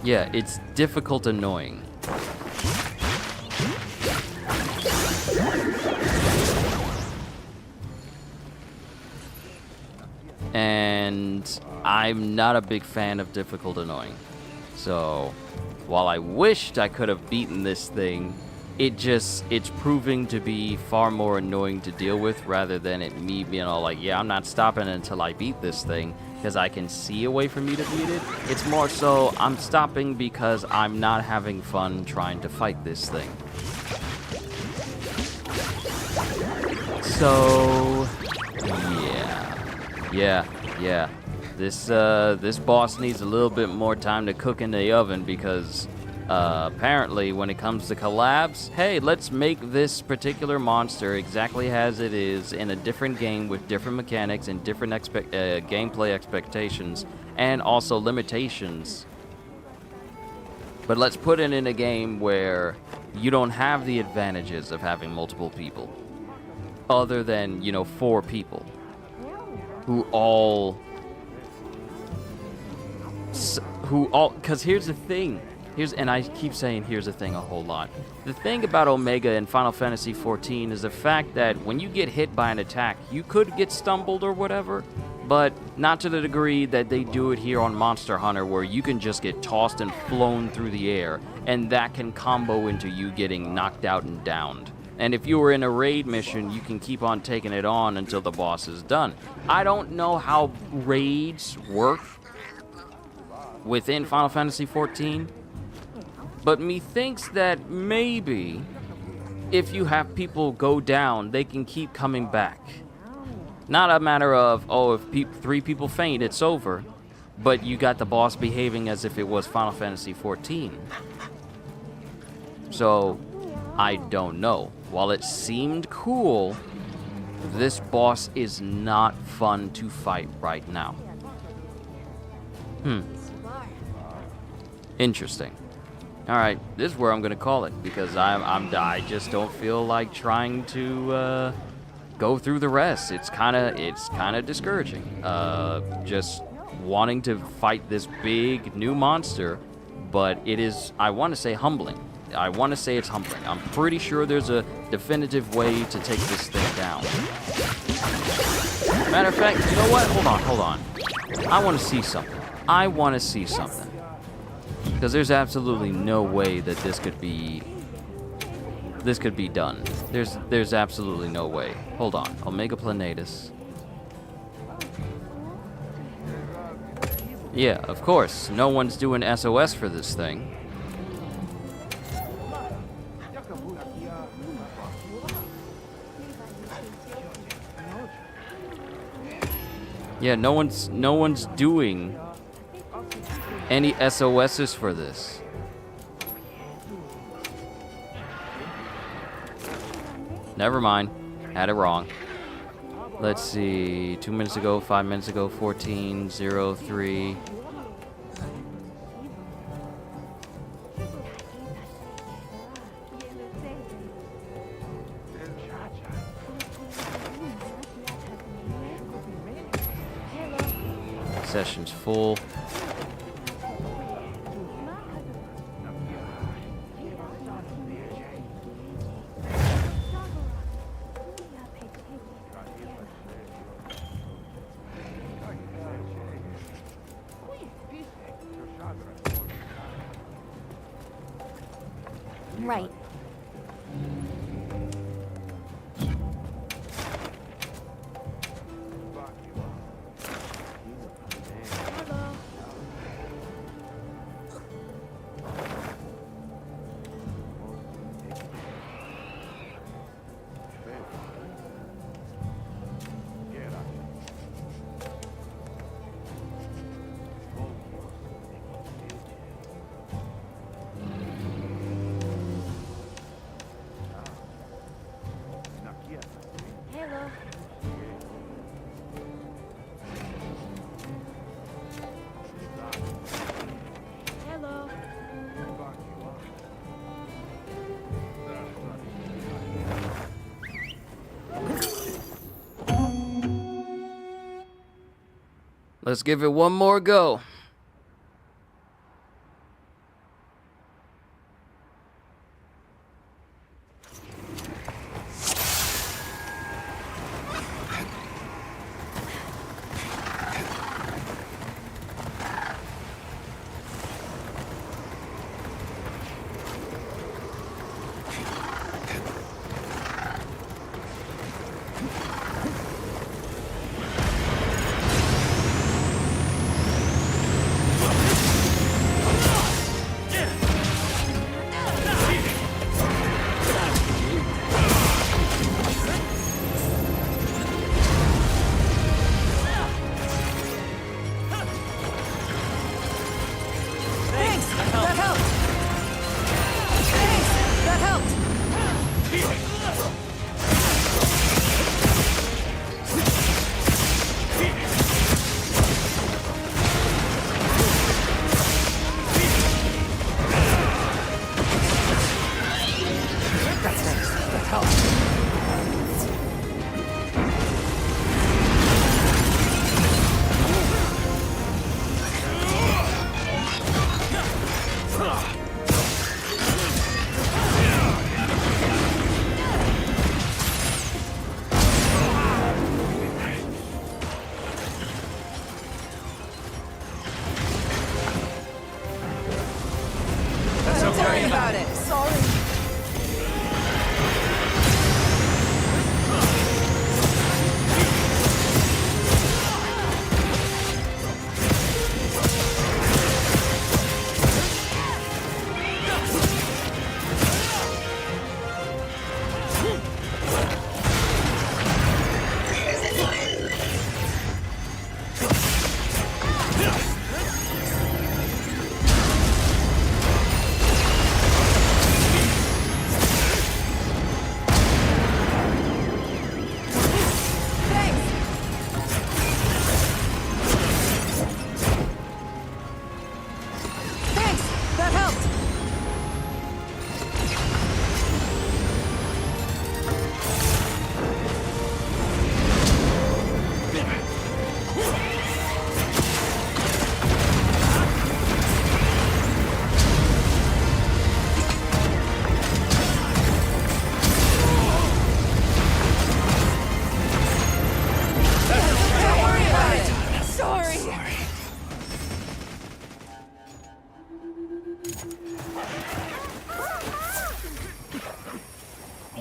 Yeah, it's difficult annoying. And I'm not a big fan of difficult annoying. So, while I wished I could have beaten this thing, it's proving to be far more annoying to deal with rather than me being all like, yeah, I'm not stopping until I beat this thing because I can see a way for me to beat it. It's more so I'm stopping because I'm not having fun trying to fight this thing. So, yeah. This boss needs a little bit more time to cook in the oven because apparently when it comes to collabs, hey, let's make this particular monster exactly as it is in a different game with different mechanics and different gameplay expectations and also limitations. But let's put it in a game where you don't have the advantages of having multiple people other than, 4 people who all, because here's the thing. And I keep saying here's the thing a whole lot. The thing about Omega in Final Fantasy XIV is the fact that when you get hit by an attack, you could get stumbled or whatever, but not to the degree that they do it here on Monster Hunter, where you can just get tossed and flown through the air, and that can combo into you getting knocked out and downed. And if you were in a raid mission, you can keep on taking it on until the boss is done. I don't know how raids work within Final Fantasy XIV, but methinks that maybe if you have people go down, they can keep coming back. Not a matter of, if 3 people faint, it's over, but you got the boss behaving as if it was Final Fantasy XIV. So, I don't know. While it seemed cool, this boss is not fun to fight right now. Interesting. All right, this is where I'm gonna call it because I just don't feel like trying to go through the rest. It's kind of discouraging. Just wanting to fight this big new monster, but it is, I want to say, humbling. I want to say it's humbling. I'm pretty sure there's a definitive way to take this thing down. Matter of fact, you know what? Hold on. I want to see something. Because there's absolutely no way that this could be done. There's absolutely no way. Hold on. Omega Planatus. Yeah, of course. No one's doing SOS for this thing. Yeah, no one's doing any SOSs for this. Never mind. Had it wrong. Let's see. 2 minutes ago, 5 minutes ago, 14:03. Session's full. Right. Let's give it one more go.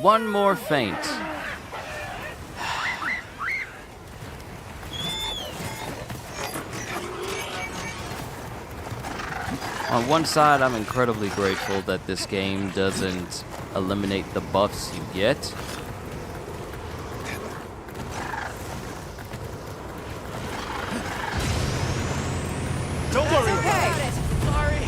One more feint. On one side, I'm incredibly grateful that this game doesn't eliminate the buffs you get. Don't worry about it. Sorry.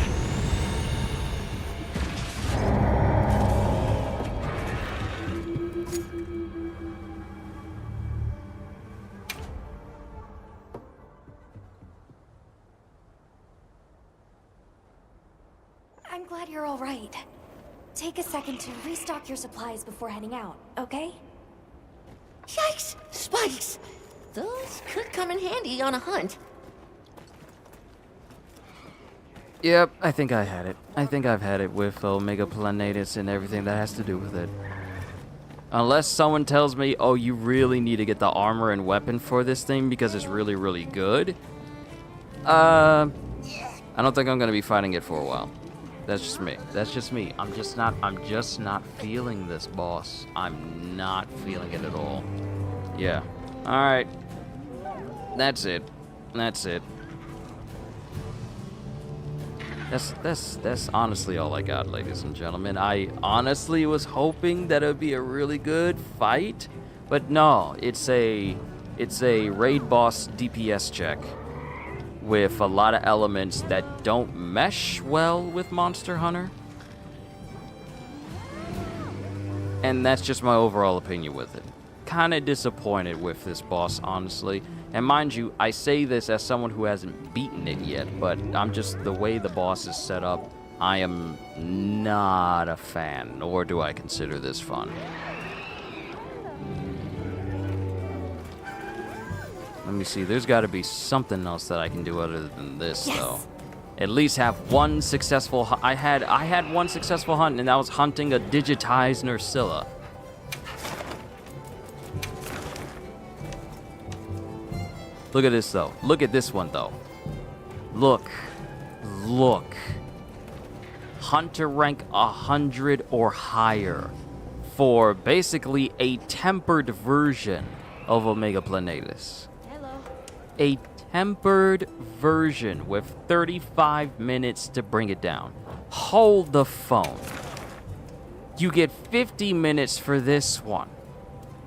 I'm glad you're all right. Take a second to restock your supplies before heading out, okay? Yikes! Spikes! Those could come in handy on a hunt. Yep, I think I had it. I think I've had it with Omega Planetus and everything that has to do with it. Unless someone tells me, oh, you really need to get the armor and weapon for this thing because it's really, really good. I don't think I'm gonna be fighting it for a while. That's just me. That's just me. I'm just not feeling this boss. I'm not feeling it at all. Yeah. Alright. That's it. That's it. That's honestly all I got, ladies and gentlemen. I honestly was hoping that it would be a really good fight, but no, it's a raid boss DPS check with a lot of elements that don't mesh well with Monster Hunter. And that's just my overall opinion with it. Kind of disappointed with this boss, honestly. And mind you, I say this as someone who hasn't beaten it yet, but I'm just, the way the boss is set up, I am not a fan, nor do I consider this fun. Let me see, there's got to be something else that I can do other than this, though. At least have one successful, I had one successful hunt, and that was hunting a digitized Nursilla. Look at this, though. Look at this one, though. Look. Hunter rank 100 or higher for basically a tempered version of Omega Planetus. Hello. A tempered version with 35 minutes to bring it down. Hold the phone. You get 50 minutes for this one.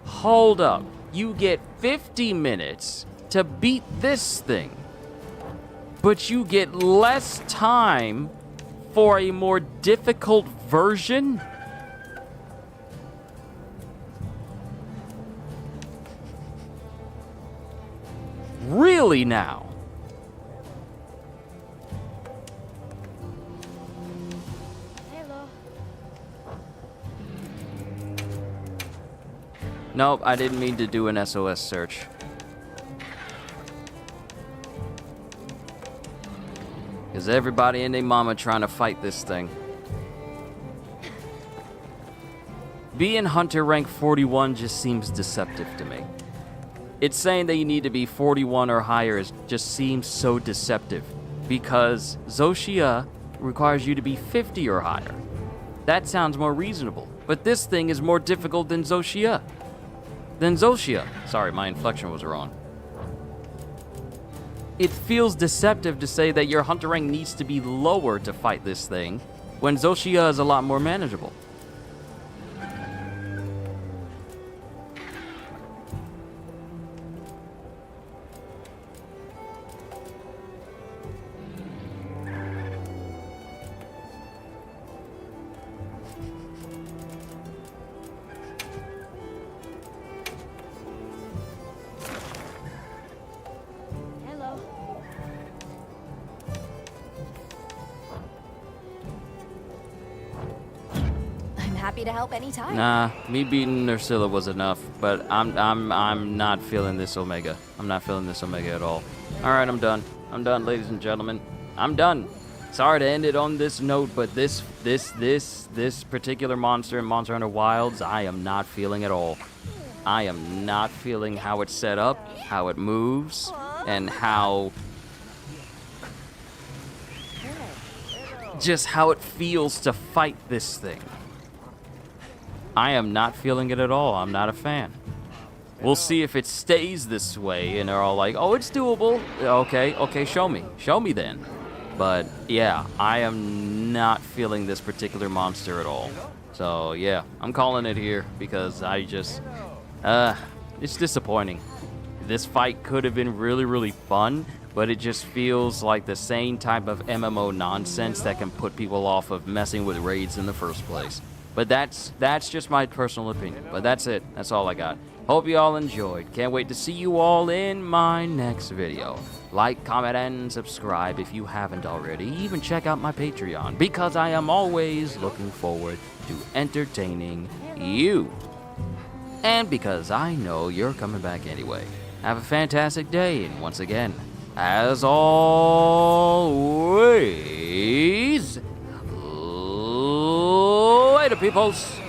Hold up. You get 50 minutes to beat this thing, but you get less time for a more difficult version? Really now? Hello. Nope, I didn't mean to do an SOS search. Because everybody and their mama trying to fight this thing. Being Hunter rank 41 just seems deceptive to me. It's saying that you need to be 41 or higher just seems so deceptive. Because Zoshia requires you to be 50 or higher. That sounds more reasonable. But this thing is more difficult than Zoshia. Sorry, my inflection was wrong. It feels deceptive to say that your Hunter rank needs to be lower to fight this thing, when Zoshia is a lot more manageable. Happy to help anytime. Nah, me beating Nursilla was enough, but I'm not feeling this Omega. I'm not feeling this Omega at all. All right, I'm done. I'm done, ladies and gentlemen. I'm done. Sorry to end it on this note, but this particular monster in Monster Hunter Wilds, I am not feeling at all. I am not feeling how it's set up, how it moves, and how just how it feels to fight this thing. I am not feeling it at all. I'm not a fan. We'll see if it stays this way, and they're all like, oh, it's doable. Okay, show me. Show me then. But, yeah, I am not feeling this particular monster at all. So, yeah, I'm calling it here because I just... it's disappointing. This fight could have been really, really fun, but it just feels like the same type of MMO nonsense that can put people off of messing with raids in the first place. But that's just my personal opinion. But that's it. That's all I got. Hope you all enjoyed. Can't wait to see you all in my next video. Like, comment, and subscribe if you haven't already. Even check out my Patreon, because I am always looking forward to entertaining you. And because I know you're coming back anyway. Have a fantastic day, and once again, as always, later, peoples.